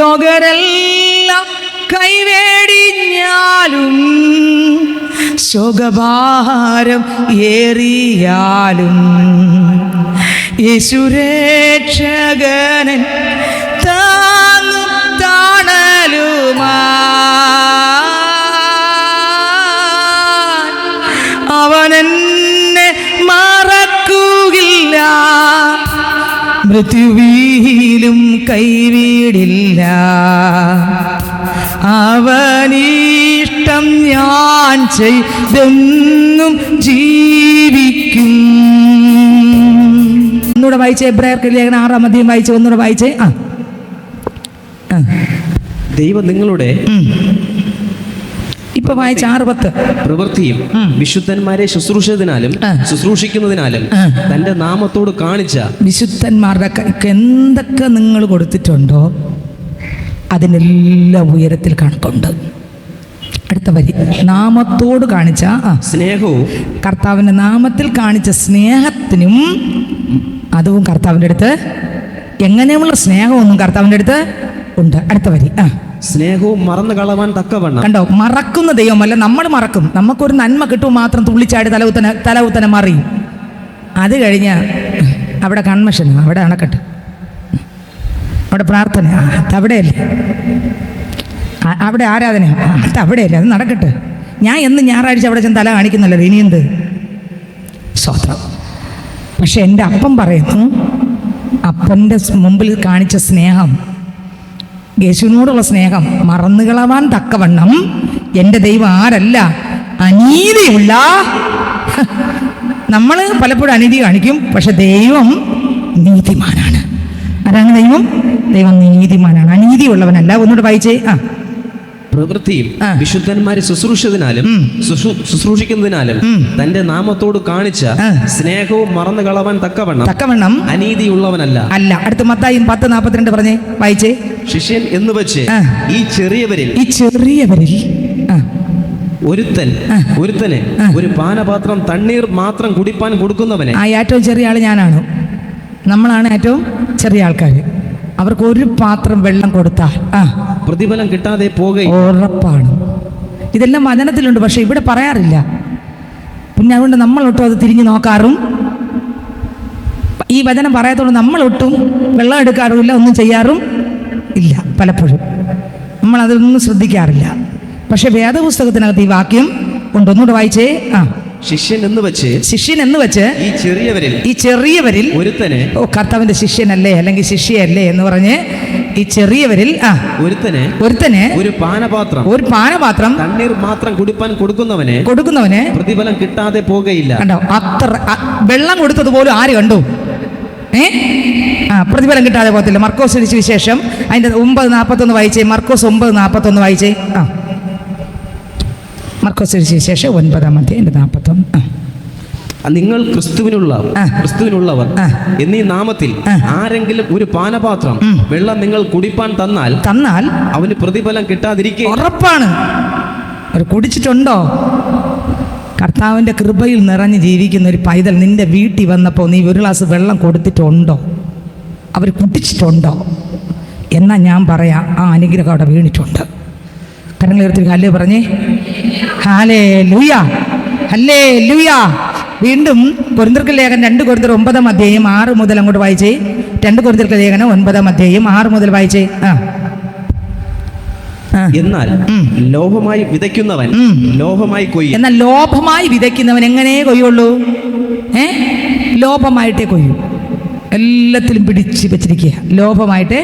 ലോകരെല്ലാം കൈവേടിഞ്ഞാലും ശോകഭാരം ഏറിയാലും യേശുരക്ഷകനൻ താങ്ങും താണലുമാ അവനെന്നെ മറക്കുകയില്ല, മൃത്യുവിലും കൈവിടില്ല. അവനിഷ്ടം ഞാൻ ചെയ്തെന്നും ജീവിക്കും. ഒന്നുകൂടെ വായിച്ചേ, എബ്രായർക്ക് ലേഖനം 6-ാം അധ്യായം വായിച്ചേ, ഒന്നുകൂടെ വായിച്ചേ. ദൈവം നിങ്ങളുടെ ഇപ്പൊ വായിച്ച 6:10 പ്രവൃത്തിയും വിശുദ്ധന്മാരെ ശുശ്രൂഷിക്കുന്നതിനാലും തന്റെ നാമത്തോട് കാണിച്ച വിശുദ്ധന്മാരുടെ എന്തൊക്കെ നിങ്ങൾ കൊടുത്തിട്ടുണ്ടോ അതിനെല്ലാം ഉയരത്തിൽ കണക്കുണ്ട്. അടുത്ത വരി, നാമത്തോട് കാണിച്ച സ്നേഹവും, കർത്താവിൻ്റെ നാമത്തിൽ കാണിച്ച സ്നേഹത്തിനും അതും കർത്താവിൻ്റെ അടുത്ത് എങ്ങനെയുള്ള സ്നേഹമൊന്നും കർത്താവിൻ്റെ അടുത്ത് ഉണ്ട്. അടുത്ത വരി, സ്നേഹവും മറന്നു കളവാൻ തക്കവണ്ണം. കണ്ടോ, മറക്കുന്ന ദൈവമല്ല, നമ്മൾ മറക്കും. നമുക്കൊരു നന്മ കിട്ടുമ്പോൾ മാത്രം തുള്ളിച്ചാടി തലകുത്തനെ മറിയും. അത് കഴിഞ്ഞ് അവിടെ കൺവെൻഷൻ, അവിടെ അണക്കെട്ട്, അവിടെ പ്രാർത്ഥന, അതവിടെയല്ലേ, അവിടെ ആരാധന, അതവിടെയല്ലേ, അത് നടക്കട്ടെ. ഞാൻ എന്ന് ഞായറാഴ്ച അവിടെ ചെന്ന് തല കാണിക്കുന്നല്ലോ, ഇനിയെന്ത് സ്വത്രം. പക്ഷെ എൻ്റെ അപ്പം പറയുന്നു, അപ്പൻ്റെ മുമ്പിൽ കാണിച്ച സ്നേഹം, യേശുവിനോടുള്ള സ്നേഹം മറന്നുകളവാൻ തക്കവണ്ണം എൻ്റെ ദൈവം ആരല്ല, അനീതിയുള്ള. നമ്മൾ പലപ്പോഴും അനീതി കാണിക്കും, പക്ഷെ ദൈവം നീതിമാനാണ്. ആരാണ് ദൈവം? ദൈവം നീതിമാനാണ്, അനീതിയുള്ളവനല്ല. ഒന്നുകൂടെ വായിച്ചേ. പ്രവൃത്തിയും വിശുദ്ധന്മാരെ ശുശ്രൂഷിക്കുന്നതിനാലും തന്റെ നാമത്തോട് കാണിച്ച സ്നേഹവും മറന്നു കളവാൻ തക്കവണ്ണം അനീതിയുള്ളവനല്ല. അല്ല. അടുത്ത മത്തായി 10:42 പറഞ്ഞേ, വായിച്ചേ. ശിഷ്യൻ എന്ന് വെച്ച് ഈ ചെറിയവരിൽ ഒരുത്തന് ഒരു പാനപാത്രം തണ്ണീർ മാത്രം കുടിപ്പാൻ കൊടുക്കുന്നവനെ. ഏറ്റവും ചെറിയ ആള് ഞാനാണ്, നമ്മളാണ് ഏറ്റവും ചെറിയ ആൾക്കാർ. അവർക്ക് ഒരു പാത്രം വെള്ളം കൊടുത്താൽ പ്രതിഫലം കിട്ടാതെ പോകുകയും ഉറപ്പാണ്. ഇതെല്ലാം വചനത്തിലുണ്ട്, പക്ഷെ ഇവിടെ പറയാറില്ല. പിന്നെ അതുകൊണ്ട് നമ്മളൊട്ടും അത് തിരിഞ്ഞു നോക്കാറും, ഈ വചനം പറയാത്തോണ്ട് നമ്മളൊട്ടും വെള്ളം എടുക്കാറുമില്ല, ഒന്നും ചെയ്യാറും ഇല്ല. പലപ്പോഴും നമ്മളതൊന്നും ശ്രദ്ധിക്കാറില്ല. പക്ഷെ വേദപുസ്തകത്തിനകത്ത് ഈ വാക്യം ഉണ്ട്. ഒന്നുകൂടെ വായിച്ചേ. ശിഷ്യൻ എന്ന് വെച്ച് ഈ ചെറിയവരിൽ ഒരുത്തനെ, കർത്താവിന്റെ ശിഷ്യനല്ലേ അല്ലെങ്കിൽ ശിഷ്യയല്ലേ എന്ന് പറഞ്ഞ് ഈ ചെറിയവരിൽ ഒരുത്തനെ ഒരു പാനപാത്രം തണ്ണീർ മാത്രം കുടിപ്പാൻ കൊടുക്കുന്നവനെ പ്രതിഫലം കിട്ടാതെ പോകുകയില്ല. കണ്ടോ, അത്ര വെള്ളം കൊടുത്തതുപോലും ആര് കണ്ടു? പ്രതിഫലം കിട്ടാതെ പോകത്തില്ല. മർക്കോസ് സുവിശേഷം അതിന്റെ 9:41 വായിച്ചേ. മർക്കോസ് 9:41 വായിച്ചേ. മർക്കോസ് സുവിശേഷം 9-ാം അധ്യായം 41. നിങ്ങൾ ക്രിസ്തുവിനുള്ളവർ എന്നീ നാമത്തിൽ ആരെങ്കിലും ഒരു പാനപാത്രം വെള്ളം നിങ്ങൾ കുടിപ്പാൻ തന്നാൽ അവന് പ്രതിഫലം കിട്ടാതിരിക്കുക ഉറപ്പാണ്. അവർ കുടിച്ചിട്ടുണ്ടോ? കർത്താവിൻ്റെ കൃപയിൽ നിറഞ്ഞ് ജീവിക്കുന്ന ഒരു പൈതൽ നിന്റെ വീട്ടിൽ വന്നപ്പോൾ നീ ഒരു ഗ്ലാസ് വെള്ളം കൊടുത്തിട്ടുണ്ടോ? അവർ കുടിച്ചിട്ടുണ്ടോ? എന്നാൽ ഞാൻ പറയാം, ആ അനുഗ്രഹം അവിടെ വീണിട്ടുണ്ട്. കരങ്ങളുയർത്തി ഹല്ലേ പറഞ്ഞേ, ഹല്ലേലൂയ, ഹല്ലേലൂയ. വീണ്ടും കൊരിന്ത്യർക്ക് ലേഖനം 2 കൊരിന്ത്യർ 9-ാം അധ്യായം 6 മുതൽ അങ്ങോട്ട് വായിച്ചേ. 2 കൊരിന്ത്യർക്ക് ലേഖനം 9-ാം അധ്യായം 6 മുതൽ വായിച്ചേ. എന്നാൽ ലോഭമായി വിതയ്ക്കുന്നവൻ ലോഭമായി കൊയ്യും. എന്നാൽ ലോഭമായി വിതയ്ക്കുന്നവൻ എങ്ങനെ കൊയ്യുള്ളൂ? ലോഭമായിട്ടേ കൊയ്യൂ. എല്ലാത്തിലും പിടിച്ച് വെച്ചിരിക്കുക, ലോഭമായിട്ടേ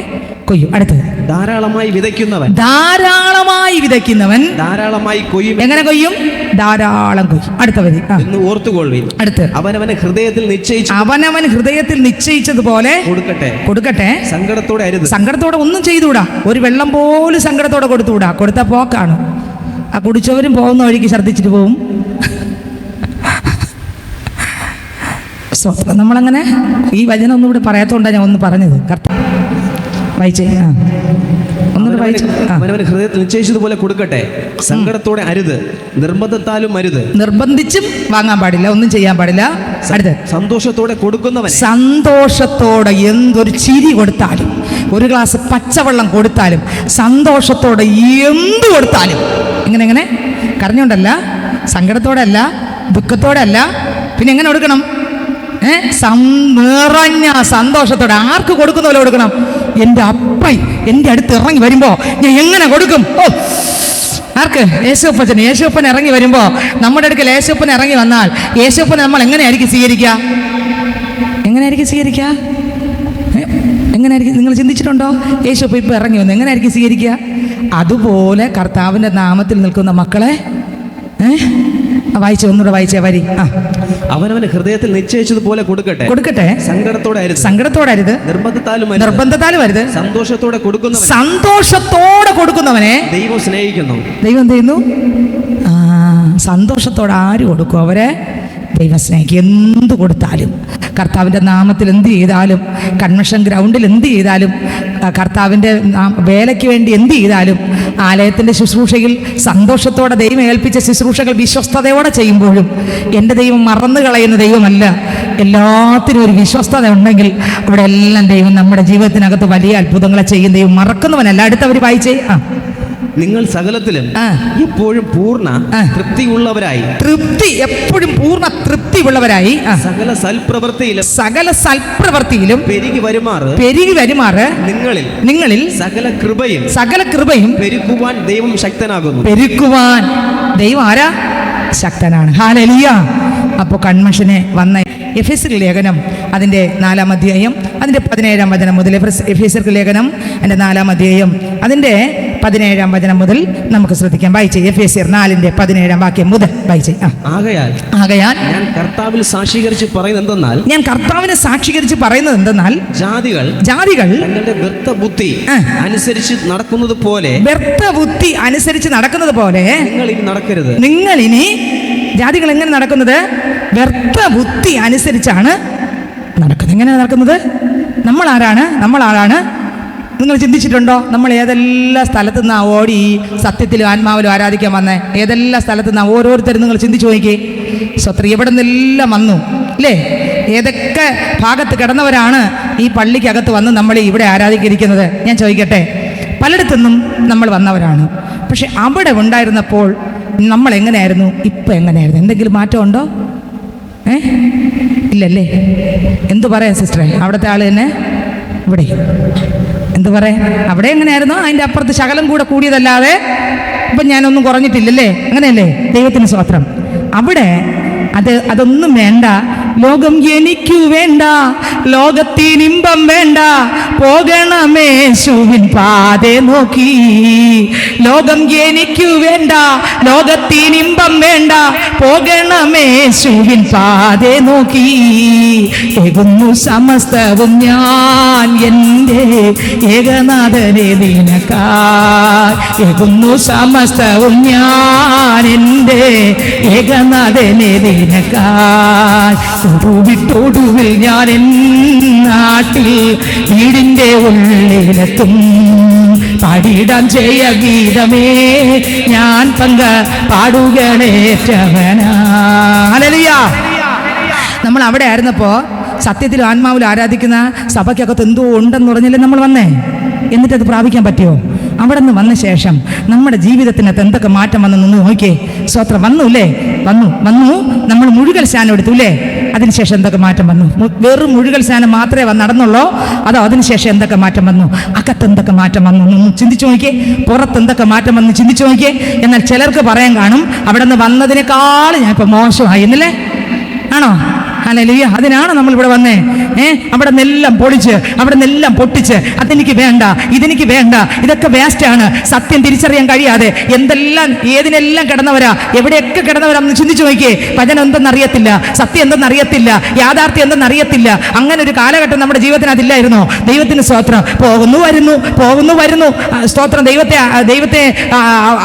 കൊയ്യും. അടുത്തത്, ധാരാളമായി വിതയ്ക്കുന്നവൻ ധാരാളമായി കൊയ്യും. എങ്ങനെ കൊയ്യും? ധാരാളം കൊയ്യും. അടുത്ത വരി എന്ന് ഓർത്തുകൊള്ളുവിൻ. അടുത്ത്, അവനവൻ ഹൃദയത്തിൽ നിശ്ചയിച്ചതുപോലെ കൊടുക്കട്ടെ. സങ്കടത്തോടെ ഒന്നും ചെയ്തുകൂടാ. ഒരു വെള്ളം പോലും സങ്കടത്തോടെ കൊടുത്തുകൂടാ. കൊടുത്ത പോക്കാണ്. ആ കുടിച്ചവരും പോകുന്ന വഴിക്ക് ഛർദ്ദിച്ചിട്ട് പോവും. നമ്മളങ്ങനെ ഈ വചനം ഒന്നും ഇവിടെ പറയാത്തോണ്ടാണ് ഞാൻ ഒന്ന് പറഞ്ഞത്. കർത്താവ് വായിച്ചേ. അവനവൻ ഹൃദയത്തിൽ നിശ്ചയിച്ചതുപോലെ കൊടുക്കട്ടെ, സങ്കടത്തോടെ അരുത്, നിർബന്ധത്താലും അരുത്. നിർബന്ധിച്ചും വാങ്ങാൻ പാടില്ല, ഒന്നും ചെയ്യാൻ പാടില്ല. അടുത്ത്, സന്തോഷത്തോടെ കൊടുക്കുന്നവൻ, സന്തോഷത്തോടെ എന്തൊരു ചിരി കൊടുത്താലും ഒരു ഗ്ലാസ് പച്ചവെള്ളം കൊടുത്താലും സന്തോഷത്തോടെ എന്ത് കൊടുത്താലും, എങ്ങനെ കരഞ്ഞോണ്ടല്ല, സങ്കടത്തോടെ അല്ല, ദുഃഖത്തോടെ അല്ല, പിന്നെ എങ്ങനെ കൊടുക്കണം? നിറഞ്ഞ സന്തോഷത്തോടെ. ആർക്ക് കൊടുക്കുന്ന പോലെ കൊടുക്കണം? എൻ്റെ അപ്പൻ എൻ്റെ അടുത്ത് ഇറങ്ങി വരുമ്പോൾ ഞാൻ എങ്ങനെ കൊടുക്കും? ആർക്ക്? യേശുപ്പൻ ഇറങ്ങി വരുമ്പോൾ, നമ്മുടെ അടുക്കൽ യേശുപ്പൻ ഇറങ്ങി വന്നാൽ യേശുപ്പൻ നമ്മൾ എങ്ങനെയായിരിക്കും സ്വീകരിക്കുക? എങ്ങനെയായിരിക്കും? നിങ്ങൾ ചിന്തിച്ചിട്ടുണ്ടോ? യേശുപ്പ ഇപ്പോൾ ഇറങ്ങി വന്നു എങ്ങനെയായിരിക്കും സ്വീകരിക്കുക? അതുപോലെ കർത്താവിൻ്റെ നാമത്തിൽ നിൽക്കുന്ന മക്കളെ ഒന്നുകൂടെ വായിച്ചേ വരി. അവനവന്റെ ഹൃദയത്തിൽ നിശ്ചയിച്ചതുപോലെ കൊടുക്കട്ടെ. സങ്കടത്തോടെ അരുത്, നിർബന്ധത്താലും അരുത്, സന്തോഷത്തോടെ കൊടുക്കുന്നവനെ ദൈവം സ്നേഹിക്കുന്നു. ദൈവം എന്ത് ചെയ്യുന്നു? സന്തോഷത്തോടെ ആര് കൊടുക്കും? അവരെ ദൈവം സ്നേഹിക്കും. എന്ത് കൊടുത്താലും, കർത്താവിൻ്റെ നാമത്തിൽ എന്ത് ചെയ്താലും, കൺവെൻഷൻ ഗ്രൗണ്ടിൽ എന്ത് ചെയ്താലും, കർത്താവിൻ്റെ വേലയ്ക്ക് വേണ്ടി എന്ത് ചെയ്താലും, ആലയത്തിൻ്റെ ശുശ്രൂഷയിൽ സന്തോഷത്തോടെ ദൈവം ഏൽപ്പിച്ച ശുശ്രൂഷകൾ വിശ്വസ്തയോടെ ചെയ്യുമ്പോഴും എൻ്റെ ദൈവം മറന്നു കളയുന്ന ദൈവമല്ല. എല്ലാത്തിനും ഒരു വിശ്വസ്തത ഉണ്ടെങ്കിൽ അവിടെ എല്ലാം ദൈവം നമ്മുടെ ജീവിതത്തിനകത്ത് വലിയ അത്ഭുതങ്ങളെ ചെയ്യും. ദൈവം മറക്കുന്നവനല്ല. അടുത്തവർ വായിച്ചേ. നിങ്ങൾ സകലത്തിലും എപ്പോഴും പൂർണ്ണ തൃപ്തിയുള്ളവരായി, എപ്പോഴും പൂർണ്ണ തൃപ്തിയുള്ളവരായി, സകല സൽപ്രവൃത്തിയിലും പെരുകി വരുമാറ് നിങ്ങളിൽ സകല കൃപയും പെരുക്കുവാൻ ദൈവം ശക്തനാകുന്നു. പെരുക്കുവാൻ ദൈവം ആരാ? ശക്തനാണ്. ഹല്ലേലൂയ. അപ്പോൾ കൺവെൻഷനെ വന്ന എഫേസ്യർക്ക് ലേഖനം അതിൻ്റെ 4-ാം അധ്യായം അതിൻ്റെ 17-ാം വചനം മുതൽ, എഫേസ്യർക്ക് ലേഖനം അതിൻ്റെ 4-ാം അധ്യായം അതിൻ്റെ 17-ാം വചനം മുതൽ നമുക്ക് ശ്രദ്ധിക്കാം. വായിച്ചേ. എഫേസ്യർ 4:17 വാക്യം മുതൽ വായിച്ചേ. ആകയാൽ ഞാൻ കർത്താവിൽ സാക്ഷീകരിച്ച് പറയുന്നത് എന്തെന്നാൽ ജാതികൾ തങ്ങളുടെ വ്യർത്ഥ ബുദ്ധി അനുസരിച്ച് നടക്കുന്നത് പോലെ നിങ്ങൾ ഇനി ജാതികൾ എങ്ങനെ നടക്കുന്നത്? വ്യർത്ഥ ബുദ്ധി അനുസരിച്ചാണ് നടക്കുന്നത്. എങ്ങനെ നടക്കുന്നത്? നമ്മളാരാണ്? നിങ്ങൾ ചിന്തിച്ചിട്ടുണ്ടോ? നമ്മൾ ഏതെല്ലാം സ്ഥലത്തു നിന്നാ ഓടി സത്യത്തിലും ആത്മാവിലും ആരാധിക്കാൻ വന്നേ? ഏതെല്ലാം സ്ഥലത്തു നിന്നാ ഓരോരുത്തരും നിങ്ങൾ ചിന്തിച്ചു നോക്കിക്കേ. സ്വത്രി എവിടെ നിന്നെല്ലാം വന്നു അല്ലേ? ഏതൊക്കെ ഭാഗത്ത് കിടന്നവരാണ് ഈ പള്ളിക്കകത്ത് വന്ന് നമ്മൾ ഇവിടെ ആരാധിക്കുന്നത്? ഞാൻ ചോദിക്കട്ടെ, പലയിടത്തുനിന്നും നമ്മൾ വന്നവരാണ്. പക്ഷെ അവിടെ ഉണ്ടായിരുന്നപ്പോൾ നമ്മൾ എങ്ങനെയായിരുന്നു? ഇപ്പം എങ്ങനെയായിരുന്നു? എന്തെങ്കിലും മാറ്റമുണ്ടോ? ഇല്ലല്ലേ? എന്തു പറയാം സിസ്റ്ററെ? അവിടുത്തെ ആൾ തന്നെ ഇവിടെ എന്തു പറയാം? അവിടെ എങ്ങനെയായിരുന്നു? അതിൻ്റെ അപ്പുറത്ത് ശകലം കൂടെ കൂടിയതല്ലാതെ ഇപ്പം ഞാനൊന്നും കുറഞ്ഞിട്ടില്ലല്ലേ? അങ്ങനെയല്ലേ? ദൈവത്തിന് സ്തോത്രം. അവിടെ അതൊന്നും വേണ്ട. ലോകം എനിക്കു വേണ്ട, ലോകത്തിനിമ്പം വേണ്ട, പോകണമേശുവിൻ പാതെ നോക്കി. ലോകം എനിക്കു വേണ്ട, ലോകത്തിനിമ്പം വേണ്ട, പോകണമേശുവിൻ പാതെ നോക്കി. ഏകുന്നു സമസ്തവും ഞാൻ എൻ്റെ ഏകനാഥനെ നിനക്കായി. ഏകുന്നു സമസ്തവും ഞാൻ എൻ്റെ ഏകനാഥനെ നിനക്കായി. ഒടുവിൽ ഞാൻ നാട്ടിൽ വീടിൻ്റെ ഉള്ളിലെത്തും. പാടിടാൻ ജയ ഗീതമേ ഞാൻ പാടുകളേറ്റവനാ. ഹല്ലേലൂയ. നമ്മൾ അവിടെ ആയിരുന്നപ്പോൾ സത്യത്തിലും ആത്മാവിലും ആരാധിക്കുന്ന സഭയ്ക്കകത്ത് എന്തോ ഉണ്ടെന്ന് പറഞ്ഞല്ലേ നമ്മൾ വന്നേ? എന്നിട്ടത് പ്രാപിക്കാൻ പറ്റുമോ? അവിടെ നിന്ന് വന്ന ശേഷം നമ്മുടെ ജീവിതത്തിനകത്ത് എന്തൊക്കെ മാറ്റം വന്നു നിന്ന് നോക്കിയേ. സ്വത്രം വന്നു അല്ലേ? വന്നു നമ്മൾ മുഴുകൽ സ്നാനം എടുത്തു അല്ലേ? അതിനുശേഷം എന്തൊക്കെ മാറ്റം വന്നു? വെറും മുഴുകൽ സ്നാനം മാത്രമേ നടന്നുള്ളൂ? അതോ അതിനുശേഷം എന്തൊക്കെ മാറ്റം വന്നു? അകത്ത് എന്തൊക്കെ മാറ്റം വന്നു ഒന്ന് ചിന്തിച്ചു നോക്കിയേ. പുറത്ത് എന്തൊക്കെ മാറ്റം വന്നു ചിന്തിച്ചു നോക്കിയേ. എന്നാൽ ചിലർക്ക് പറയാൻ കാണും, അവിടെ നിന്ന് വന്നതിനേക്കാൾ ഞാൻ ഇപ്പം മോശമായി എന്നല്ലേ? ആണോ? ഹല്ലേലൂയ. അതിനാണ് നമ്മളിവിടെ വന്നേ. അവിടെ നിന്നെല്ലാം പൊളിച്ച്, അവിടെ നിന്നെല്ലാം പൊട്ടിച്ച്, അതെനിക്ക് വേണ്ട, ഇതെനിക്ക് വേണ്ട, ഇതൊക്കെ വേസ്റ്റാണ്, സത്യം തിരിച്ചറിയാൻ കഴിയാതെ ഏതിനെല്ലാം കിടന്നവരാ, എവിടെയൊക്കെ കിടന്നവരാന്ന് ചിന്തിച്ചു നോക്കിയേ. വചനം എന്തെന്നറിയത്തില്ല, സത്യം എന്തെന്നറിയത്തില്ല, യാഥാർത്ഥ്യം എന്തെന്നറിയത്തില്ല. അങ്ങനെ ഒരു കാലഘട്ടം നമ്മുടെ ജീവിതത്തിന് അതില്ലായിരുന്നോ? ദൈവത്തിന് സ്തോത്രം. പോകുന്നു വരുന്നു സ്തോത്രം. ദൈവത്തെ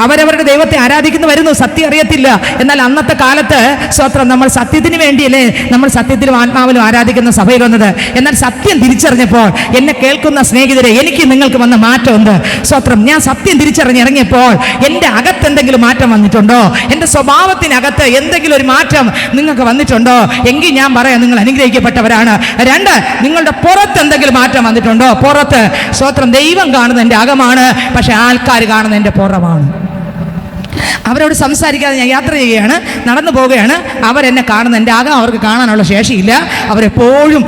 അവരവരുടെ ദൈവത്തെ ആരാധിക്കുന്നു വരുന്നു, സത്യം അറിയത്തില്ല. എന്നാൽ അന്നത്തെ കാലത്ത് സ്തോത്രം നമ്മൾ സത്യത്തിന് വേണ്ടിയല്ലേ നമ്മൾ സത്യത്തിലും ആത്മാവിലും ആരാധിക്കുന്ന സഭയിൽ വന്നത്. എന്നാൽ സത്യം തിരിച്ചറിഞ്ഞപ്പോൾ എന്നെ കേൾക്കുന്ന സ്നേഹിതരെ, എനിക്ക് നിങ്ങൾക്ക് വന്ന മാറ്റമുണ്ട്. സ്വത്രം. ഞാൻ സത്യം തിരിച്ചറിഞ്ഞിറങ്ങിയപ്പോൾ എൻ്റെ അകത്ത് എന്തെങ്കിലും മാറ്റം വന്നിട്ടുണ്ടോ? എൻ്റെ സ്വഭാവത്തിനകത്ത് എന്തെങ്കിലും ഒരു മാറ്റം നിങ്ങൾക്ക് വന്നിട്ടുണ്ടോ? എങ്കിൽ ഞാൻ പറയാം, നിങ്ങൾ അനുഗ്രഹിക്കപ്പെട്ടവരാണ്. 2, നിങ്ങളുടെ പുറത്ത് എന്തെങ്കിലും മാറ്റം വന്നിട്ടുണ്ടോ? പുറത്ത്. സ്വത്രം. ദൈവം കാണുന്നത് എൻ്റെ അകമാണ്, പക്ഷെ ആൾക്കാർ കാണുന്നത് എൻ്റെ പുറമാണ്. അവരോട് സംസാരിക്കാതെ ഞാൻ യാത്ര ചെയ്യുകയാണ്, നടന്നു പോവുകയാണ്. അവരെന്നെ കാണുന്ന എൻ്റെ അകം അവർക്ക് കാണാനുള്ള ശേഷിയില്ല. അവരെപ്പോഴും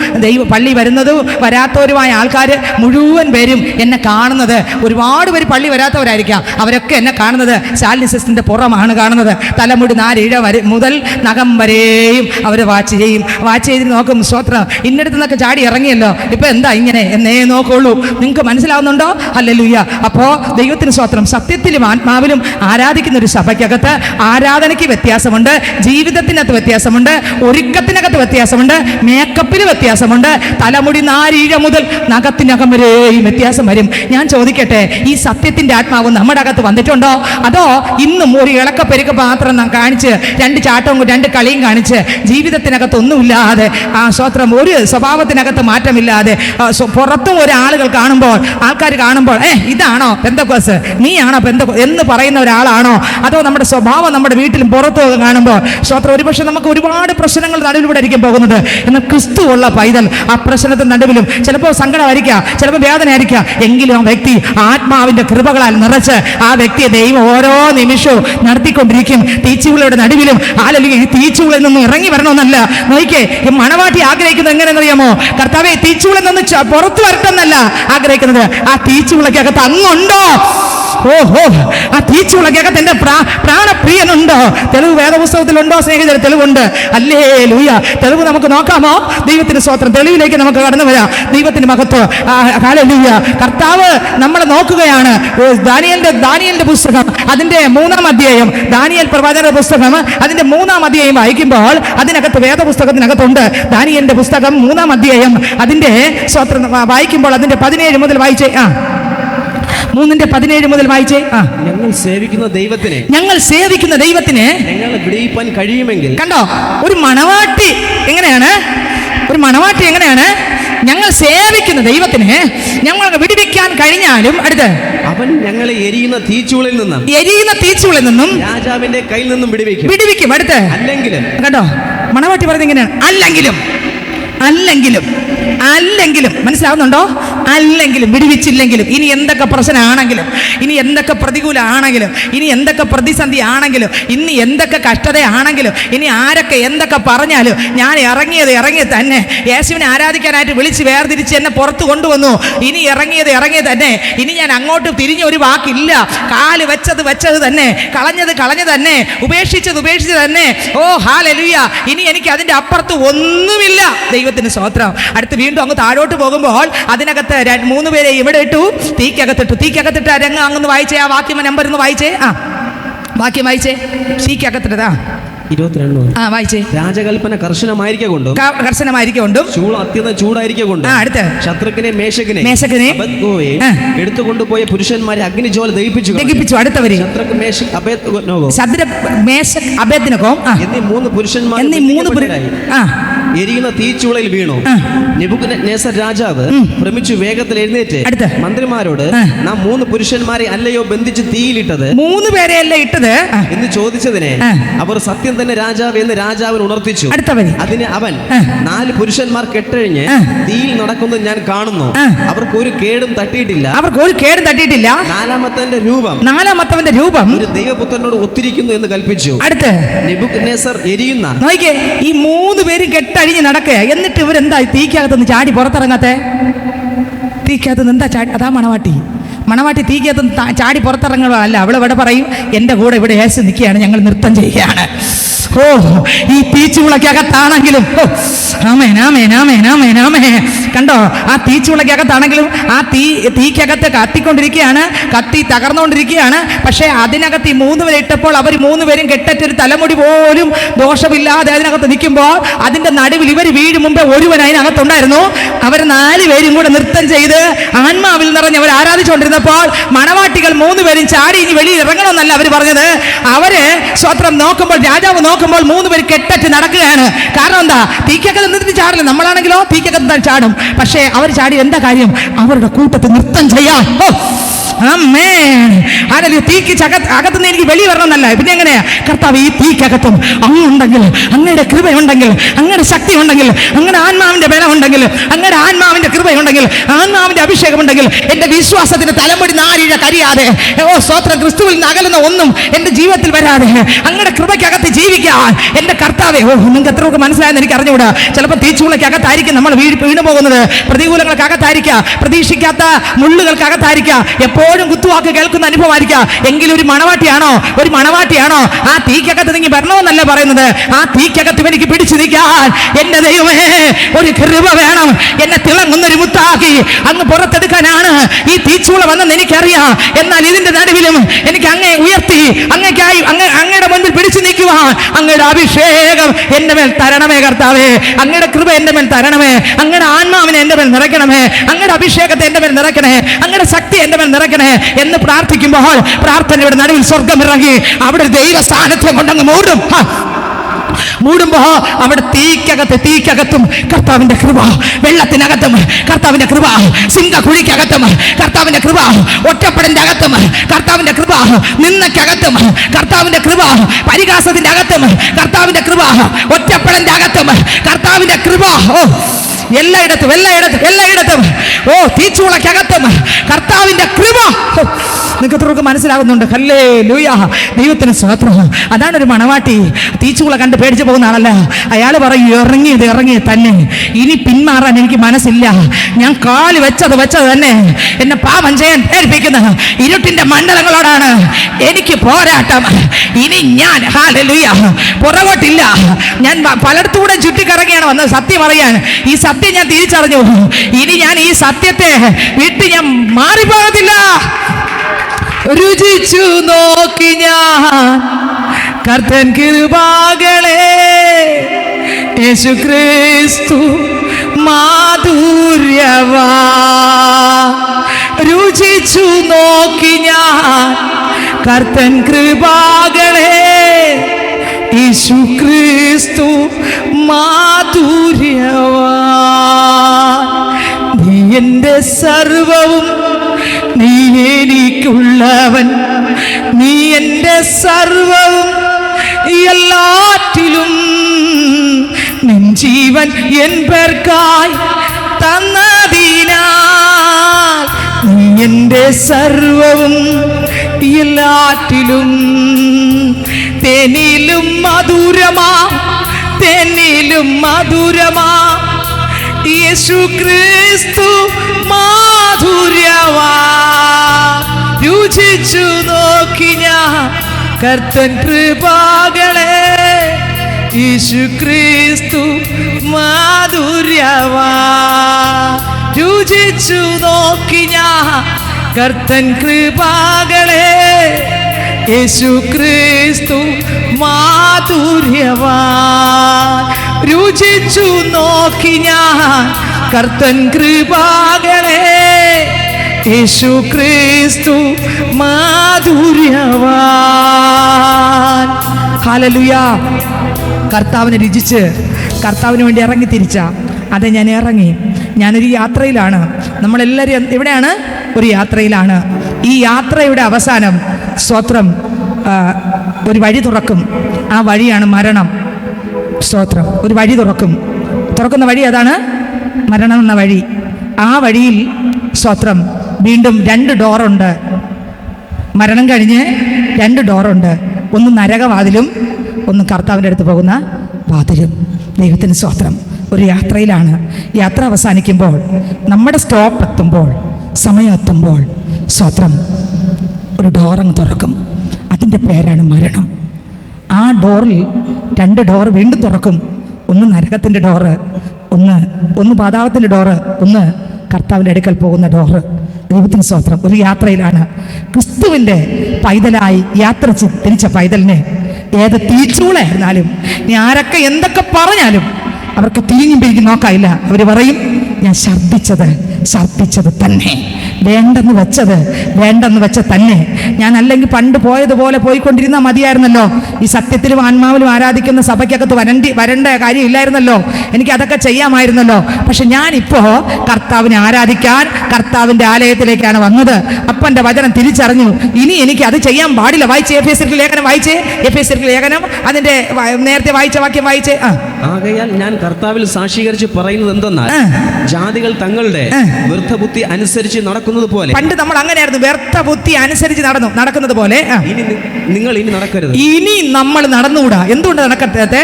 പള്ളി വരുന്നതും വരാത്തവരുമായ ആൾക്കാർ മുഴുവൻ പേരും എന്നെ കാണുന്നത്, ഒരുപാട് പേര് പള്ളി വരാത്തവരായിരിക്കാം, അവരൊക്കെ എന്നെ കാണുന്നത് ശാലിനിസത്തിൻ്റെ പുറമാണ് കാണുന്നത്. തലമുടി 4 ഇഴ മുതൽ നഖം വരെയും അവർ വാച്ച് ചെയ്യും. വാച്ച് ചെയ്ത് നോക്കും. സ്തോത്രം. ഇന്നടത്തു നിന്നൊക്കെ ചാടി ഇറങ്ങിയല്ലോ, ഇപ്പം എന്താ ഇങ്ങനെ എന്നേ നോക്കുള്ളൂ. നിങ്ങൾക്ക് മനസ്സിലാവുന്നുണ്ടോ? ഹല്ലേലൂയ. അപ്പോൾ ദൈവത്തിന് സ്തോത്രം. സത്യത്തിലും ആത്മാവിലും ആരാധിക്കുന്ന ഒരു സഭയ്ക്കകത്ത് ആരാധനയ്ക്ക് വ്യത്യാസമുണ്ട്, ജീവിതത്തിനകത്ത് വ്യത്യാസമുണ്ട്, ഒരുക്കത്തിനകത്ത് വ്യത്യാസമുണ്ട്, മേക്കപ്പിൽ വ്യത്യാസമുണ്ട്, തലമുടി 4 ഇഴ മുതൽ നഖത്തിനകം വരെയും വ്യത്യാസം വരും. ഞാൻ ചോദിക്കട്ടെ, ഈ സത്യത്തിൻ്റെ ആത്മാവ് നമ്മുടെ അകത്ത് വന്നിട്ടുണ്ടോ? അതോ ഇന്നും ഒരു ഇളക്കപ്പെരുക്ക് മാത്രം കാണിച്ച് 2 ചാട്ടവും 2 കളിയും കാണിച്ച് ജീവിതത്തിനകത്ത് ഒന്നുമില്ലാതെ, സ്വത്രം, ഒരു സ്വഭാവത്തിനകത്ത് മാറ്റമില്ലാതെ പുറത്തും ഒരാളുകൾ കാണുമ്പോൾ, ആൾക്കാർ കാണുമ്പോൾ ഇതാണോ പെന്തക്കോസ്, നീയാണോ പെന്തക്കോസ് എന്ന് പറയുന്ന ഒരാളാണോ? അതോ നമ്മുടെ സ്വഭാവം നമ്മുടെ വീട്ടിലും പുറത്തും കാണുമ്പോൾ സ്വത്രം, ഒരുപക്ഷെ നമുക്ക് ഒരുപാട് പ്രശ്നങ്ങൾ നടുവിലൂടെ ആയിരിക്കും പോകുന്നത്. എന്നാൽ ക്രിസ്തു ഉള്ള പൈതൽ ആ പ്രശ്നത്തിന് നടുവിലും ചിലപ്പോൾ സങ്കടമായിരിക്കാം, ചിലപ്പോൾ വേദന ആയിരിക്കാം, എങ്കിലും ആ വ്യക്തി ആത്മാവിൻ്റെ കൃപകളാൽ നിറച്ച് ആ വ്യക്തിയെ ദൈവം ഓരോ നിമിഷവും നടത്തിക്കൊണ്ടിരിക്കും. തീച്ചുകളുടെ നടുവിലും അല്ലെങ്കിൽ ഈ തീച്ചുകളിൽ നിന്നും ഇറങ്ങി വരണമെന്നല്ല. നോക്കിക്കേ, ഈ മണവാട്ടി ആഗ്രഹിക്കുന്നത് എങ്ങനെയെന്നറിയാമോ? കർത്താവേ, തീച്ചുകളിൽ നിന്ന് പുറത്തു വരട്ടെന്നല്ല ആഗ്രഹിക്കുന്നത്, ആ തീച്ചുകളൊക്കെ അങ്ങുണ്ടോ? ഓഹോ, ആ തീച്ചുളക്കകത്ത് എൻ്റെ പ്രാണപ്രിയനുണ്ടോ? തെളിവ് വേദപുസ്തകത്തിലുണ്ടോ സ്നേഹിതരെ? തെളിവുണ്ട്. ഹല്ലേലൂയ. തെളിവ് നമുക്ക് നോക്കാമോ? ദൈവത്തിന് സ്തോത്രം. തെളിവിലേക്ക് നമുക്ക് കടന്നു വരാം. ദൈവത്തിന് മഹത്വം. ഹല്ലേലൂയ. കർത്താവ് നമ്മളെ നോക്കുകയാണ്. ദാനിയേലിന്റെ പുസ്തകം അതിൻ്റെ 3-ാം അധ്യായം, ദാനിയേൽ പ്രവാചകന്റെ പുസ്തകം അതിൻ്റെ 3-ാം അധ്യായം വായിക്കുമ്പോൾ അതിനകത്ത് വേദപുസ്തകത്തിനകത്തുണ്ട്. ദാനിയേലിന്റെ പുസ്തകം 3-ാം അധ്യായം അതിൻ്റെ സ്തോത്രം വായിക്കുമ്പോൾ അതിൻ്റെ 17 മുതൽ വായിച്ചേ. 3:17 മുതൽ വായിച്ചേ. ഞങ്ങൾ സേവിക്കുന്ന ദൈവത്തിനെ ഞങ്ങൾ വിടിയിപ്പാൻ കഴിയുമെങ്കിൽ. കണ്ടോ, ഒരു മണവാട്ടി എങ്ങനെയാണ്? ഞങ്ങൾ സേവിക്കുന്ന ദൈവത്തിന് ഞങ്ങൾക്ക് വിടുവിക്കാൻ കഴിഞ്ഞാലും അടുത്ത് അവൻ ഞങ്ങളെ എരിയുന്ന തീച്ചൂളിൽ നിന്നും രാജാവിന്റെ കയ്യിൽ നിന്നും വിടുവിക്കും. അടുത്ത് അല്ലെങ്കിലും. കണ്ടോ, മണവാട്ടി പറയുന്നത് ഇങ്ങനെയാണ്, അല്ലെങ്കിലും മനസ്സിലാവുന്നുണ്ടോ? അല്ലെങ്കിലും, വിടുവിച്ചില്ലെങ്കിലും, ഇനി എന്തൊക്കെ പ്രശ്നമാണെങ്കിലും, ഇനി എന്തൊക്കെ പ്രതികൂലമാണെങ്കിലും, ഇനി എന്തൊക്കെ പ്രതിസന്ധി ആണെങ്കിലും, ഇനി എന്തൊക്കെ കഷ്ടതയാണെങ്കിലും, ഇനി ആരൊക്കെ എന്തൊക്കെ പറഞ്ഞാലും ഞാൻ ഇറങ്ങിയത് തന്നെ. യേശുവിനെ ആരാധിക്കാനായിട്ട് വിളിച്ച് വേർതിരിച്ച് എന്നെ പുറത്ത് കൊണ്ടുവന്നു. ഇനി ഇറങ്ങിയത് തന്നെ. ഇനി ഞാൻ അങ്ങോട്ട് തിരിഞ്ഞ ഒരു വാക്കില്ല. കാല് വെച്ചത് തന്നെ, കളഞ്ഞത് തന്നെ, ഉപേക്ഷിച്ചത് തന്നെ. ഓ ഹല്ലേലൂയ. ഇനി എനിക്ക് അതിൻ്റെ അപ്പുറത്ത് ഒന്നുമില്ല. ദൈവത്തിന് സ്തോത്രം. അടുത്ത് വീണ്ടും അങ്ങ് താഴോട്ട് പോകുമ്പോൾ അതിനകത്ത് 3 പേരെ ഇവിടെ ഇട്ടു, തീക്കകത്തിട്ട് രംഗം അങ്ങ് വായിച്ചേ. ആ വാക്യം നമ്പർ ഒന്ന് വായിച്ചേ. വാക്യം വായിച്ചേ. തീക്കകത്തിട്ടതാ 22. വായിച്ചേ. രാജകൽപ്പന കർശനമായിരിക്കൊണ്ടും അത്യന്തം ചൂടായിരിക്കൊണ്ടും അടുത്ത് ശത്രുക്കിനെ മേശക്കിനെ എടുത്തുകൊണ്ടുപോയ പുരുഷന്മാരെ അഗ്നിജ്വാല ദഹിപ്പിച്ചു. അടുത്തവര് എന്നീ 3 പുരുഷന്മാർ എരിയുന്ന തീച്ചൂളയിൽ വീണു. നെബൂഖദ്നേസർ രാജാവ് ഭ്രമിച്ചു വേഗത്തിൽ എഴുന്നേറ്റ് മന്ത്രിമാരോട്, നാം 3 പുരുഷന്മാരെ അല്ലയോ ബന്ധിച്ച് തീയിലിട്ടത്? 3 പേരെയല്ലേ ഇട്ടത് എന്ന് ചോദിച്ചതിനെ അവർ സത്യം തന്നെ രാജാവ് എന്ന് രാജാവിന് ഉണർത്തിച്ചു. അതിന് അവൻ, 4 പുരുഷന്മാർ കെട്ടഴിഞ്ഞ് തീയിൽ നടക്കുന്നത് ഞാൻ കാണുന്നു. അവർക്ക് ഒരു കേടും തട്ടിയിട്ടില്ല. 4-മത്തവന്റെ രൂപം ഒരു ദൈവപുത്രനോട് ഒത്തിരിക്കുന്നു എന്ന് കൽപ്പിച്ചു. അടുത്ത് നെബൂഖദ്നേസർ എരിയുന്ന. ഈ 3 പേരും കെട്ടഴിഞ്ഞ് നടക്കുക. എന്നിട്ട് ഇവരെന്താ തീക്കകത്തുനിന്ന് ചാടി പുറത്തിറങ്ങാത്തെ? തീക്കകത്ത് എന്താ ചാടി? അതാ മണവാട്ടി തീക്കകത്ത് ചാടി പുറത്തിറങ്ങുകയല്ല. അവളിവിടെ പറയും, എൻ്റെ കൂടെ ഇവിടെ യേശു നിൽക്കുകയാണ്, ഞങ്ങൾ നൃത്തം ചെയ്യുകയാണ്. ഈ തീച്ചുളക്കകത്താണെങ്കിലും കണ്ടോ, ആ തീച്ചുളക്കകത്താണെങ്കിലും ആ തീക്കകത്ത് കത്തിക്കൊണ്ടിരിക്കുകയാണ്, കത്തി തകർന്നുകൊണ്ടിരിക്കുകയാണ്. പക്ഷേ അതിനകത്ത് ഈ 3 പേരെ ഇട്ടപ്പോൾ അവർ 3 പേരും കെട്ടറ്റൊരു തലമുടി പോലും ദോഷമില്ലാതെ അതിനകത്ത് നിൽക്കുമ്പോൾ അതിന്റെ നടുവിൽ ഇവർ വീഴും മുമ്പേ ഒരുവൻ അതിനകത്തുണ്ടായിരുന്നു. അവർ 4 പേരും കൂടെ നൃത്തം ചെയ്ത് ആത്മാവിൽ നിറഞ്ഞ് അവർ ആരാധിച്ചുകൊണ്ടിരുന്നപ്പോൾ മണവാട്ടികൾ 3 പേരും ചാടി ഇനി വെളിയിൽ ഇറങ്ങണമെന്നല്ല അവർ പറഞ്ഞത്. അവര് സ്വത്രം നോക്കുമ്പോൾ, രാജാവ് നോക്കുമ്പോൾ 3 പേര് കെട്ടറ്റ് നടക്കുകയാണ്. കാരണം എന്താ? തീക്കകത്ത് നിന്നിട്ട് ചാടില്ല. നമ്മളാണെങ്കിലോ തീക്കകത്ത് ചാടും. പക്ഷേ അവർ ചാടി എന്താ കാര്യം? അവരുടെ കൂട്ടത്തിൽ നൃത്തം ചെയ്യാൻ. തീക്ക് അകത്തുനിന്ന് എനിക്ക് വെളി വരണമെന്നല്ല. പിന്നെ എങ്ങനെയാ? കർത്താവ്, ഈ തീക്കകത്തും അങ്ങുണ്ടെങ്കിൽ, അങ്ങയുടെ കൃപയുണ്ടെങ്കിൽ, അങ്ങയുടെ ശക്തി ഉണ്ടെങ്കിൽ, അങ്ങയുടെ ആത്മാവിന്റെ ബലം ഉണ്ടെങ്കിൽ, അങ്ങയുടെ ആത്മാവിന്റെ കൃപയുണ്ടെങ്കിൽ, ആത്മാവിന്റെ അഭിഷേകം ഉണ്ടെങ്കിൽ, എന്റെ വിശ്വാസത്തിന് തലമുടി 4 ഇഴ കരിയാതെ, സ്തോത്രം, ക്രിസ്തുവിൽ നിന്ന് അകലുന്ന ഒന്നും എന്റെ ജീവിതത്തിൽ വരാതെ അങ്ങയുടെ കൃപയ്ക്കകത്ത് ജീവിക്കാൻ എന്റെ കർത്താവേ. നിങ്ങൾക്ക് എത്രയൊക്കെ മനസ്സിലായെന്ന് എനിക്ക് അറിഞ്ഞുകൂടാ. ചിലപ്പോൾ തീച്ചൂളക്കകത്തായിരിക്കും നമ്മൾ വീണു പോകുന്നത്, പ്രതികൂലങ്ങൾക്കകത്തായിരിക്കാം, പ്രതീക്ഷിക്കാത്ത മുള്ളുകൾക്കകത്തായിരിക്കാം, എപ്പോഴും കുത്തുവാക്ക് കേൾക്കുന്ന അനുഭവമായിരിക്കാം. എങ്കിലും ഒരു മണവാട്ടിയാണോ ആ തീക്കകത്ത് നീങ്ങി വരണമെന്നല്ല പറയുന്നത്. ആ തീക്കകത്ത് എനിക്ക് പിടിച്ചു നിൽക്കാൻ എന്റെ ദൈവമേ ഒരു കൃപ വേണം. എന്നെ തിളങ്ങുന്നൊരു മുത്താക്കി അങ്ങ് പുറത്തെടുക്കാനാണ് ഈ തീച്ചൂള വന്നെന്ന് എനിക്കറിയാം. എന്നാൽ ഇതിന്റെ നടുവിലും എനിക്ക് അങ്ങേ ഉയർത്തി അങ്ങേക്കായി അങ്ങയുടെ മുൻപിൽ പിടിച്ചു നിൽക്കുവാൻ അങ്ങയുടെ അഭിഷേകം എന്റെ മേൽ തരണമേ കർത്താവേ. അങ്ങയുടെ കൃപ എന്റെ മേൽ തരണമേ. അങ്ങയുടെ ആത്മാവിനെ എന്റെ മേൽ നിറയ്ക്കണമേ. അങ്ങയുടെ അഭിഷേകത്തെ എന്റെ മേൽ നിറയ്ക്കണേ. അങ്ങയുടെ ശക്തി എന്റെ മേൽ നിറയ്ക്കണേ എന്ന് പ്രാർത്ഥിക്കുമ്പോൾ പ്രാർത്ഥനയുടെ നടുവിൽ സ്വർഗം ഇറങ്ങി അവിടെ ദൈവസ്ഥാനത്വം കൊണ്ടങ്ങ് മൂടുമ്പോ അവിടെ തീക്കകത്തും കർത്താവിന്റെ കൃപ, വെള്ളത്തിനകത്തും കർത്താവിന്റെ കൃപ, സിംഹക്കുഴിക്കകത്തും കർത്താവിന്റെ കൃപ, ഒറ്റപ്പെടന്റെ അകത്തും കർത്താവിന്റെ കൃപ, നിന്നക്കകത്തും കർത്താവിന്റെ കൃപ, പരിഹാസത്തിന്റെ അകത്തും കർത്താവിന്റെ കൃപ, ഒറ്റപ്പെടന്റെ അകത്തും കർത്താവിന്റെ കൃപ. എല്ലായിടത്തും തീച്ചൂളക്കകത്തും കർത്താവിന്റെ കൃപ. നിങ്ങൾക്ക് എത്രയൊക്കെ മനസ്സിലാകുന്നുണ്ട്? ഹല്ലേലൂയ, ദൈവത്തിന് സ്തോത്രം. അതാണ് ഒരു മണവാട്ടി. തീച്ചൂള കണ്ട് പേടിച്ചു പോകുന്ന ആളല്ല. അയാൾ പറയും, ഇറങ്ങി തന്നെ, ഇനി പിന്മാറാൻ എനിക്ക് മനസ്സില്ല. ഞാൻ കാല് വെച്ചത് തന്നെ എന്നെ പാപം ചെയ്യാൻ പ്രേരിപ്പിക്കുന്ന ഇരുട്ടിന്റെ മണ്ഡലങ്ങളോടാണ് എനിക്ക് പോരാട്ടം. ഇനി ഞാൻ ഹല്ലേലൂയ പുറകോട്ടില്ല. ഞാൻ പലയിടത്തുകൂടെ ചുറ്റിക്കറങ്ങിയാണ് വന്നത് സത്യം അറിയാൻ. ഈ സത്യം ഞാൻ തിരിച്ചറിഞ്ഞു. ഇനി ഞാൻ ഈ സത്യത്തെ വിട്ട് ഞാൻ മാറിപ്പോകത്തില്ല. രുചിച്ചു നോക്കി ഞാൻ കർത്തൻ കൃപകളെ, യേശുക്രിസ്തു മാധുര്യവാ. രുചിച്ചു നോക്കി ഞാൻ കർത്തൻ കൃപകളെ, യേശുക്രിസ്തു മാധുര്യവാ. നീ എൻ്റെ സർവവും, നീ എനിക്കുള്ളവൻ, നീ എൻ്റെ സർവവും, എല്ലാറ്റിലും നിൻ ജീവൻ എൻ പേർക്കായി തന്നതിനാൽ. നീ എൻ്റെ സർവവും, എല്ലാറ്റിലും തേനിലും മധുരമാ യേശുക്രിസ്തു മാധുര്യവാ. രുചിച്ചു നോക്കി ഞാൻ കർത്തൻ കൃപകളെ, യേശുക്രിസ്തു മാധുര്യവാ. രുചിച്ചു നോക്കി ഞാൻ കർത്തൻ കൃപകളെ, യേശുക്രിസ്തു മാധുര്യവാ. രുചിച്ചു നോക്കി ഞാൻ കർത്തൻ കൃപകളെ, യേശുക്രിസ്തു മാധുര്യവാൻ. ഹല്ലേലൂയ. കർത്താവിനെ രുചിച്ച് കർത്താവിന് വേണ്ടി ഇറങ്ങി തിരിച്ച അതെ, ഞാൻ ഇറങ്ങി. ഞാനൊരു യാത്രയിലാണ്. നമ്മളെല്ലാവരും എവിടെയാണ്? ഒരു യാത്രയിലാണ്. ഈ യാത്രയുടെ അവസാനം സ്തോത്രം ഒരു വഴി തുറക്കും. ആ വഴിയാണ് മരണം. സ്തോത്രം, ഒരു വഴി തുറക്കുന്ന വഴി അതാണ് മരണം എന്ന വഴി. ആ വഴിയിൽ സ്തോത്രം വീണ്ടും 2 ഡോറുണ്ട്. മരണം കഴിഞ്ഞ് 2 ഡോറുണ്ട്. ഒന്ന് നരകവാതിലും ഒന്ന് കർത്താവിൻ്റെ അടുത്ത് പോകുന്ന വാതിലും. ദൈവത്തിന് സ്തോത്രം. ഒരു യാത്രയിലാണ്. യാത്ര അവസാനിക്കുമ്പോൾ, നമ്മുടെ സ്റ്റോപ്പ് എത്തുമ്പോൾ, സമയം എത്തുമ്പോൾ സ്തോത്രം ഒരു ഡോറങ്ങ് തുറക്കും. അതിൻ്റെ പേരാണ് മരണം. ആ ഡോറിൽ 2 ഡോർ വീണ്ടും തുറക്കും. ഒന്ന് നരകത്തിൻ്റെ ഡോറ്, ഒന്ന് പാതാളത്തിൻ്റെ ഡോറ്, ഒന്ന് കർത്താവിൻ്റെ അടുക്കൽ പോകുന്ന ഡോറ്. ദൈവത്തിന് സ്തോത്രം. ഒരു യാത്രയിലാണ് ക്രിസ്തുവിൻ്റെ പൈതലായി യാത്ര തിരിച്ച പൈതലിനെ ഏത് തീച്ചൂളായിരുന്നാലും ഇനി ആരൊക്കെ എന്തൊക്കെ പറഞ്ഞാലും അവർക്ക് തിരിഞ്ഞും പിരിഞ്ഞും നോക്കാനില്ല. അവർ പറയും, ഞാൻ ഛർദ്ദിച്ചത് തന്നെ, വേണ്ടെന്ന് വെച്ച തന്നെ. ഞാൻ അല്ലെങ്കിൽ പണ്ട് പോയതുപോലെ പോയിക്കൊണ്ടിരുന്നാൽ മതിയായിരുന്നല്ലോ. ഈ സത്യത്തിലും ആത്മാവിലും ആരാധിക്കുന്ന സഭയ്ക്കകത്ത് വരേണ്ട കാര്യമില്ലായിരുന്നല്ലോ. എനിക്ക് അതൊക്കെ ചെയ്യാമായിരുന്നല്ലോ. പക്ഷെ ഞാനിപ്പോൾ കർത്താവിനെ ആരാധിക്കാൻ കർത്താവിൻ്റെ ആലയത്തിലേക്കാണ് വന്നത്. അപ്പൻ്റെ വചനം തിരിച്ചറിഞ്ഞു. ഇനി എനിക്ക് അത് ചെയ്യാൻ പാടില്ല. വായിച്ചേ എഫേസ്യർക്ക് ലേഖനം അതിൻ്റെ നേരത്തെ വായിച്ച വാക്യം വായിച്ചേ. ആകയാൽ ഞാൻ കർത്താവിൽ സാക്ഷീകരിച്ച് പറയുന്നത് എന്തെന്നാൽ, ജാതികൾ തങ്ങളുടെ വ്യർത്ഥ ബുദ്ധി അനുസരിച്ച് നടക്കുന്നത് പോലെ. പണ്ട് നമ്മൾ അങ്ങനെയായിരുന്നു, വ്യർത്ഥ ബുദ്ധി അനുസരിച്ച് നടക്കുന്നത് പോലെ. നിങ്ങൾ ഇനി നടക്കരുത്. ഇനി നമ്മൾ നടന്നുകൂടാ. എന്തുകൊണ്ട് നടക്കട്ടെ?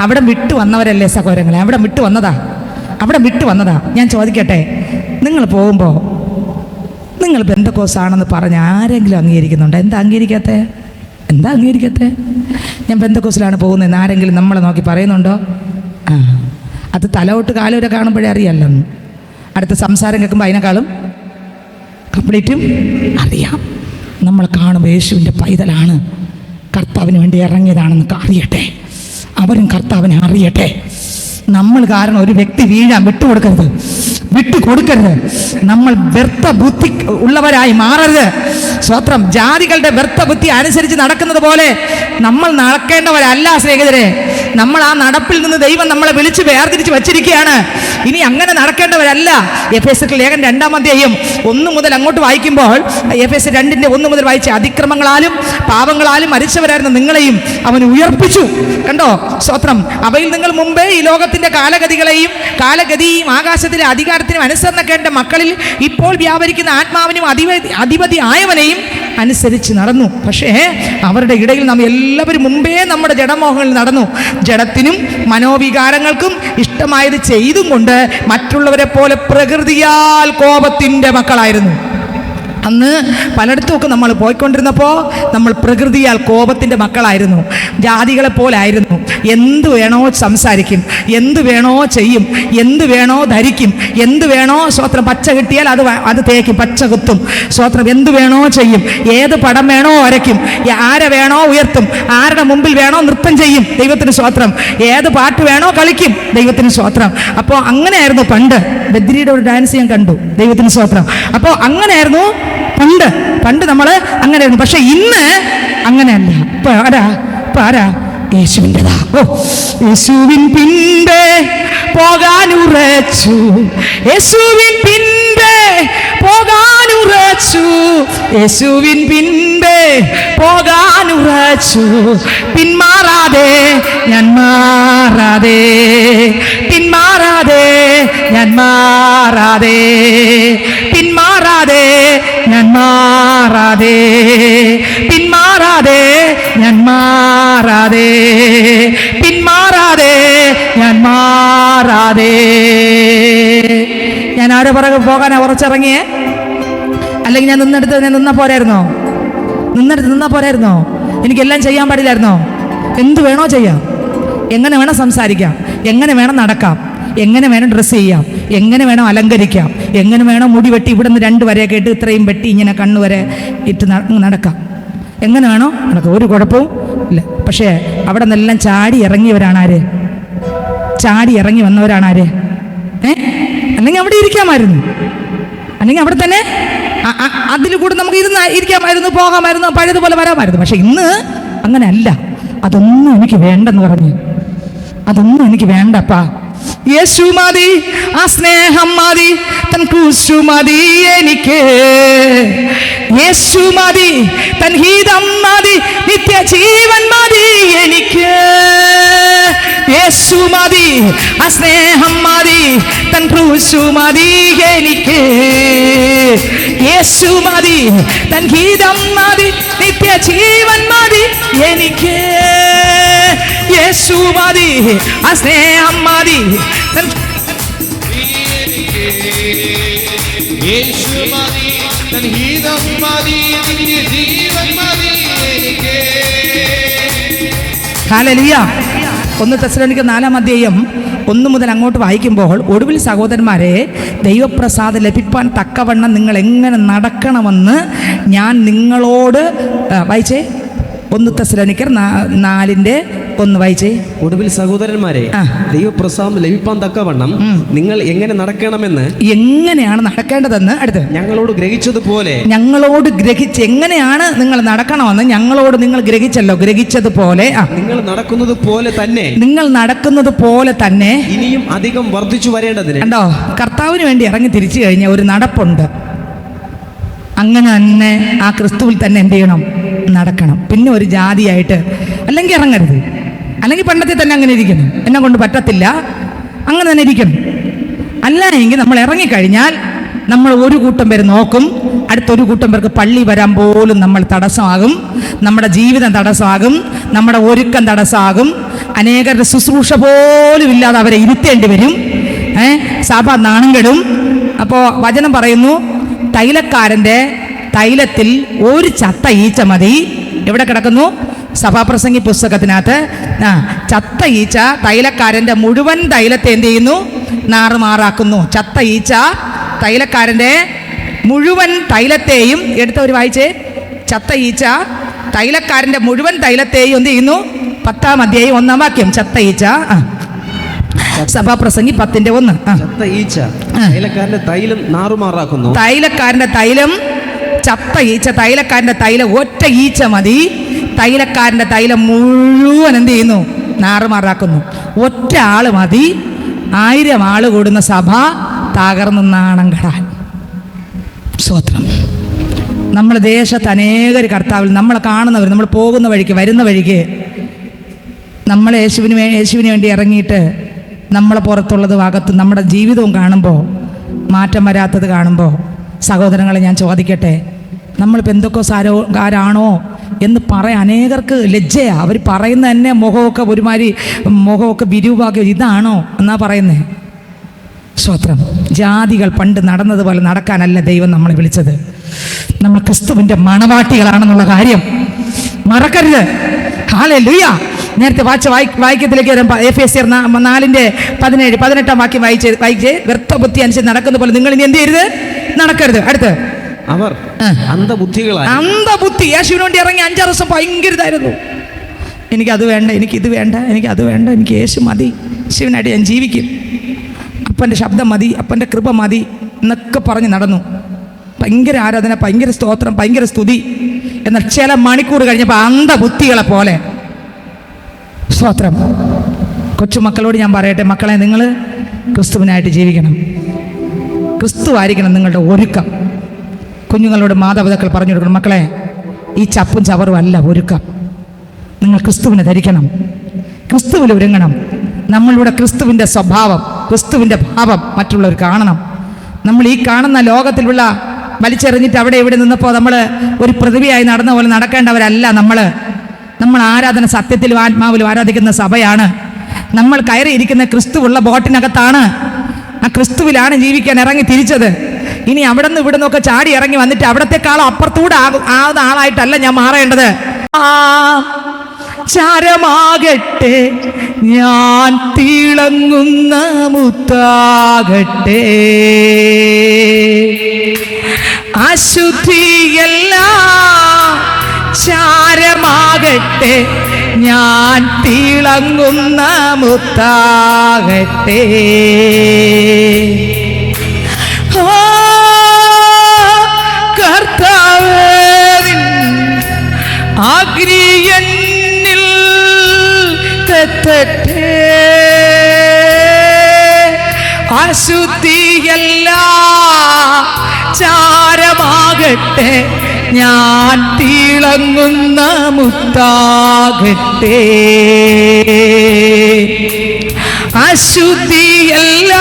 അവിടെ വിട്ടു വന്നവരല്ലേ സഹോദരങ്ങളെ, അവിടെ വിട്ടു വന്നതാ. ഞാൻ ചോദിക്കട്ടെ, നിങ്ങൾ പോകുമ്പോൾ നിങ്ങൾ പെന്തക്കോസാണെന്ന് പറഞ്ഞ് ആരെങ്കിലും അംഗീകരിക്കുന്നുണ്ടോ? എന്താ അംഗീകരിക്കാത്തെ? ഞാൻ പെന്തക്കോസിലാണ് പോകുന്നതെന്ന് ആരെങ്കിലും നമ്മളെ നോക്കി പറയുന്നുണ്ടോ? അത് തലയോട്ട് കാലുവരെ കാണുമ്പോഴേ അറിയാമല്ലോ. അടുത്ത സംസാരം കേൾക്കുമ്പോൾ അതിനേക്കാളും കംപ്ലീറ്റും അറിയാം. നമ്മൾ കാണുമ്പോൾ യേശുവിൻ്റെ പൈതലാണ്, കർത്താവിന് വേണ്ടി ഇറങ്ങിയതാണെന്ന് അറിയട്ടെ. അവരും കർത്താവിനെ അറിയട്ടെ. നമ്മൾ കാരണം ഒരു വ്യക്തി വീഴാൻ വിട്ടുകൊടുക്കരുത്. നമ്മൾ വ്യർത്ഥ ബുദ്ധി ഉള്ളവരായി മാറരുത്. സ്വത്രം ജാതികളുടെ വ്യർത്ഥ ബുദ്ധി അനുസരിച്ച് നടക്കുന്നത് പോലെ നമ്മൾ നടക്കേണ്ടവരല്ല സ്നേഹിതരെ. നമ്മൾ ആ നടപ്പിൽ നിന്ന് ദൈവം നമ്മളെ വിളിച്ച് വേർതിരിച്ച് വച്ചിരിക്കുകയാണ്. ഇനി അങ്ങനെ നടക്കേണ്ടവരല്ല. എഫേസ്യർക്ക് ലേഖനം 2-ാം അധ്യായം 1 മുതൽ അങ്ങോട്ട് വായിക്കുമ്പോൾ, എഫേസ്യർ 2:1 മുതൽ വായിച്ച, അതിക്രമങ്ങളാലും പാപങ്ങളാലും മരിച്ചവരായിരുന്ന നിങ്ങളെയും അവൻ ഉയർപ്പിച്ചു. കണ്ടോ സ്തോത്രം. അവയിൽ നിങ്ങൾ മുമ്പേ ഈ ലോകത്തിന്റെ കാലഗതിയും ആകാശത്തിലെ അധികാരത്തിനും അനുസരണക്കേണ്ട മക്കളിൽ ഇപ്പോൾ വ്യാപരിക്കുന്ന ആത്മാവിനും അധിപതി ആയവനെയും അനുസരിച്ച് നടന്നു. പക്ഷേ അവരുടെ ഇടയിൽ നാം എല്ലാവരും മുമ്പേ നമ്മുടെ ജഡമോഹങ്ങളിൽ നടന്നു. ജഡത്തിനും മനോവികാരങ്ങൾക്കും ഇഷ്ടമായത് ചെയ്തും കൊണ്ട് മറ്റുള്ളവരെ പോലെ പ്രകൃതിയാൽ കോപത്തിൻ്റെ മക്കളായിരുന്നു. അന്ന് പലയിടത്തുമൊക്കെ നമ്മൾ പോയിക്കൊണ്ടിരുന്നപ്പോൾ നമ്മൾ പ്രകൃതിയാൽ കോപത്തിൻ്റെ മക്കളായിരുന്നു. ജാതികളെ പോലായിരുന്നു. എന്തു വേണോ സംസാരിക്കും, എന്തു വേണോ ചെയ്യും, എന്തു വേണോ ധരിക്കും, എന്തു വേണോ സ്വത്രം പച്ച കിട്ടിയാൽ അത് തേക്കും, പച്ച കുത്തും. സ്വത്രം എന്തു വേണോ ചെയ്യും, ഏത് പടം വേണോ വരയ്ക്കും, ആരെ വേണോ ഉയർത്തും, ആരുടെ മുമ്പിൽ വേണോ നൃത്തം ചെയ്യും. ദൈവത്തിന് സ്വത്രം. ഏത് പാട്ട് വേണോ കളിക്കും. ദൈവത്തിന് സ്വത്രം. അപ്പോൾ അങ്ങനെയായിരുന്നു പണ്ട്. ബദ്രിയുടെ ഒരു ഡാൻസ് ഞാൻ കണ്ടു. ദൈവത്തിന് സ്വത്രം. അപ്പോൾ അങ്ങനെയായിരുന്നു പണ്ട് നമ്മൾ അങ്ങനെയായിരുന്നു. പക്ഷെ ഇന്ന് അങ്ങനെയല്ല. ഇപ്പൊ ആരാ? യേശുവിൻ്റെതാ. യേശുവിൻ പിൻപേ പോകാനുറച്ചു, യേശുവിൻ പിൻപേ പോകാനുറച്ചു, യേശുവിൻ പിൻപേ പോകാനുറച്ചു. പിന്മാറാതെ ഞാൻ മാറാതെ, പിന്മാറാതെ ഞാൻ മാറാതെ, പിന്മാറാതെ ഞാൻ മാറാതെ, പിന്മാറാതെ ഞാൻ മാറാതെ, പിന്മാറാതെ ഞാൻ മാറാതെ. ഞാൻ ആരെ പുറകെ പോകാനാ ഉറച്ചിറങ്ങിയേ? അല്ലെങ്കിൽ ഞാൻ നിന്നാ പോരായിരുന്നോ? എനിക്കെല്ലാം ചെയ്യാൻ പാടില്ലായിരുന്നോ? എന്ത് വേണോ ചെയ്യാം, എങ്ങനെ വേണം സംസാരിക്കാം, എങ്ങനെ വേണം നടക്കാം, എങ്ങനെ വേണം ഡ്രസ്സ് ചെയ്യാം, എങ്ങനെ വേണം അലങ്കരിക്കാം, എങ്ങനെ വേണം മുടി വെട്ടി ഇവിടെ നിന്ന് 2 വരെയൊക്കെ ഇട്ട് ഇത്രയും വെട്ടി ഇങ്ങനെ കണ്ണുവരെ ഇട്ട് നടക്കാം, എങ്ങനെ വേണോ നടക്കാം. ഒരു കുഴപ്പവും ഇല്ല. പക്ഷേ അവിടെ നിന്നെല്ലാം ചാടി ഇറങ്ങിയവരാണ് ആര്? ചാടി ഇറങ്ങി വന്നവരാണ് ആര്? അല്ലെങ്കിൽ അവിടെ ഇരിക്കാമായിരുന്നു, അല്ലെങ്കിൽ അവിടെ തന്നെ അതിൽ കൂടെ നമുക്ക് ഇരിക്കാമായിരുന്നു, പോകാമായിരുന്നു, പഴയതുപോലെ വരാമായിരുന്നു. പക്ഷെ ഇന്ന് അങ്ങനെ അല്ല. അതൊന്നും എനിക്ക് വേണ്ടെന്ന് പറഞ്ഞു. അതൊന്നും എനിക്ക് വേണ്ടപ്പാ. യേശു മതി, ആ സ്നേഹം മതി, തൻ ക്രൂശു മതി എനിക്ക്. യേശു മതി, തൻ ഹിതം മതി, നിത്യജീവൻ മതി എനിക്ക്. യേശു മതി, ആ സ്നേഹം മതി, തൻ ക്രൂശു മതി എനിക്ക്. യേശു മതി, തൻ ഹിതം മതി, നിത്യജീവൻ മതി എനിക്ക്. യേശു മതി, ആ സ്നേഹം മതി, യേശു മതി, തൻ ഹിതം മതി, നിത്യജീവൻ മതി എനിക്ക്. ഹല്ലേലൂയ. 1 തെസ്സലോനിക്കർ 4-ാം അധ്യായം 1 മുതൽ അങ്ങോട്ട് വായിക്കുമ്പോൾ, ഒടുവിൽ സഹോദരന്മാരെ, ദൈവപ്രസാദം ലഭിപ്പാൻ തക്കവണ്ണം നിങ്ങൾ എങ്ങനെ നടക്കണമെന്ന് ഞാൻ നിങ്ങളോട് വായിച്ചേ. 1 തെസ്സലോനിക്കർ 4:1 വായിച്ചേ. ഒടുവിൽ സഹോദരന്മാരെ, ദൈവപ്രസാദം ലഭിപ്പാൻ തക്കവണ്ണം നിങ്ങൾ എങ്ങനെ നടക്കണമെന്ന്, എങ്ങനെയാണ് നടക്കേണ്ടതെന്ന് അടുത്ത് ഞങ്ങളോട് ഗ്രഹിച്ചതുപോലെ, ഞങ്ങളോട് എങ്ങനെയാണ് നിങ്ങൾ നടക്കണമെന്ന് ഞങ്ങളോട് നിങ്ങൾ ഗ്രഹിച്ചതുപോലെ നിങ്ങൾ നടക്കുന്നത് പോലെ തന്നെ, നിങ്ങൾ നടക്കുന്നത് പോലെ തന്നെ ഇനിയും അധികം വർദ്ധിച്ചു വരേണ്ടതിന്. കണ്ടോ, കർത്താവിന് വേണ്ടി ഇറങ്ങി തിരിച്ചു കഴിഞ്ഞ ഒരു നടപ്പുണ്ട്. അങ്ങനെ തന്നെ ആ ക്രിസ്തുവിൽ തന്നെ എന്ത് ചെയ്യണം? നടക്കണം. പിന്നെ ഒരു ജാതിയായിട്ട് അല്ലെങ്കിൽ ഇറങ്ങരുത്. അല്ലെങ്കിൽ പണ്ടത്തിൽ തന്നെ അങ്ങനെ ഇരിക്കണം. എന്നെ കൊണ്ട് പറ്റത്തില്ല, അങ്ങനെ തന്നെ ഇരിക്കണം. അല്ല എങ്കിൽ നമ്മൾ ഇറങ്ങിക്കഴിഞ്ഞാൽ നമ്മൾ ഒരു കൂട്ടം പേര് നോക്കും, അടുത്തൊരു കൂട്ടം പേർക്ക് പള്ളി വരാൻ പോലും നമ്മൾ തടസ്സമാകും, നമ്മുടെ ജീവിതം തടസ്സമാകും, നമ്മുടെ ഒരുക്കം തടസ്സമാകും, അനേകരുടെ ശുശ്രൂഷ പോലും ഇല്ലാതെ അവരെ ഇരുത്തേണ്ടി വരും. സഭ നാണം കെടും. അപ്പോൾ വചനം പറയുന്നു, തൈലക്കാരൻ്റെ തൈലത്തിൽ ഒരു ചത്ത ഈച്ച മതി. എവിടെ കിടക്കുന്നു? സഭാപ്രസംഗി പുസ്തകത്തിനകത്ത്. ചത്ത ഈച്ച തൈലക്കാരൻ്റെ മുഴുവൻ തൈലത്തെ എന്ത് ചെയ്യുന്നു? നാറുമാറാക്കുന്നു. ചത്ത ഈച്ച തൈലക്കാരൻ്റെ മുഴുവൻ തൈലത്തെയും എടുത്തവർ വായിച്ചേ. ചത്ത ഈച്ച തൈലക്കാരൻ്റെ മുഴുവൻ തൈലത്തെയും എന്ത് ചെയ്യുന്നു? 10-ാം അധ്യായം 1-ാം വാക്യം. ചത്ത ഈച്ച. സഭാപ്രസംഗി 10:1. ചത്ത ഈച്ച തൈലക്കാരന്റെ തൈലം നാറുമാറാക്കുന്നു. തൈലക്കാരന്റെ തൈലം, ചത്ത ഈച്ച തൈലക്കാരന്റെ തൈലം, ഒറ്റ ഈച്ച മതി. തൈലക്കാരന്റെ തൈലം മുഴുവൻ എന്ത് ചെയ്യുന്നു? നാറുമാറാക്കുന്നു. ഒറ്റ ആള് മതി 1000 ആള് കൂടുന്ന സഭ തകർന്ന് നാണം കെടാൻ. സ്തോത്രം. നമ്മൾ ദേശത്ത് അനേകർ കർത്താവിൽ നമ്മളെ കാണുന്നവർ, നമ്മൾ പോകുന്ന വഴിക്ക് വരുന്ന വഴിക്ക് നമ്മൾ യേശുവിന് വേണ്ടി ഇറങ്ങിയിട്ട് നമ്മളെ പുറത്തുള്ളത് അകത്ത് നമ്മുടെ ജീവിതവും കാണുമ്പോൾ, മാറ്റം വരാത്തത് കാണുമ്പോൾ, സഹോദരങ്ങളെ ഞാൻ ചോദിക്കട്ടെ, നമ്മൾ പെന്തക്കോസ്കാരാണോ എന്ന് പറയാൻ അനേകർക്ക് ലജ്ജയാണ്. അവർ പറയുന്ന തന്നെ മുഖമൊക്കെ വിരൂപാക്കി, ഇതാണോ എന്നാ പറയുന്നത്. സ്തോത്രം. ജാതികൾ പണ്ട് നടന്നതുപോലെ നടക്കാനല്ല ദൈവം നമ്മളെ വിളിച്ചത്. നമ്മൾ ക്രിസ്തുവിൻ്റെ മണവാട്ടികളാണെന്നുള്ള കാര്യം മറക്കരുത്. ഹല്ലേലൂയ. നേരത്തെ വാക്യത്തിലേക്ക് വരാം. എഫേസ്യർ 4:17-18 വാക്യം വായിച്ചേ. വ്യർത്ഥബുദ്ധി അനുസരിച്ച് നടക്കുന്ന പോലെ നിങ്ങൾ ഇനി എന്ത് ചെയ്യരുത്? നടക്കരുത്. അടുത്ത്, അവർ അന്ധബുദ്ധി. യേശുവിന് വേണ്ടി ഇറങ്ങി 5-6 ദിവസം ഭയങ്കര ഇതായിരുന്നു. എനിക്കത് വേണ്ട, എനിക്കിത് വേണ്ട, എനിക്കത് വേണ്ട, എനിക്ക് യേശു മതി, യേശുവിനായിട്ട് ഞാൻ ജീവിക്കും, അപ്പൻ്റെ ശബ്ദം മതി, അപ്പൻ്റെ കൃപ മതി എന്നൊക്കെ പറഞ്ഞ് നടന്നു. ഭയങ്കര ആരാധന, ഭയങ്കര സ്തോത്രം, ഭയങ്കര സ്തുതി. എന്നാൽ ചില മണിക്കൂർ കഴിഞ്ഞപ്പോൾ അന്ധബുദ്ധികളെ പോലെ. സ്തോത്രം. കൊച്ചുമക്കളോട് ഞാൻ പറയട്ടെ, മക്കളെ, നിങ്ങൾ ക്രിസ്തുവിനായിട്ട് ജീവിക്കണം. ക്രിസ്തു ആയിരിക്കണം നിങ്ങളുടെ ഒരുക്കം. കുഞ്ഞുങ്ങളോട് മാതാപിതാക്കൾ പറഞ്ഞു കൊടുക്കണം, മക്കളെ, ഈ ചപ്പും ചവറും അല്ല ഒരുക്കം. നിങ്ങൾ ക്രിസ്തുവിനെ ധരിക്കണം, ക്രിസ്തുവിൽ ഒരുങ്ങണം. നമ്മളിവിടെ ക്രിസ്തുവിൻ്റെ സ്വഭാവം, ക്രിസ്തുവിൻ്റെ ഭാവം മറ്റുള്ളവർ കാണണം. നമ്മൾ ഈ കാണുന്ന ലോകത്തിലുള്ള വലിച്ചെറിഞ്ഞിട്ട് അവിടെ ഇവിടെ നിന്നപ്പോൾ നമ്മൾ ഒരു പ്രതിഭയായി നടന്ന പോലെ നടക്കേണ്ടവരല്ല. നമ്മൾ ആരാധന സത്യത്തിലും ആത്മാവിലും ആരാധിക്കുന്ന സഭയാണ്. നമ്മൾ കയറിയിരിക്കുന്ന ക്രിസ്തുവുള്ള ബോട്ടിനകത്താണ്. ആ ക്രിസ്തുവിലാണ് ജീവിക്കാൻ ഇറങ്ങി തിരിച്ചത്. ഇനി അവിടെ നിന്ന് ഇവിടെ നിന്നൊക്കെ ചാടി ഇറങ്ങി വന്നിട്ട് അവിടത്തെക്കാളും അപ്പുറത്തൂടെ ആകുന്ന ആളായിട്ടല്ല ഞാൻ മാറേണ്ടത്. ചാരമാകട്ടെ, ഞാൻ തിളങ്ങുന്ന മുത്താകട്ടെ, അശുദ്ധിയല്ല ചാരമാകട്ടെ, ഞാൻ തിളങ്ങുന്ന മുത്താകട്ടെ. കർത്താവേ, അഗ്നിയന്നിൽ തെറ്റട്ടെ, അശുദ്ധിയല്ല ചാരമാകട്ടെ, ഞാൻ തിളങ്ങുന്ന മുത്താകട്ടെ, അശുദ്ധിയല്ല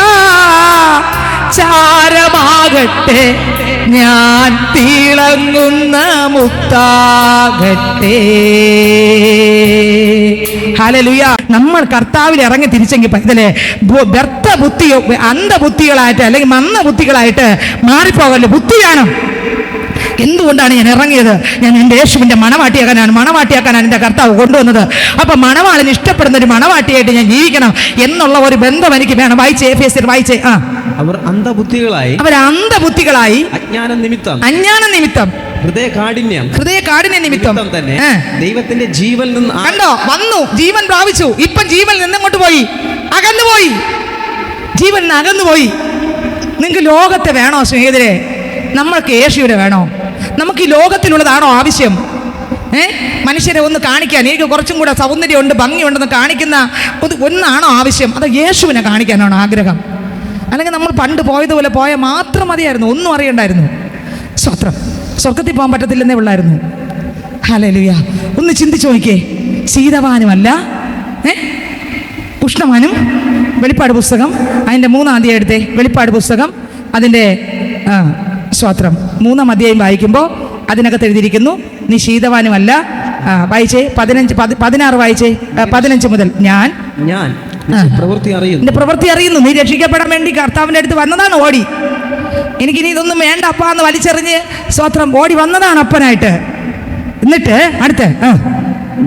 ചാരമാകട്ടെ, ഞാൻ തിളങ്ങുന്ന മുത്താകട്ടെ. ഹല്ലേലൂയ. നമ്മൾ കർത്താവിൽ ഇറങ്ങി തിരിച്ചെങ്കിൽ പൈതലേ, വ്യർത്ഥ ബുദ്ധിയോ അന്ധബുദ്ധികളായിട്ട് അല്ലെങ്കിൽ മന്ദബുദ്ധികളായിട്ട് മാറിപ്പോകല്ലേ. ബുദ്ധി വേണം. എന്തുകൊണ്ടാണ് ഞാൻ ഇറങ്ങിയത്? ഞാൻ എൻ്റെ യേശുവിൻ്റെ മണവാട്ടിയാക്കാനാണ് എൻ്റെ കർത്താവ് കൊണ്ടുവന്നത്. അപ്പം മണവാളിന് ഇഷ്ടപ്പെടുന്ന ഒരു മണവാട്ടിയായിട്ട് ഞാൻ ജീവിക്കണം എന്നുള്ള ഒരു ബന്ധം എനിക്ക് വേണം. വായിച്ചേ, എഫേസ്യർ വായിച്ചേ. അവർ അന്ധബുദ്ധികളായി അജ്ഞാന നിമിത്തം ഹൃദയകാഠിന്യം നിമിത്തം തന്നെ ദൈവത്തിന്റെ ജീവൻ നിന്ന് കണ്ടോ, വന്നു, ജീവൻ പ്രാപിച്ചു. ഇപ്പം ജീവൻ നിന്നങ്ങോട്ട് പോയി, അകന്നുപോയി, ജീവൻ അകന്നുപോയി. നിങ്ങൾക്ക് ലോകത്തെ വേണോ സ്നേഹിതരെ? നമ്മൾക്ക് യേശുവിനെ വേണോ? നമുക്ക് ഈ ലോകത്തിലുള്ളതാണോ ആവശ്യം? മനുഷ്യരെ ഒന്ന് കാണിക്കാൻ, എനിക്ക് കുറച്ചും കൂടെ സൗന്ദര്യമുണ്ട്, ഭംഗിയുണ്ടെന്ന് കാണിക്കുന്ന ഒന്നാണോ ആവശ്യം? അത് യേശുവിനെ കാണിക്കാനാണോ ആഗ്രഹം? അല്ലെങ്കിൽ നമ്മൾ പണ്ട് പോയതുപോലെ പോയാൽ മാത്രം മതിയായിരുന്നു, ഒന്നും അറിയണ്ടായിരുന്നു. സ്തോത്രം. സ്വർഗത്തിൽ പോകാൻ പറ്റത്തില്ലെന്നേ ഉള്ളായിരുന്നു. ഹല്ലേലൂയ. ഒന്ന് ചിന്തിച്ചു നോക്കിയേ. ശീതവാനുമല്ല ഉഷ്ണവാനും. വെളിപ്പാട് പുസ്തകം അതിൻ്റെ 3-ാം അധ്യായം എടുത്തേ. വെളിപ്പാട് പുസ്തകം അതിൻ്റെ സ്തോത്രം 3-ാം അധ്യായം വായിക്കുമ്പോൾ അതിനകത്ത് എഴുതിയിരിക്കുന്നു, നീ ശീതവാനുമല്ല. വായിച്ചേ, 16 വായിച്ചേ, 15 മുതൽ. ഞാൻ നിന്റെ പ്രവൃത്തി അറിയുന്നു. നീ രക്ഷിക്കപ്പെടാൻ വേണ്ടി കർത്താവിൻ്റെ അടുത്ത് വന്നതാണ് ഓടി. എനിക്കിനി ഇതൊന്നും വേണ്ട അപ്പ എന്ന് വലിച്ചെറിഞ്ഞ് സ്തോത്രം ഓടി വന്നതാണ് അപ്പനായിട്ട്. എന്നിട്ട് അടുത്ത്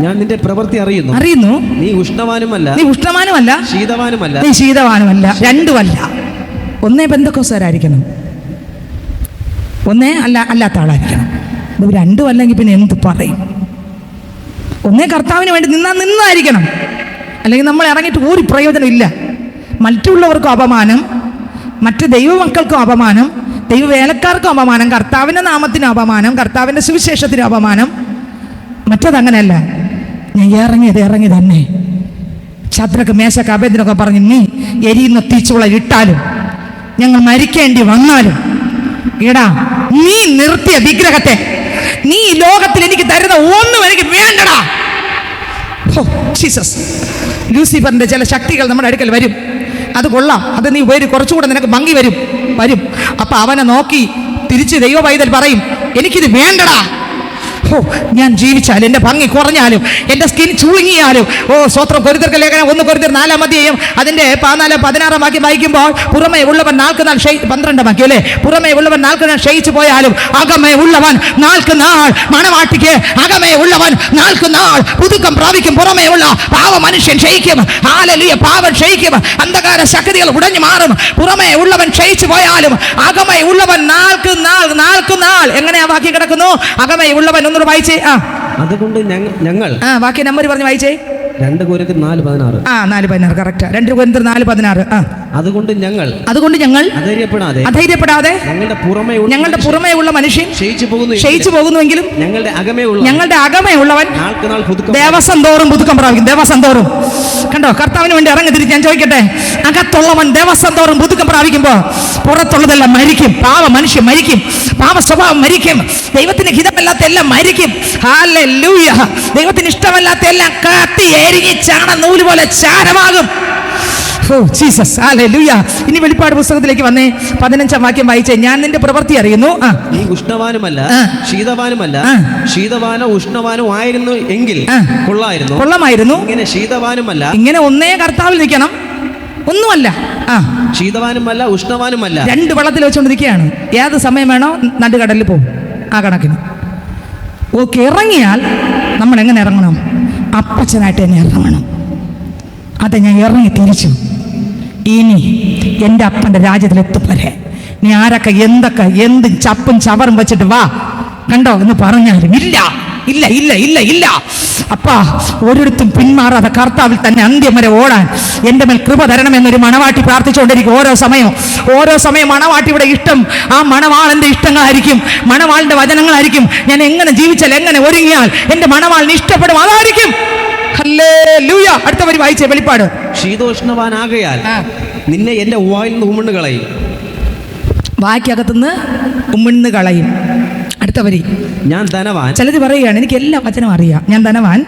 ഞാൻ നിന്റെ പ്രവൃത്തി അറിയുന്നു. നീ ഉഷ്ണവാനുമല്ല ശീതവാനുമല്ല. രണ്ടുമല്ല. ഒന്നേ പെന്തക്കോസ്തരായിരിക്കണം, ഒന്നേ അല്ലാത്ത ആളായിരിക്കണം. ഇത് രണ്ടും അല്ലെങ്കിൽ പിന്നെ എന്ത് പറയും? ഒന്നേ കർത്താവിന് വേണ്ടി നിന്നായിരിക്കണം. അല്ലെങ്കിൽ നമ്മൾ ഇറങ്ങിയിട്ട് ഒരു പ്രയോജനമില്ല. മറ്റുള്ളവർക്കും അപമാനം, മറ്റ് ദൈവമക്കൾക്കും അപമാനം, ദൈവവേലക്കാർക്കും അപമാനം, കർത്താവിൻ്റെ നാമത്തിന് അപമാനം, കർത്താവിൻ്റെ സുവിശേഷത്തിന് അപമാനം. മറ്റതങ്ങനെയല്ല. ഞാൻ ഇറങ്ങി തന്നെ. ശദ്രക്ക്, മേശക്ക്, അബേദ്നെഗോക്കെ പറഞ്ഞു, നീ എരിയുന്ന തീച്ചുള ഇട്ടാലും ഞങ്ങൾ മരിക്കേണ്ടി വന്നാലും എടാ, നീ നിർത്തിയ വിഗ്രഹത്തെ, നീ ലോകത്തിൽ എനിക്ക് തരുന്ന ഒന്നും എനിക്ക് വേണ്ടടാ. ജീസസ്. ലൂസിഫറിന്റെ ചില ശക്തികൾ നമ്മുടെ അടുക്കൽ വരും. അത് കൊള്ളാം, അത് നീ കുറച്ചുകൂടെ നിനക്ക് ഭംഗി വരും. അപ്പൊ അവനെ നോക്കി തിരിച്ച് ദൈവ പൈതൽ പറയും, എനിക്കിത് വേണ്ടടാ. ഞാൻ ജീവിച്ചാലും എൻ്റെ ഭംഗി കുറഞ്ഞാലും എൻ്റെ സ്കിൻ ചുളുങ്ങിയാലും സ്വത്രം. കൊരിന്ത്യർക്ക് ലേഖനം 1 കൊരിന്ത്യർ 4-ാം അധ്യായം അതിൻ്റെ 14-16 വാക്യം വായിക്കുമ്പോൾ പുറമേ ഉള്ളവൻ 12 വാക്യം അല്ലേ, പുറമേ ഉള്ളവൻ 4 ക്ഷയിച്ചു പോയാലും അകമേ ഉള്ളവൻ 4 മണവാട്ടിക്ക് അകമേ ഉള്ളവൻ 4 പുതുക്കം പ്രാപിക്കും. പുറമേ ഉള്ള പാവ മനുഷ്യൻ ക്ഷയിക്കും. ഹല്ലേലൂയ. പാവം ക്ഷയിക്കും, അന്ധകാര ശക്തികൾ ഉടഞ്ഞു മാറും. പുറമേ ഉള്ളവൻ ക്ഷയിച്ചു പോയാലും അകമേ ഉള്ളവൻ 4 എങ്ങനെയാ വാക്യം കിടക്കുന്നു? അകമേ ഉള്ളവൻ ഒന്നുകൂടെ വായിച്ചേ. അതുകൊണ്ട് ഞങ്ങൾ വാക്യ നമ്പർ പറഞ്ഞ് വായിച്ചേ. 2 കൊരിന്ത്യർ 4:16. 4:16 കറക്റ്റ്. 2 കൊരിന്ത്യർ 4:16. അതുകൊണ്ട് ഞങ്ങൾ അധൈര്യപ്പെടാതെ ഞങ്ങളുടെ പുറമേ ഉള്ള മനുഷ്യൻ ക്ഷയിച്ചു പോകുന്നുവെങ്കിലും ഞങ്ങളുടെ അകമേ ഉള്ളവൻ ദേവസം തോറും പുതുക്കം പ്രാപിക്കും. ദേവസം തോറും. കണ്ടോ, കർത്താവിന് വേണ്ടി ഇറങ്ങി തിരിച്ച് ഞാൻ ചോദിക്കട്ടെ, അകത്തുള്ളവൻ ദേവസം തോറും പുതുക്കം പ്രാപിക്കുമ്പോൾ പുറത്തുള്ളതെല്ലാം മരിക്കും. പാവ മനുഷ്യൻ മരിക്കും, പാവ സ്വഭാവം മരിക്കും, ദൈവത്തിന് ഹിതമല്ലാത്ത എല്ലാം മരിക്കും. ഹല്ലേലൂയ. ദൈവത്തിന് ഇഷ്ടമല്ലാത്ത എല്ലാം കത്തി എരിഞ്ഞ് ചാണ നൂല് പോലെ ചാരമാകും. ജീസസ്. ഹല്ലേലൂയ. ഇനി വെളിപ്പാട് പുസ്തകത്തിലേക്ക് വന്നേ. 15-ാം വാക്യം വായിച്ചേ. ഞാൻ നിന്റെ പ്രവൃത്തി അറിയുന്നു. നീ ഉഷ്ണവാനുമല്ല ശീതവാനുമല്ല. ശീതവാനോ ഉഷ്ണവാനോ ആയിരുന്നു എങ്കിൽ കൊള്ളാമായിരുന്നു. ഇങ്ങനെ ശീതവാനുമല്ല. ഇങ്ങനെ ഒന്നേ കർത്താവിൽ നിൽക്കണം, ഒന്നുമല്ല. ശീതവാനുമല്ല ഉഷ്ണവാനുമല്ല. 2 വെള്ളത്തിൽ വെച്ചുകൊണ്ടിരിക്കുകയാണ്. ഏത് സമയം വേണോ നടുകടലിൽ പോകും. ആ കണക്കിന് ഇറങ്ങിയാൽ നമ്മൾ എങ്ങനെ ഇറങ്ങണം? അപ്പച്ചനായിട്ട് തന്നെ ഇറങ്ങണം. അതെ, ഞാൻ ഇറങ്ങി തിരിച്ചു. ഇനി എൻ്റെ അപ്പൻ്റെ രാജ്യത്തിലെത്തുപോലെ നീ ആരൊക്കെ എന്തും ചപ്പും ചവറും വെച്ചിട്ട് വാ കണ്ടോ എന്ന് പറഞ്ഞാലും ഇല്ല. അപ്പാ, ഒരിടത്തും പിന്മാറാതെ കർത്താവിൽ തന്നെ അന്ത്യം വരെ ഓടാൻ എൻ്റെ മേൽ കൃപ തരണമെന്നൊരു മണവാട്ടി പ്രാർത്ഥിച്ചുകൊണ്ടിരിക്കും. ഓരോ സമയം മണവാട്ടിയുടെ ഇഷ്ടം ആ മണവാളൻ്റെ ഇഷ്ടങ്ങളായിരിക്കും, മണവാളിൻ്റെ വചനങ്ങളായിരിക്കും. ഞാൻ എങ്ങനെ ജീവിച്ചാൽ, എങ്ങനെ ഒരുങ്ങിയാൽ എൻ്റെ മണവാളിന് ഇഷ്ടപ്പെടും, അതായിരിക്കും. ഹല്ലേലൂയ. അടുത്ത വരി വായിച്ചേ. വെളിപ്പാട്. ശീതോഷ്ണവാനാകയാൽ നിന്നെ എൻ്റെ വായിൽ നിന്ന് ഉമിണ്ണ് കളയും. വായ്ക്കകത്തുനിന്ന് ഉമിണ്ണ് കളയും. അടുത്ത വരി. ഞാൻ ധനവാൻ. ചിലത് പറയുകയാണ്, എനിക്ക് എല്ലാ വചനവും അറിയാം, ഞാൻ ധനവാൻ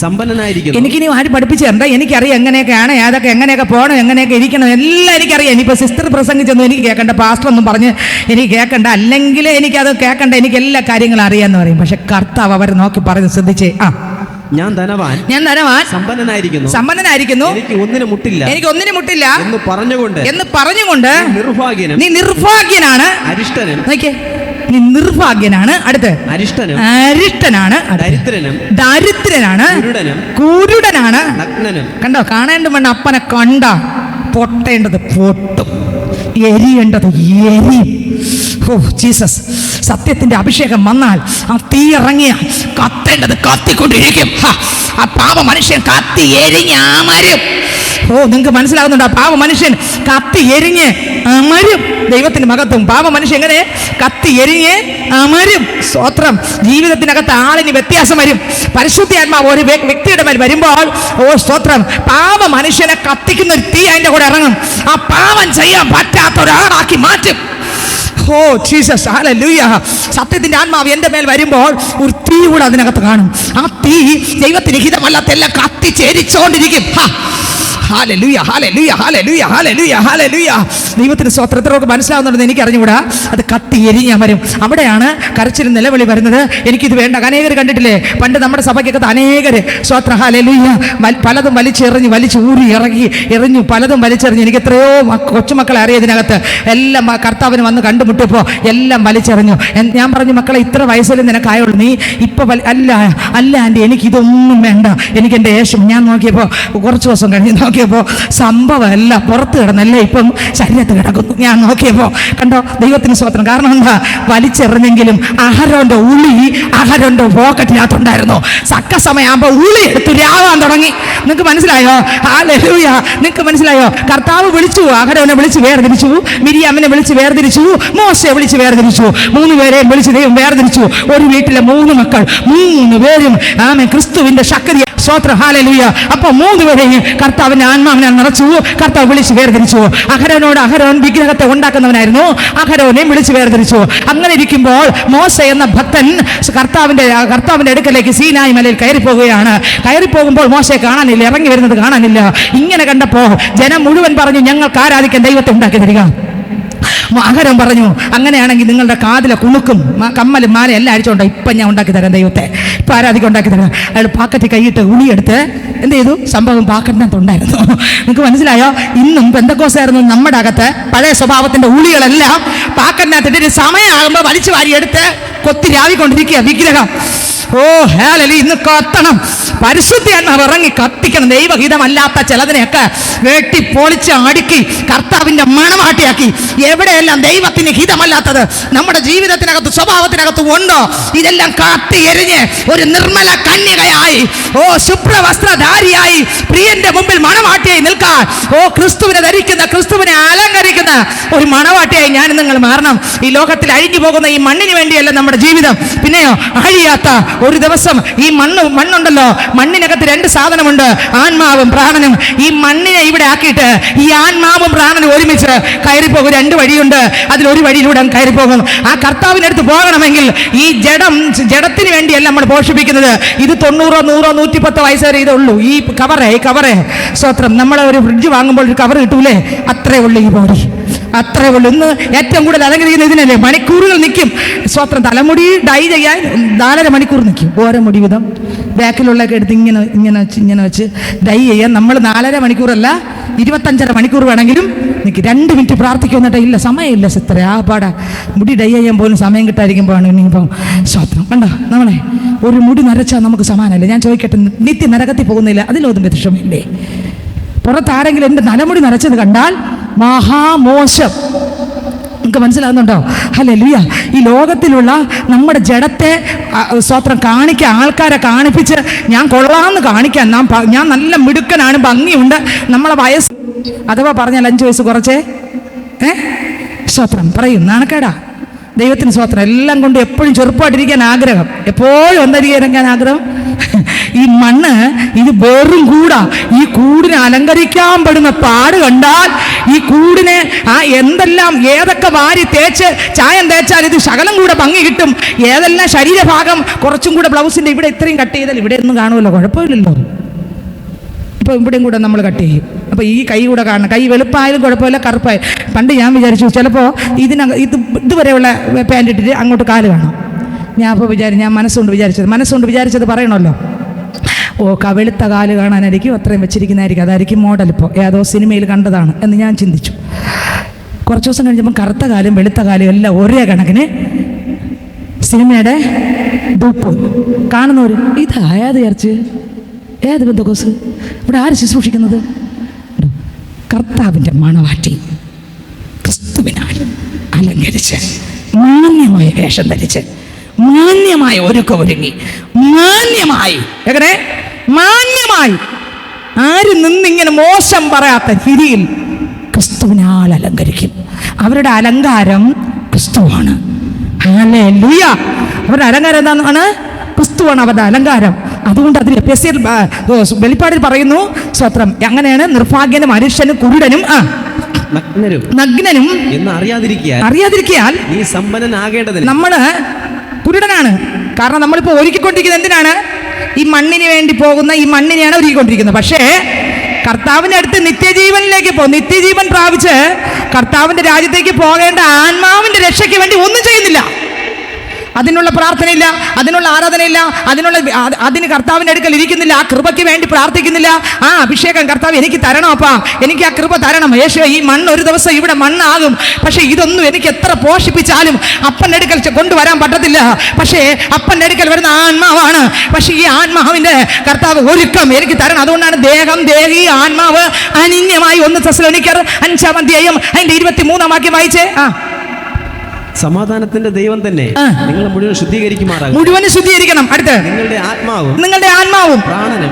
സമ്പന്നനായിരിക്കുന്നു. എനിക്കിനി ആര് പഠിപ്പിച്ചു തരണ്ട, എനിക്കറിയാം എങ്ങനെയൊക്കെയാണ്, ഏതൊക്കെ എങ്ങനെയൊക്കെ പോകണം, എങ്ങനെയൊക്കെ ഇരിക്കണം, എല്ലാം എനിക്കറിയാം. ഇനിയിപ്പോൾ സിസ്റ്റർ പ്രസംഗിച്ചൊന്നും എനിക്ക് കേൾക്കണ്ട, പാസ്റ്റർ ഒന്നും പറഞ്ഞ് എനിക്ക് കേൾക്കണ്ട, അല്ലെങ്കിൽ എനിക്കത് കേൾക്കണ്ട, എനിക്ക് എല്ലാ കാര്യങ്ങളും അറിയാമെന്ന് പറയും. പക്ഷെ കർത്താവ് അവരെ നോക്കി പറഞ്ഞ് ശ്രദ്ധിച്ചേ. ഞാൻ ധനവാൻ സമ്പന്നനായിരിക്കുന്നു, എനിക്ക് ഒന്നിനും മുട്ടില്ല എന്ന് പറഞ്ഞുകൊണ്ട് നീ നിർഭാഗ്യനാണ്, അരിഷ്ടനും. നോക്കിയേ, ഇനി നിർഭാഗ്യനാണ്, അടുത്ത് അരിഷ്ടനാണ്, ദരിദ്രനാണ്, കുരുടനാണ്. കണ്ടോ, കാണേണ്ട വേണ്ട അപ്പനെ കണ്ട പൊട്ടേണ്ടത് പൊട്ടും, എരിയേണ്ടത് എരിയും. ഓ ജീസസ്, സത്യത്തിന്റെ അഭിഷേകം വന്നാൽ ആ തീ ഇറങ്ങിയ കത്തേണ്ടത് കത്തിക്കൊണ്ടിരിക്കും. ആ പാവ മനുഷ്യൻ കത്തി എരിഞ്ഞ് അമരും. ഓ നിങ്ങൾക്ക് മനസ്സിലാകുന്നുണ്ടോ? പാവ മനുഷ്യൻ കത്തി എരിഞ്ഞ് അമരും. ദൈവത്തിന്റെ മഹത്വം. പാവ മനുഷ്യൻ എങ്ങനെ കത്തി എരിഞ്ഞ് അമരും. സ്തോത്രം. ജീവിതത്തിനകത്ത് ആളിന് വ്യത്യാസം വരും. പരിശുദ്ധാത്മാവ് ഒരു വ്യക്തിയുടെ മേൽ വരുമ്പോൾ, ഓ സ്തോത്രം, പാവ മനുഷ്യനെ കത്തിക്കുന്ന ഒരു തീ അതിന്റെ കൂടെ ഇറങ്ങും. ആ പാവം ചെയ്യാൻ പറ്റാത്ത ഒരാളാക്കി മാറ്റും. Oh Jesus, hallelujah. സത്യത്തിന്റെ ആത്മാവ് എൻ്റെ മേൽ വരുമ്പോൾ ഒരു തീ കൂടെ അതിനകത്ത് കാണും. ആ തീ ദൈവത്തിന് ഹിതമല്ലാത്തെല്ലാം കത്തിച്ചേരിച്ചോണ്ടിരിക്കും. Hallelujah, hallelujah, hallelujah, hallelujah, hallelujah. ദൈവത്തിന് സ്വത്രത്തിലൊക്കെ മനസ്സിലാവുന്നുണ്ടെന്ന് എനിക്ക് അറിഞ്ഞുകൂടാ. അത് കത്തി എരിഞ്ഞാൽ വരും. അവിടെയാണ് കരച്ചിലും നിലവിളി വരുന്നത്. എനിക്കിത് വേണ്ട. അനേകർ കണ്ടിട്ടില്ലേ? പണ്ട് നമ്മുടെ സഭയ്ക്കകത്ത് അനേകർ സ്വത്ര ഹല്ലേലൂയ പലതും വലിച്ചെറിഞ്ഞ് വലിച്ചൂരി എറിഞ്ഞു പലതും വലിച്ചെറിഞ്ഞു. എനിക്ക് എത്രയോ കൊച്ചുമക്കളെ അറിയതിനകത്ത് എല്ലാം കർത്താവിന് വന്ന് കണ്ടുമുട്ടിയപ്പോൾ എല്ലാം വലിച്ചെറിഞ്ഞു. ഞാൻ പറഞ്ഞു, മക്കളെ ഇത്ര വയസ്സിൽ നിനക്കായുള്ളൂ, നീ ഇപ്പം അല്ല ആൻറ്റി, എനിക്കിതൊന്നും വേണ്ട, എനിക്ക് എൻ്റെ യേശു. ഞാൻ നോക്കിയപ്പോൾ കുറച്ച് ദിവസം കഴിഞ്ഞ് നോക്കിയപ്പോൾ സംഭവമല്ല, പുറത്ത് കിടന്നല്ലേ ഇപ്പം ശരീരത്ത് കിടക്കുന്നു. ഞാൻ നോക്കിയപ്പോൾ കണ്ടോ, ദൈവത്തിന് സ്തോത്രം. കാരണം എന്താ? വലിച്ചെറിഞ്ഞെങ്കിലും അഹരോന്റെ ഉളി അഹരോന്റെ പോക്കറ്റിനകത്തുണ്ടായിരുന്നു. സക്ക സമയമാകുമ്പോൾ ഉളി എടുത്ത് രാവാൻ തുടങ്ങി. നിങ്ങൾക്ക് മനസ്സിലായോ? ഹല്ലേലൂയ. നിങ്ങൾക്ക് മനസ്സിലായോ? കർത്താവ് വിളിച്ചു, അഹരോനെ വിളിച്ച് വേർതിരിച്ചു, മിരിയാമിനെ വിളിച്ച് വേർതിരിച്ചു, മോശയെ വിളിച്ച് വേർതിരിച്ചു. 3 പേരെയും വിളിച്ച് ദൈവം വേർതിരിച്ചു. ഒരു വീട്ടിലെ 3 മക്കൾ, 3 പേരും ആമേൻ ക്രിസ്തുവിന്റെ ശക്തി. സ്തോത്രം, ഹല്ലേലൂയ. അപ്പോൾ 3 പേരെയും കർത്താവിന്റെ ആത്മാവിനെ നിറച്ചു. കർത്താവ് വിളിച്ച് വേർതിരിച്ചു. അഹരോൻ വിഗ്രഹത്തെ ഉണ്ടാക്കുന്നവനായിരുന്നു. അഹരോനെ വിളിച്ച് വേർതിരിച്ചു. അങ്ങനെ ഇരിക്കുമ്പോൾ മോശ എന്ന ഭക്തൻ കർത്താവിന്റെ അടുക്കലേക്ക് സീനായി മലയിൽ കയറിപ്പോവുകയാണ്. കയറിപ്പോകുമ്പോൾ മോശയെ കാണാനില്ല, ഇറങ്ങി വരുന്നത് കാണാനില്ല. ഇങ്ങനെ കണ്ടപ്പോൾ ജനം മുഴുവൻ പറഞ്ഞു, ഞങ്ങൾക്ക് ആരാധിക്കാൻ ദൈവത്തെ ഉണ്ടാക്കി തരിക. അഹരോൻ പറഞ്ഞു, അങ്ങനെയാണെങ്കിൽ നിങ്ങളുടെ കാതിലെ കുണുക്കും കമ്മലും മാല എല്ലാം അടിച്ചോണ്ടോ, ഇപ്പം ഞാൻ ഉണ്ടാക്കി തരാം ദൈവത്തെ, ഇപ്പം ആരാധിക്കാൻ ഉണ്ടാക്കി തരാം. അയാൾ പാക്കറ്റ് കൈയിട്ട് ഉളിയെടുത്ത് എന്ത് ചെയ്തു? സംഭവം പാക്കറ്റിനകത്തുണ്ടായിരുന്നു. നിങ്ങൾക്ക് മനസ്സിലായോ? ഇന്നും പെന്തക്കോസ്തായിരുന്നു നമ്മുടെ അകത്ത് പഴയ സ്വഭാവത്തിന്റെ ഉളികളെല്ലാം പാക്കറ്റിനകത്തിട്ട് സമയമാകുമ്പോൾ വലിച്ചു വാരിയെടുത്ത് കൊത്തി രാവിക്കൊണ്ടിരിക്കുക വിഗ്രഹം. ഓ ഹല്ലേലൂയ. ഇന്ന് കത്തണം, പരിശുദ്ധാത്മാവ് ഇറങ്ങി കത്തിക്കണം. ദൈവഹിതമല്ലാത്ത ചിലതിനെയൊക്കെ വെട്ടി പൊളിച്ച് അടുക്കി കർത്താവിന്റെ മണവാട്ടിയാക്കി. എവിടെയെല്ലാം ദൈവത്തിന് ഹിതമല്ലാത്തത് നമ്മുടെ ജീവിതത്തിനകത്ത് സ്വഭാവത്തിനകത്ത് ഉണ്ടോ, ഇതെല്ലാം കത്തി എരിഞ്ഞ് ഒരു നിർമ്മല കന്യകയായി, ഓ ശുഭ്രവസ്ത്രധാരിയായി പ്രിയന്റെ മുമ്പിൽ മണവാട്ടിയായി നിൽക്കാൻ, ഓ ക്രിസ്തുവിനെ ധരിക്കുന്ന, ക്രിസ്തുവിനെ അലങ്കരിക്കുന്ന ഒരു മണവാട്ടിയായി ഞാൻ നിങ്ങൾ മാറണം. ഈ ലോകത്തിൽ അഴിഞ്ഞു പോകുന്ന ഈ മണ്ണിന് വേണ്ടിയല്ല നമ്മുടെ ജീവിതം, പിന്നെയോ അഴിയാത്ത ഒരു ദിവസം ഈ മണ്ണുണ്ടല്ലോ, മണ്ണിനകത്ത് 2 സാധനമുണ്ട്, ആത്മാവും പ്രാണനും. ഈ മണ്ണിനെ ഇവിടെ ആക്കിയിട്ട് ഈ ആത്മാവും പ്രാണനും ഒരുമിച്ച് കയറിപ്പോകും. 2 വഴിയുണ്ട്, അതിലൊരു വഴിയിലൂടെ കയറിപ്പോകും. ആ കർത്താവിനടുത്ത് പോകണമെങ്കിൽ ഈ ജഡത്തിന് വേണ്ടിയല്ല നമ്മൾ പോഷിപ്പിക്കുന്നത്. ഇത് 90, 100, 110 വയസ്സ് വരെ ഇതുള്ളൂ. ഈ കവറേ സ്വത്രം. നമ്മളെ ഒരു ഫ്രിഡ്ജ് വാങ്ങുമ്പോൾ ഒരു കവർ കിട്ടൂലേ, അത്രേ ഉള്ളൂ ഈ ബോഡി, അത്രേ ഉള്ളൂ. ഇന്ന് ഏറ്റവും കൂടുതൽ അലങ്കരിക്കുന്ന ഇതിനല്ലേ, മണിക്കൂറുകൾ നിൽക്കും. സ്വത്രം തലമുടി ഡൈ ചെയ്യാൻ 4.5 മണിക്കൂർ നിൽക്കും. ഓരോ മുടി വിധം ബാക്കിലുള്ളൊക്കെ എടുത്ത് ഇങ്ങനെ വെച്ച് ഡൈ ചെയ്യാൻ നമ്മൾ 4.5 മണിക്കൂറല്ല 25.5 മണിക്കൂർ വേണമെങ്കിലും നിൽക്കും. 2 മിനിറ്റ് പ്രാർത്ഥിക്കുന്നിട്ട് ഇല്ല, സമയമില്ല സിസ്റ്ററെ, ആ പാടാ മുടി ഡൈ ചെയ്യാൻ പോലും സമയം കിട്ടാതിരിക്കുമ്പോഴാണ് ഇനിയിപ്പം സ്വത്രം. കണ്ടോ, നമ്മളെ ഒരു മുടി നരച്ചാൽ നമുക്ക് സമാനമല്ലേ? ഞാൻ ചോദിക്കട്ടെ, നിത്യ നരകത്തിൽ പോകുന്നില്ല, അതിലൊന്നും വിഷമമില്ലേ? പുറത്താരെങ്കിലും എൻ്റെ തലമുടി നരച്ചത് കണ്ടാൽ മഹാമോശം. നിങ്ങൾക്ക് മനസ്സിലാകുന്നുണ്ടോ? ഹല്ലേലൂയ. ഈ ലോകത്തിലുള്ള നമ്മുടെ ജഡത്തെ സ്വത്രം കാണിക്കാൻ, ആൾക്കാരെ കാണിപ്പിച്ച് ഞാൻ കൊള്ളാമെന്ന് കാണിക്കാൻ, ഞാൻ നല്ല മിടുക്കനാണ്, ഭംഗിയുണ്ട്, നമ്മളെ വയസ്സ് അഥവാ പറഞ്ഞാൽ 5 വയസ്സ് കുറച്ചേ സ്വത്രം പറയും, നാണക്കേടാ. ദൈവത്തിന് സ്വത്രം. എല്ലാം കൊണ്ട് എപ്പോഴും ചെറുപ്പമായിട്ടിരിക്കാൻ ആഗ്രഹം, എപ്പോഴും ഒന്നരിക്കാൻ ആഗ്രഹം. ഈ മണ്ണ് ഇത് വെറും കൂടാ. ഈ കൂടിനെ അലങ്കരിക്കാൻ പെടുന്ന പാട് കണ്ടാൽ ഈ കൂടിനെ എന്തെല്ലാം ഏതൊക്കെ വാരി തേച്ച് ചായം തേച്ചാൽ ഇത് ശകലം കൂടെ ഭംഗി കിട്ടും. ഏതെല്ലാം ശരീരഭാഗം കുറച്ചും കൂടെ ബ്ലൗസിന്റെ ഇവിടെ ഇത്രയും കട്ട് ചെയ്താൽ ഇവിടെ ഒന്നും കാണുമല്ലോ, കുഴപ്പമില്ലല്ലോ. ഇപ്പൊ ഇവിടെയും കൂടെ നമ്മൾ കട്ട് ചെയ്യും. അപ്പോൾ ഈ കൈ കൂടെ കാണണം. കൈ വെളുപ്പായാലും കുഴപ്പമില്ല, കറുപ്പായാലും. പണ്ട് ഞാൻ വിചാരിച്ചു ചിലപ്പോൾ ഇതുവരെയുള്ള പാൻറ് ഇട്ടിട്ട് അങ്ങോട്ട് കാല് കാണാം. ഞാൻ അപ്പോൾ ഞാൻ മനസ്സുകൊണ്ട് വിചാരിച്ചത് പറയണമല്ലോ. വെളുത്ത കാല് കാണാനായിരിക്കും അത്രയും വെച്ചിരിക്കുന്നതായിരിക്കും, അതായിരിക്കും മോഡൽ. ഇപ്പോൾ ഏതോ സിനിമയിൽ കണ്ടതാണ് എന്ന് ഞാൻ ചിന്തിച്ചു. കുറച്ച് ദിവസം കഴിഞ്ഞപ്പോൾ കറുത്ത കാലും വെളുത്ത കാലും എല്ലാം ഒരേ കണക്കിന് സിനിമയുടെ ഡൂപ്പ് കാണുന്നവർ ഇതാ ഏത് ചർച്ച്, ഏത് ബന്ധക്കോസ്, ഇവിടെ ആര് ശുശ്രൂഷിക്കുന്നത്? കർത്താവിൻ്റെ മണവാട്ടി ക്രിസ്തുവിനാൽ അലങ്കരിച്ച് മാന്യമായ വേഷം ധരിച്ച് മാന്യമായ ഒരുങ്ങി മാന്യമായി, എങ്ങനെ മാന്യമായി ആരും നിന്നിങ്ങനെ മോശം പറയാത്ത രീതിയിൽ ക്രിസ്തുവിനാൽ അലങ്കരിക്കും. അവരുടെ അലങ്കാരം ക്രിസ്തുവാണ്. ഹല്ലേലൂയ. അവരുടെ അലങ്കാരം എന്താണ്? ക്രിസ്തുവാണ് അവരുടെ അലങ്കാരം. അതുകൊണ്ട് അതിൽ വെളിപ്പാടിൽ പറയുന്നു, സ്തോത്രം, അങ്ങനെയാണ് നിർഭാഗ്യനും മനുഷ്യനും കുരുടനും നഗ്നനും എന്ന് അറിയാതിരിക്കാൻ നീ സമ്പന്നനാകേണ്ടതിന്. നമ്മള് കുരുടനാണ്. കാരണം നമ്മളിപ്പോ ഒരുക്കിക്കൊണ്ടിരിക്കുന്നത് എന്തിനാണ്? ഈ മണ്ണിന് വേണ്ടി പോകുന്ന ഈ മണ്ണിനെയാണ് ഒരുക്കിക്കൊണ്ടിരിക്കുന്നത്. പക്ഷേ കർത്താവിന്റെ അടുത്ത് നിത്യജീവനിലേക്ക് നിത്യജീവൻ പ്രാപിച്ച് കർത്താവിന്റെ രാജ്യത്തേക്ക് പോകേണ്ട ആത്മാവിന്റെ രക്ഷയ്ക്ക് വേണ്ടി ഒന്നും ചെയ്യുന്നില്ല. അതിനുള്ള പ്രാർത്ഥനയില്ല, അതിനുള്ള ആരാധനയില്ല, അതിന് കർത്താവിൻ്റെ അടുക്കൽ ഇരിക്കുന്നില്ല, ആ കൃപയ്ക്ക് വേണ്ടി പ്രാർത്ഥിക്കുന്നില്ല. ആ അഭിഷേകം കർത്താവ് എനിക്ക് തരണം, അപ്പാ എനിക്ക് ആ കൃപ തരണം. യേശു, ഈ മണ്ണ് ഒരു ദിവസം ഇവിടെ മണ്ണാകും, പക്ഷേ ഇതൊന്നും എനിക്ക് എത്ര പോഷിപ്പിച്ചാലും അപ്പൻ്റെ അടുക്കൽ കൊണ്ടുവരാൻ പറ്റത്തില്ല. പക്ഷേ അപ്പൻ്റെ അടുക്കൽ വരുന്ന ആത്മാവാണ്. പക്ഷേ ഈ ആത്മാവിൻ്റെ കർത്താവ് ഒരുക്കം എനിക്ക് തരണം. അതുകൊണ്ടാണ് ദേഹം, ദേഹി, ആത്മാവ് അനിന്യമായി 1 തെസ്സലോനിക്കർ 5-ാം അധ്യായം അതിൻ്റെ 23-ാം വാക്യം വായിച്ചേ. സമാധാനത്തിന്റെ ദൈവം തന്നെ നിങ്ങളെ മുഴുവൻ ശുദ്ധീകരിക്കുമാറാകും. മുഴുവനും ശുദ്ധീകരിക്കണം. അടുത്ത് നിങ്ങളുടെ ആത്മാവും പ്രാണനും.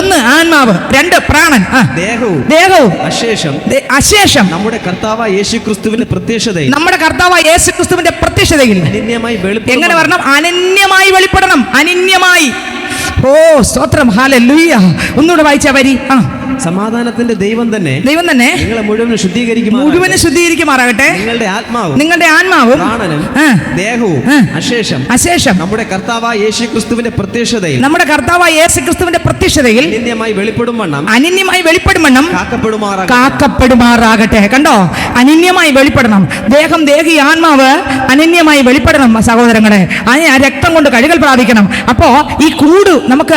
1 ആത്മാവ്, 2 പ്രാണൻ, ദേഹവും അശേഷം നമ്മുടെ കർത്താവായ യേശുക്രിസ്തുവിന്റെ പ്രത്യക്ഷതയിൽ എങ്ങനെ വരണം? അനന്യമായി വെളിപ്പെടണം. അനന്യമായി. ഓ സ്തോത്രം, ഹല്ലേലൂയ. ഒന്നുകൂടെ വായിച്ചാ വരി. സമാധാനത്തിന്റെ ദൈവം തന്നെ നിങ്ങളെ മുഴുവൻ ശുദ്ധീകരിക്കുമാറാകട്ടെ. നിങ്ങളുടെ ആത്മാവും പ്രാണനും ദേഹവും അശേഷം നമ്മുടെ കർത്താവായ യേശുക്രിസ്തുവിന്റെ പ്രത്യക്ഷതയിൽ അനന്യമായി വെളിപ്പെടും വണ്ണം കാക്കപ്പെടുമാറാകട്ടെ. കണ്ടോ? അനന്യമായി വെളിപ്പെടണം. ദേഹം, ദേഹി, ആത്മാവ് അനന്യമായി വെളിപ്പെടണം സഹോദരങ്ങളെ. അതിന് ആ രക്തം കൊണ്ട് കഴുകൽ പ്രാപിക്കണം. അപ്പോ ഈ കൂട് നമുക്ക്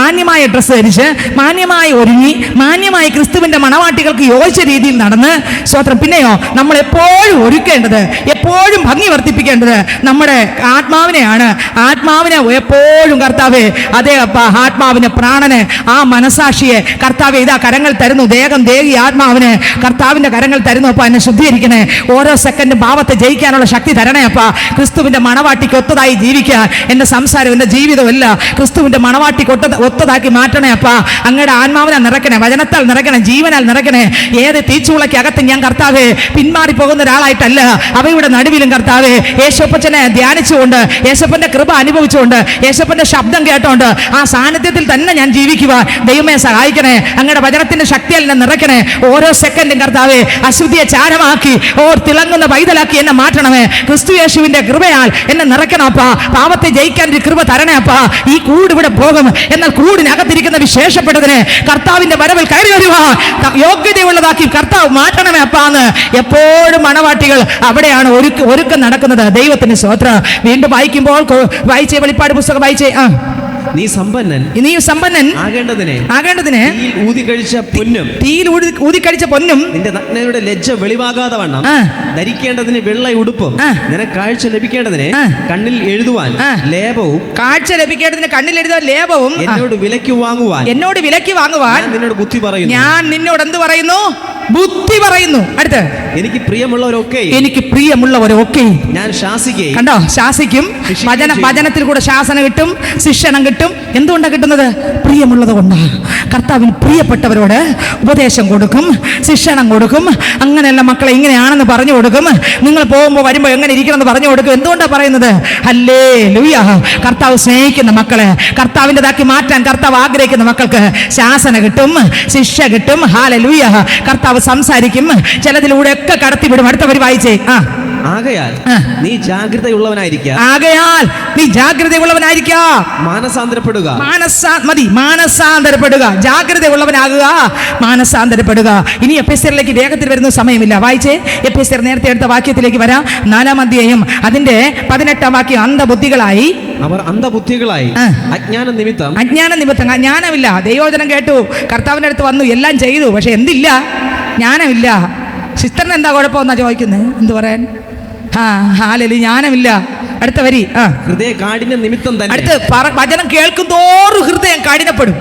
മാന്യമായ ഡ്രസ്സ് ധരിച്ച് മാന്യമായി ഒരുങ്ങി മാന്യമായി ക്രിസ്തുവിന്റെ മണവാട്ടികൾക്ക് യോജിച്ച രീതിയിൽ നടന്ന് സ്വത്രം. പിന്നെയോ നമ്മൾ എപ്പോഴും ഒരുക്കേണ്ടത്, എപ്പോഴും ഭംഗി വർദ്ധിപ്പിക്കേണ്ടത് നമ്മുടെ ആത്മാവിനെയാണ്. ആത്മാവിനെ എപ്പോഴും കർത്താവേ, അതേ അപ്പ, ആത്മാവിനെ, പ്രാണന്, ആ മനസാക്ഷിയെ കർത്താവേ ഇതാ കരങ്ങൾ തരുന്നു. ദേഹം, ദേഹി, ആത്മാവിന് കർത്താവിന്റെ കരങ്ങൾ തരുന്നു. അപ്പ എന്നെ ശുദ്ധീകരിക്കണേ. ഓരോ സെക്കൻഡും പാപത്തെ ജയിക്കാനുള്ള ശക്തി തരണേ അപ്പ. ക്രിസ്തുവിന്റെ മണവാട്ടിക്ക് ഒത്തതായി ജീവിക്കാൻ എന്റെ സംസാരം, എന്റെ ജീവിതമല്ല ക്രിസ്തുവിന്റെ മണവാട്ടിക്ക് ഒത്തതാക്കി മാറ്റണേ അപ്പ. അങ്ങയുടെ ആത്മാവിനെ നിറയ്ക്കണേ, വചനത്താൽ നിറയ്ക്കണേ, ജീവനാൽ നിറയ്ക്കണേ. ഏത് തീച്ചുളയ്ക്കകത്ത് ഞാൻ കർത്താവേ പിന്മാറി പോകുന്ന ഒരാളായിട്ടല്ല, അവയുടെ നടുവിലും കർത്താവേ യേശുപ്പച്ചനെ ധ്യാനിച്ചുകൊണ്ട്, യേശുപ്പന്റെ കൃപ അനുഭവിച്ചുകൊണ്ട്, യേശുപ്പന്റെ ശബ്ദം കേട്ടോണ്ട് ആ സാന്നിധ്യത്തിൽ തന്നെ ഞാൻ ജീവിക്കുക. ദൈവമേ സഹായിക്കണേ. അങ്ങയുടെ വചനത്തിന്റെ ശക്തിയാൽ എന്നെ നിറയ്ക്കണേ. ഓരോ സെക്കൻഡും കർത്താവേ അശുദ്ധിയെ ചാരമാക്കി തിളങ്ങുന്ന പൈതലാക്കി എന്നെ മാറ്റണമേ. ക്രിസ്തു യേശുവിന്റെ കൃപയാൽ എന്നെ നിറയ്ക്കണപ്പാ. പാപത്തെ ജയിക്കാൻ ഒരു കൃപ തരണേ അപ്പാ. ഈ കൂട് ഇവിടെ പോകും, എന്നാൽ കൂടിനകത്തിരിക്കുന്ന വിശേഷപ്പെട്ടതിനെ കർത്താവിന്റെ വരവിൽ കയറി വരുക യോഗ്യതയുള്ളതാക്കി കർത്താവ് മാറ്റണമേ അപ്പാന്ന് എപ്പോഴും മണവാട്ടികൾ അവിടെയാണ് ഒരുക്കം നടക്കുന്നത്. ദൈവത്തിന് സ്തോത്രം. വീണ്ടും വായിക്കുമ്പോൾ വായിച്ചേ, വെളിപ്പാട് പുസ്തകം വായിച്ചേ. നീ സമ്പന്നൻ ആകേണ്ടതിന് തീയിൽ ഊതിക്കഴിച്ച പൊന്നും നിന്റെ നഗ്നതയുടെ ലജ്ജ വെളിവാകാതെ വണ്ണം ധരിക്കേണ്ടതിന് വെള്ള ഉടുപ്പും നിനക്ക് കാഴ്ച ലഭിക്കേണ്ടതിന് കണ്ണിൽ എഴുതുവാൻ ലേപവും എന്നോട് വിലയ്ക്ക് വാങ്ങുവാൻ നിന്നോട് ബുദ്ധി പറയുന്നു. ഞാൻ നിന്നോട് എന്ത് പറയുന്നു? ബുദ്ധി പറയുന്നു. അടുത്ത് എനിക്ക് പ്രിയമുള്ളവരൊക്കെ ഞാൻ ശാസിക്കും. കണ്ടോ? ശാസിക്കും. വചനത്തിൽ കൂടെ ശാസന കിട്ടും, ശിക്ഷണം കിട്ടും. എന്തുകൊണ്ടാണ് കിട്ടുന്നത്? പ്രിയമുള്ളത് കൊണ്ടാണ്. കർത്താവിൽ പ്രിയപ്പെട്ടവരോട് ഉപദേശം കൊടുക്കും, ശിക്ഷണം കൊടുക്കും. അങ്ങനെയല്ല മക്കളെ ഇങ്ങനെയാണെന്ന് പറഞ്ഞു കൊടുക്കും. നിങ്ങൾ പോകുമ്പോൾ വരുമ്പോൾ എങ്ങനെ ഇരിക്കണമെന്ന് പറഞ്ഞു കൊടുക്കും. എന്തുകൊണ്ടാണ് പറയുന്നത്? ഹല്ലേലൂയ. കർത്താവ് സ്നേഹിക്കുന്ന മക്കളെ കർത്താവിൻ്റെതാക്കി മാറ്റാൻ കർത്താവ് ആഗ്രഹിക്കുന്ന മക്കൾക്ക് ശാസന കിട്ടും, ശിക്ഷ കിട്ടും. ഹല്ലേലൂയ. കർത്താവ് സംസാരിക്കും, ചിലതിലൂടെ ഒക്കെ കടത്തിവിടും. അടുത്തവർ വായിച്ചേ. ആകയാൽ നീ ജാഗ്രതയുള്ളവനായിരിക്കുക. മാനസാന്തരപ്പെടുക. ജാഗ്രതയുള്ളവനാകുക, മാനസാന്തരപ്പെടുക. ഇനി എഫെസ്യരിലേക്ക് വേഗത്തിൽ വരുന്ന സമയമില്ല. വായിച്ചേ. എഫെസ്യർ നേരത്തെ എടുത്ത വാക്യത്തിലേക്ക് വരാം. 4-ാം അധ്യായം അതിന്റെ 18-ാം വാക്യം. അവർ അന്ധബുദ്ധികളായി അജ്ഞാന നിമിത്തം ജ്ഞാനമില്ല. ദൈവവചനം കേട്ടു, കർത്താവിന്റെ അടുത്ത് വന്നു, എല്ലാം ചെയ്തു, പക്ഷെ എന്തില്ല? ജ്ഞാനമില്ല. സിസ്റ്ററിന് എന്താ കുഴപ്പമെന്നാ ചോദിക്കുന്നത്? എന്ത് പറയാൻ? ഹല്ലേലൂയ. ജ്ഞാനമില്ല. അടുത്ത വരി. ആ, ഹൃദയ കാഠിന്യ നിമിത്തം തന്നെ അടുത്ത് വചനം കേൾക്കുന്തോറും ഹൃദയം കാഠിനപ്പെടും.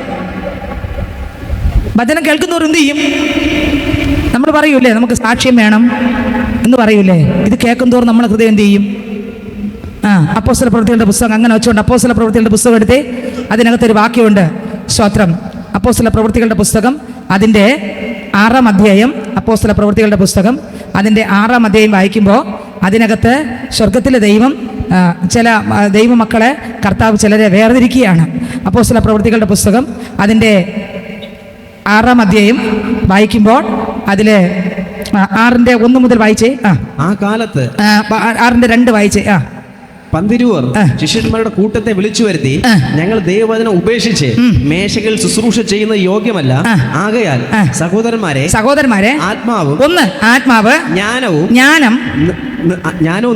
വചനം കേൾക്കുന്നവർ എന്ത് ചെയ്യും? നമ്മൾ പറയൂലേ നമുക്ക് സാക്ഷ്യം വേണം എന്ന് പറയൂലേ, ഇത് കേൾക്കുന്തോറും നമ്മളെ ഹൃദയം എന്ത് ചെയ്യും? അപ്പോസ്തല പ്രവൃത്തികളുടെ പുസ്തകം അങ്ങനെ വെച്ചുകൊണ്ട് അപ്പോസ്തല പ്രവൃത്തികളുടെ പുസ്തകം എടുത്ത് അതിനകത്തൊരു വാക്യമുണ്ട്. സ്തോത്രം. അപ്പോസ്തല പ്രവൃത്തികളുടെ പുസ്തകം അതിൻ്റെ 6-ാം അധ്യായം, അപ്പോസ്തല പ്രവൃത്തികളുടെ പുസ്തകം അതിൻ്റെ 6-ാം അധ്യായം വായിക്കുമ്പോൾ അതിനകത്ത് സ്വർഗത്തിലെ ദൈവം ചില ദൈവമക്കളെ കർത്താവ് ചിലരെ വേർതിരിക്കുകയാണ്. അപ്പോസ്തല പ്രവൃത്തികളുടെ പുസ്തകം അതിൻ്റെ 6-ാം അധ്യായം വായിക്കുമ്പോൾ അതിൽ 6-ന്റെ 1 മുതൽ വായിച്ചേ. ആ കാലത്ത് 6-ന്റെ 2 വായിച്ചേ. പന്തിരുവർ ശിഷ്യന്മാരുടെ കൂട്ടത്തെ വിളിച്ചു വരുത്തി, ഞങ്ങൾ ദൈവവചനം ഉപേക്ഷിച്ച് മേശകൾ ശുശ്രൂഷ ചെയ്യുന്ന യോഗ്യമല്ല, ആകയാൽ സഹോദരന്മാരെ ആത്മാവും ആത്മാവ് ജ്ഞാനവും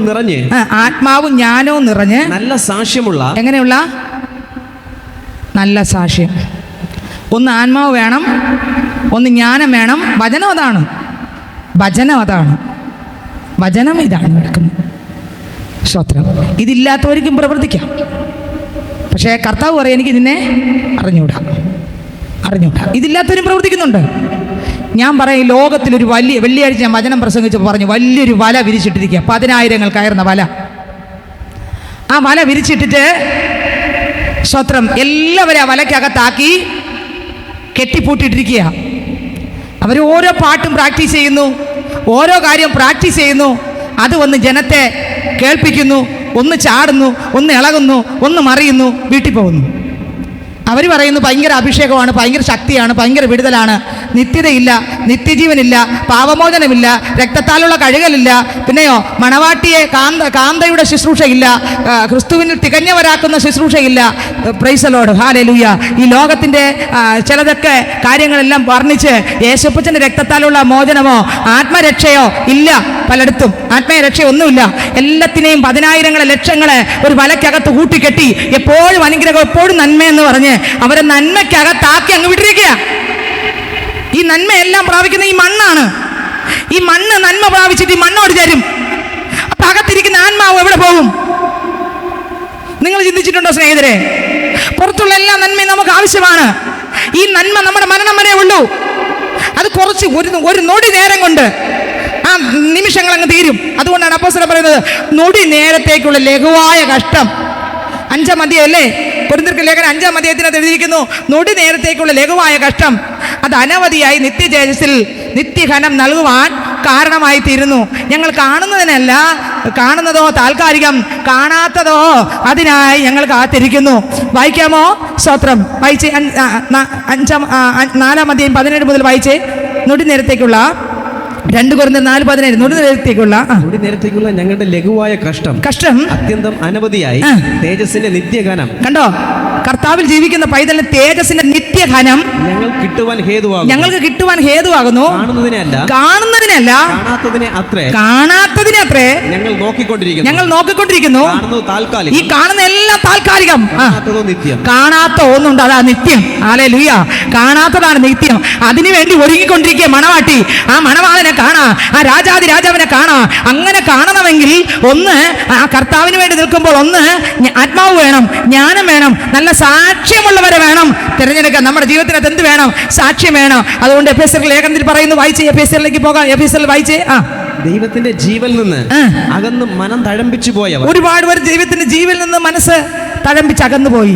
നിറഞ്ഞ് ആത്മാവും ജ്ഞാനവും നിറഞ്ഞ് നല്ല സാക്ഷ്യമുള്ള. എങ്ങനെയുള്ള നല്ല സാക്ഷ്യം? ഒന്ന് ആത്മാവ് വേണം, ഒന്ന് ജ്ഞാനം വേണം. വചനം അതാണ്, വചനം ഇതാണ് നടക്കുന്നത്. സ്തോത്രം. ഇതില്ലാത്തവർക്കും പ്രവർത്തിക്കാം. പക്ഷേ കർത്താവ് പറയും എനിക്ക് ഇതിനെ അറിഞ്ഞൂടാ. ഇതില്ലാത്തവരും പ്രവർത്തിക്കുന്നുണ്ട്. ഞാൻ പറയും ലോകത്തിലൊരു വെള്ളിയാഴ്ച ഞാൻ വചനം പ്രസംഗിച്ചപ്പോൾ പറഞ്ഞു, വലിയൊരു വല വിരിച്ചിട്ടിരിക്കുക, 10,000 കയറുന്ന വല. ആ വല വിരിച്ചിട്ടിട്ട് സ്തോത്രം എല്ലാവരും ആ വലയ്ക്കകത്താക്കി കെട്ടിപ്പൂട്ടിട്ടിരിക്കുക. അവർ ഓരോ പാട്ടും പ്രാക്ടീസ് ചെയ്യുന്നു, ഓരോ കാര്യം പ്രാക്ടീസ് ചെയ്യുന്നു. അത് വന്ന് ജനത്തെ കേൾപ്പിക്കുന്നു. ഒന്ന് ചാടുന്നു, ഒന്ന് ഇളകുന്നു, ഒന്ന് മറിയുന്നു, വീട്ടിൽ പോകുന്നു. അവർ പറയുന്നു ഭയങ്കര അഭിഷേകമാണ്, ഭയങ്കര ശക്തിയാണ്, ഭയങ്കര വിടുതലാണ്. നിത്യതയില്ല, നിത്യജീവനില്ല, പാപമോചനമില്ല, രക്തത്താലുള്ള കഴുകലില്ല, പിന്നെയോ മണവാട്ടിയെ കാന്തയുടെ ശുശ്രൂഷയില്ല, ക്രിസ്തുവിനിൽ തികഞ്ഞവരാക്കുന്ന ശുശ്രൂഷയില്ല. Praise the Lord, hallelujah. ഈ ലോകത്തിൻ്റെ ചിലതൊക്കെ കാര്യങ്ങളെല്ലാം വർണ്ണിച്ച് യേശുപ്പച്ചൻ്റെ രക്തത്താലുള്ള മോചനമോ ആത്മരക്ഷയോ ഇല്ല. പലയിടത്തും ആത്മരക്ഷയൊന്നുമില്ല. എല്ലാത്തിനെയും 10,000 ലക്ഷങ്ങളെ ഒരു വലയ്ക്കകത്ത് കൂട്ടിക്കെട്ടി എപ്പോഴും അനുഗ്രഹം, എപ്പോഴും നന്മയെന്ന് പറഞ്ഞ് അവരെ നന്മയ്ക്കകത്താക്കി അങ്ങ് വിട്ടിരിക്കുക. ഈ നന്മയെല്ലാം പ്രാപിക്കുന്ന ഈ മണ്ണാണ്. ഈ മണ്ണ് നന്മ പ്രാപിച്ചിട്ട് ഈ മണ്ണോട് ചേരും. അപ്പൊ അകത്തിരിക്കുന്ന ആത്മാവ് എവിടെ പോകും? നിങ്ങൾ ചിന്തിച്ചിട്ടുണ്ടോ സ്നേഹിതരെ? പുറത്തുള്ള എല്ലാ നന്മയും നമുക്ക് ആവശ്യമാണ്. ഈ നന്മ നമ്മുടെ മരണം വരെ ഉള്ളൂ. അത് കുറച്ച് ഒരു നൊടി നേരം കൊണ്ട് ആ നിമിഷങ്ങൾ അങ്ങ് തീരും. അതുകൊണ്ടാണ് അപ്പോസ്തലൻ പറയുന്നത് നൊടി നേരത്തേക്കുള്ള ലഘുവായ കഷ്ടം. 5-ാം അധ്യായമല്ലേ കൊരിന്ത്യർക്ക് ലേഖനം 5-ാം അധ്യായത്തിനകത്ത് എഴുതിയിരിക്കുന്നു, നൊടി നേരത്തേക്കുള്ള ലഘുവായ കഷ്ടം അത് അനവധിയായി നിത്യതേജസ്സിൽ നിത്യഘനം നൽകുവാൻ കാരണമായി തീരുന്നു. ഞങ്ങൾ കാണുന്നതിനല്ല, കാണുന്നതോ താൽക്കാലികം, കാണാത്തതോ അതിനായി ഞങ്ങൾ കാത്തിരിക്കുന്നു. വായിക്കാമോ? സ്തോത്രം. വായിച്ച് 4-ാം അധ്യായം 17 മുതൽ വായിച്ച്. നൊടി നേരത്തേക്കുള്ള 2 കൊരിന്ത്യർ 4:17 നൊടി നേരത്തേക്കുള്ള ഞങ്ങളുടെ ലഘുവായ കഷ്ടം അത്യന്തം അനവധിയായി തേജസ്സിന്റെ നിത്യഘനം. കണ്ടോ? കർത്താവിൽ ജീവിക്കുന്ന പൈതലിന് തേജസ്സിന്റെ നിത്യഘനം ഞങ്ങൾക്ക് കിട്ടുവാൻ ഹേതുവാകുന്നു. കാണുന്നതിനല്ല, കാണാത്തതിനെ അത്രേ ഞങ്ങൾ നോക്കിക്കൊണ്ടിരിക്കുന്നു. ഈ കാണുന്ന എല്ലാം താൽക്കാലികം, കാണാത്ത ഒന്നുണ്ട്, അതാ നിത്യം. ഹല്ലേലൂയ. കാണാത്തതാണ് നിത്യം. അതിനുവേണ്ടി ഒരുങ്ങിക്കൊണ്ടിരിക്കുക മണവാട്ടി. ആ മണവാളനെ കാണാ, ആ രാജാവിനെ കാണാ. അങ്ങനെ കാണണമെങ്കിൽ ഒന്ന് ആ കർത്താവിന് വേണ്ടി നിൽക്കുമ്പോൾ ഒന്ന് ആത്മാവ് വേണം, ജ്ഞാനം വേണം, നല്ല സാക്ഷ്യമുള്ളവരെ വേണം തിരഞ്ഞെടുക്കാൻ. നമ്മുടെ ജീവിതത്തിനകത്ത് എന്ത് വേണം? സാക്ഷ്യം വേണം. അതുകൊണ്ട് എഫേസ്യർ ലേഖനത്തിൽ പറയുന്നു, വായിച്ച് എഫേസ്യറിലേക്ക് പോകാം. എഫേസ്യറിൽ വായിച്ചേ. ദൈവത്തിന്റെ ജീവൻ നിന്ന് അകന്ന് മനം തഴമ്പിച്ചു പോയവർ. ഒരുപാട് പേർ ദൈവത്തിന്റെ ജീവനിൽ നിന്ന് മനസ്സ് തഴമ്പിച്ച് അകന്നുപോയി.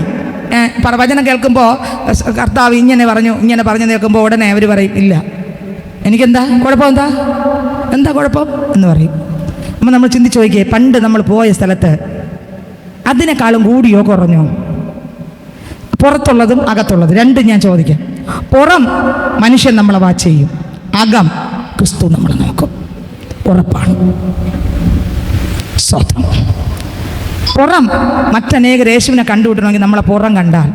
വചനം കേൾക്കുമ്പോൾ കർത്താവ് ഇങ്ങനെ പറഞ്ഞു കേൾക്കുമ്പോൾ ഉടനെ അവർ പറയും, ഇല്ല എനിക്കെന്താ കുഴപ്പം, എന്താ കുഴപ്പം എന്ന് പറയും. അപ്പം നമ്മൾ ചിന്തിച്ച് നോക്കിയേ, പണ്ട് നമ്മൾ പോയ സ്ഥലത്ത് അതിനേക്കാളും കൂടിയോ കുറഞ്ഞോ? പുറത്തുള്ളതും അകത്തുള്ളതും രണ്ടും ഞാൻ ചോദിക്കാം. പുറം മനുഷ്യൻ നമ്മളെ വാച്ച് ചെയ്യും, അകം ക്രിസ്തു നമ്മളെ നോക്കും. ഉറപ്പാണ്. സ്വന്തം പുറം മറ്റനേകർ യേശുവിനെ കണ്ടുവിട്ടണമെങ്കിൽ നമ്മളെ പുറം കണ്ടാൽ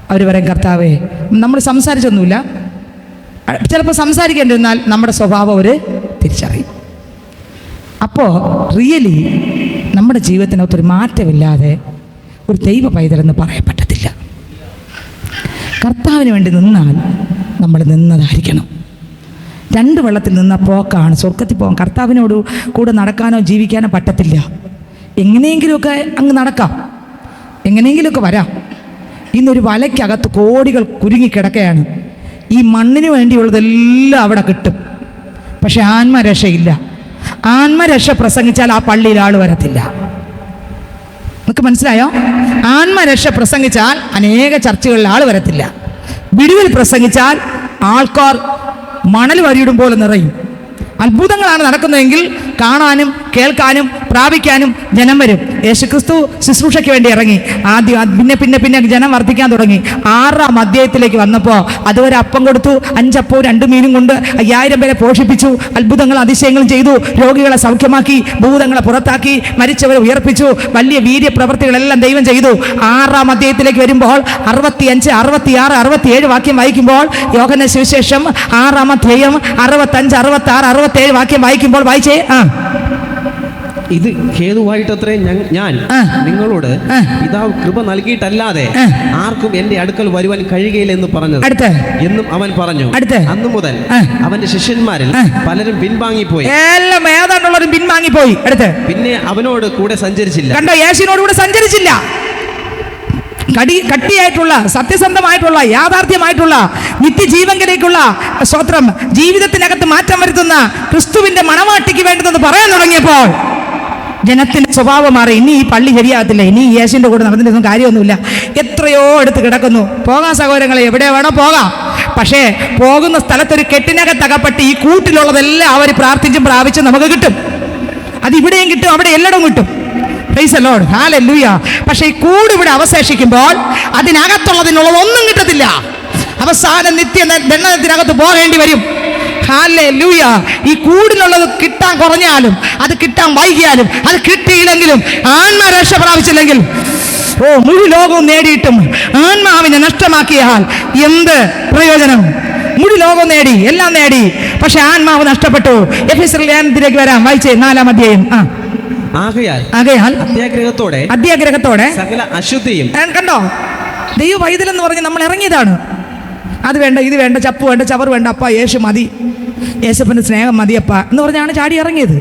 അവർ പറയും, കർത്താവേ, നമ്മൾ സംസാരിച്ചൊന്നുമില്ല, ചിലപ്പോൾ സംസാരിക്കേണ്ടിരുന്നാൽ നമ്മുടെ സ്വഭാവം അവർ തിരിച്ചറിയും. അപ്പോൾ റിയലി നമ്മുടെ ജീവിതത്തിനകത്തൊരു മാറ്റമില്ലാതെ ഒരു ദൈവ പൈതലെന്ന് പറയാൻ പറ്റത്തില്ല. കർത്താവിന് വേണ്ടി നിന്നാൽ നമ്മൾ നിന്നതായിരിക്കണം. 2 വെള്ളത്തിൽ നിന്ന പോക്കാണ് സ്വർഗത്തിൽ പോകാൻ. കർത്താവിനോട് കൂടെ നടക്കാനോ ജീവിക്കാനോ പറ്റത്തില്ല. എങ്ങനെയെങ്കിലുമൊക്കെ അങ്ങ് നടക്കാം, എങ്ങനെയെങ്കിലുമൊക്കെ വരാം. ഇന്നൊരു വലയ്ക്കകത്ത് കോടികൾ കുരുങ്ങിക്കിടക്കുകയാണ്. ഈ മണ്ണിന് വേണ്ടിയുള്ളതെല്ലാം അവിടെ കിട്ടും, പക്ഷെ ആത്മരക്ഷയില്ല. ആത്മരക്ഷ പ്രസംഗിച്ചാൽ ആ പള്ളിയിൽ ആൾ വരത്തില്ല. നിങ്ങൾക്ക് മനസ്സിലായോ? ആത്മരക്ഷ പ്രസംഗിച്ചാൽ അനേക ചർച്ചകളിൽ ആൾ വരത്തില്ല. വിടുതൽ പ്രസംഗിച്ചാൽ ആൾക്കാർ മണൽ വരിയിടും പോലെ നിറയും. അത്ഭുതങ്ങളാണ് നടക്കുന്നതെങ്കിൽ കാണാനും കേൾക്കാനും പ്രാപിക്കാനും ജനം വരും. യേശുക്രിസ്തു ശുശ്രൂഷയ്ക്ക് വേണ്ടി ഇറങ്ങി. ആദ്യം പിന്നെ ജനം വർദ്ധിക്കാൻ തുടങ്ങി. 6-ാം അധ്യായത്തിലേക്ക് വന്നപ്പോൾ അതുവരെ അപ്പം കൊടുത്തു, 5 അപ്പവും 2 മീനും കൊണ്ട് 5000 പേരെ പോഷിപ്പിച്ചു. അത്ഭുതങ്ങളും അതിശയങ്ങളും ചെയ്തു. രോഗികളെ സൗഖ്യമാക്കി, ഭൂതങ്ങളെ പുറത്താക്കി, മരിച്ചവരെ ഉയർപ്പിച്ചു. വലിയ വീര്യപ്രവർത്തികളെല്ലാം ദൈവം ചെയ്തു. 6-ാം അധ്യായത്തിലേക്ക് വരുമ്പോൾ 65, 66, 67 വാക്യം വായിക്കുമ്പോൾ, യോഹന്നാന്റെ സുവിശേഷം 6-ാം അധ്യായം 65, 66, 67 വാക്യം വായിക്കുമ്പോൾ വായിച്ചേ. ഇത് ഹേതുവായിട്ടത്രേ ഞാൻ നിങ്ങളോട് പിതാവ് കൃപ നൽകിയിട്ടല്ലാതെ ആർക്കും എന്റെ അടുക്കൽ വരുവാൻ കഴിയുകയില്ലെന്ന് പറഞ്ഞത് എന്നും അവൻ പറഞ്ഞു. അന്നു മുതൽ അവന്റെ ശിഷ്യന്മാരിൽ പലരും പിൻവാങ്ങിപ്പോയി. എല്ലാം ഏതാണ്ടുള്ളവരും പിൻവാങ്ങിപ്പോയി. പിന്നെ അവനോട് കൂടെ സഞ്ചരിച്ചില്ല. കണ്ടോ? യേശുവിനോട് കൂടെ സഞ്ചരിച്ചില്ല. കട്ടിയായിട്ടുള്ള, സത്യസന്ധമായിട്ടുള്ള, യാഥാർത്ഥ്യമായിട്ടുള്ള, നിത്യജീവങ്കിലേക്കുള്ള സ്വത്രം, ജീവിതത്തിനകത്ത് മാറ്റം വരുത്തുന്ന ക്രിസ്തുവിന്റെ മണവാട്ടിക്ക് വേണ്ടതെന്ന് പറയാൻ തുടങ്ങിയപ്പോൾ ജനത്തിന്റെ സ്വഭാവം മാറി. ഇനി ഈ പള്ളി ശരിയാകത്തില്ല, ഇനി യേശുവിന്റെ കൂടെ നടന്നിട്ടൊന്നും കാര്യമൊന്നുമില്ല. എത്രയോ അടുത്ത് കിടക്കുന്നു. പോകാം സഹോദരങ്ങളെ, എവിടെ വേണോ പോകാം. പക്ഷേ പോകുന്ന സ്ഥലത്തൊരു കെട്ടിനകത്തകപ്പെട്ട് ഈ കൂട്ടിലുള്ളതെല്ലാം അവർ പ്രാർത്ഥിച്ചും പ്രാപിച്ചും നമുക്ക് കിട്ടും. അത് ഇവിടെയും കിട്ടും, അവിടെ എല്ലായിടവും കിട്ടും. Price the Lord, hallelujah. പക്ഷേ ഈ കൂട് ഇവിടെ അവശേഷിക്കുമ്പോൾ അതിനകത്തുള്ളതിനുള്ളതൊന്നും കിട്ടത്തില്ല. അവസാനം ദണ്ഡനത്തിനകത്ത് പോകേണ്ടി വരും. ഹല്ലേലൂയ. ഈ കൂടിനുള്ളത് കിട്ടാൻ കുറഞ്ഞാലും, അത് കിട്ടാൻ വൈകിയാലും, അത് കിട്ടിയില്ലെങ്കിലും, ആത്മരക്ഷ പ്രാപിച്ചില്ലെങ്കിൽ, മുഴു ലോകവും നേടിയിട്ടും ആത്മാവിനെ നഷ്ടമാക്കിയാൽ എന്ത് പ്രയോജനം? മുഴു ലോകം നേടി, എല്ലാം നേടി, പക്ഷെ ആത്മാവ് നഷ്ടപ്പെട്ടു. എഫെസ്യർ ലേഖനത്തിലേക്ക് വരാം, വായിച്ചേ 4-ാം അധ്യായം. ആകയാൽ അത്യാഗ്രഹത്തോടെ സകല അശുദ്ധിയും. കണ്ടോ? ദൈവ പൈതലെന്ന് പറഞ്ഞ് നമ്മൾ ഇറങ്ങിയതാണ്. അത് വേണ്ട, ഇത് വേണ്ട, ചപ്പ് വേണ്ട, ചവർ വേണ്ട, അപ്പ യേശു മതി, യേശപ്പൻ്റെ സ്നേഹം മതിയപ്പ എന്ന് പറഞ്ഞാണ് ചാടി ഇറങ്ങിയത്.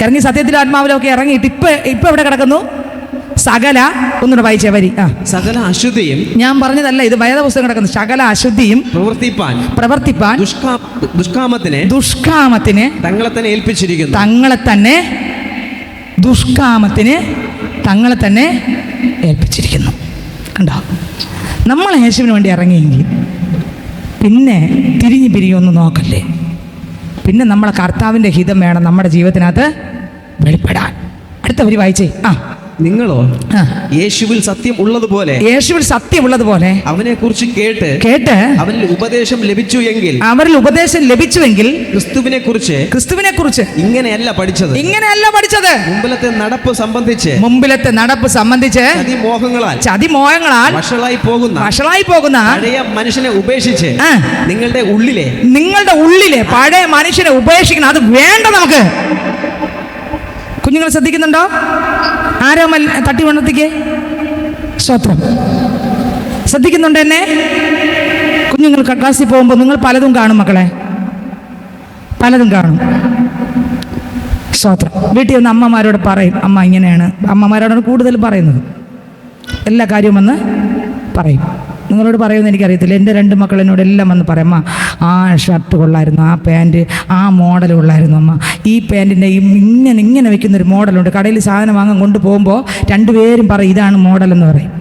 ഇറങ്ങി സത്യത്തിലും ആത്മാവിലൊക്കെ ഇറങ്ങിയിട്ട് ഇപ്പൊ എവിടെ കിടക്കുന്നു? സകല, ഒന്നുകൂടെ വായിച്ചേ വരി. സകല അശുദ്ധിയും. ഞാൻ പറഞ്ഞതല്ല, ഇത് വേദപുസ്തകം കിടക്കുന്നു. സകല അശുദ്ധിയും പ്രവർത്തിപ്പാൻ ദുഷ്കാമത്തിന് തങ്ങളെ തന്നെ ഏൽപ്പിച്ചിരിക്കുന്നു. തങ്ങളെ തന്നെ ഏൽപ്പിച്ചിരിക്കുന്നു. കണ്ടോ? നമ്മൾ യേശുവിന് വേണ്ടി ഇറങ്ങിയെങ്കിൽ പിന്നെ തിരിഞ്ഞു പിരിയൊന്നും നോക്കല്ലേ. പിന്നെ നമ്മളെ കർത്താവിൻ്റെ ഹിതം വേണം നമ്മുടെ ജീവിതത്തിനകത്ത് വെളിപ്പെടാൻ. അടുത്തവര് വായിച്ചേ. നിങ്ങളോ യേശുവിൽ സത്യം ഉള്ളതുപോലെ അവനെ കുറിച്ച് കേട്ട് അവരിൽ ഉപദേശം ലഭിച്ചു എങ്കിൽ ക്രിസ്തുവിനെ കുറിച്ച് ഇങ്ങനെയല്ല പഠിച്ചത്. മുമ്പിലത്തെ നടപ്പ് സംബന്ധിച്ച് ചതിമോഹങ്ങളാൽ വഷളായി പോകുന്ന പഴയ മനുഷ്യനെ ഉപേക്ഷിച്ച് നിങ്ങളുടെ ഉള്ളിലെ പഴയ മനുഷ്യനെ ഉപേക്ഷിക്കണം. അത് വേണ്ട നമുക്ക്. കുഞ്ഞുങ്ങൾ ശ്രദ്ധിക്കുന്നുണ്ടോ? ആരോ തട്ടി ഉണർത്തിക്കേ. സ്തോത്രം. ശ്രദ്ധിക്കുന്നുണ്ട് എന്നെ? കുഞ്ഞുങ്ങൾ ക്ലാസ്സിൽ പോകുമ്പോൾ നിങ്ങൾ പലതും കാണും മക്കളെ, പലതും കാണും. സ്തോത്രം. വീട്ടിൽ വന്ന് അമ്മമാരോട് പറയും, അമ്മ ഇങ്ങനെയാണ്. അമ്മമാരോടാണ് കൂടുതൽ പറയുന്നത്. എല്ലാ കാര്യവും വന്ന് പറയും. നിങ്ങളോട് പറയുമെന്ന് എനിക്കറിയത്തില്ല. എൻ്റെ 2 മക്കൾ എന്നോട് എല്ലാം വന്ന് പറയും, അമ്മ ആ ഷർട്ട് കൊള്ളായിരുന്നു, ആ പാൻറ്റ് ആ മോഡൽ കൊള്ളായിരുന്നു അമ്മ, ഈ പാൻറ്റിൻ്റെ ഇങ്ങനെ വെക്കുന്നൊരു മോഡലുണ്ട്. കടയിൽ സാധനം വാങ്ങാൻ കൊണ്ടുപോകുമ്പോൾ 2 പേരും പറയും ഇതാണ് മോഡലെന്ന് പറയും.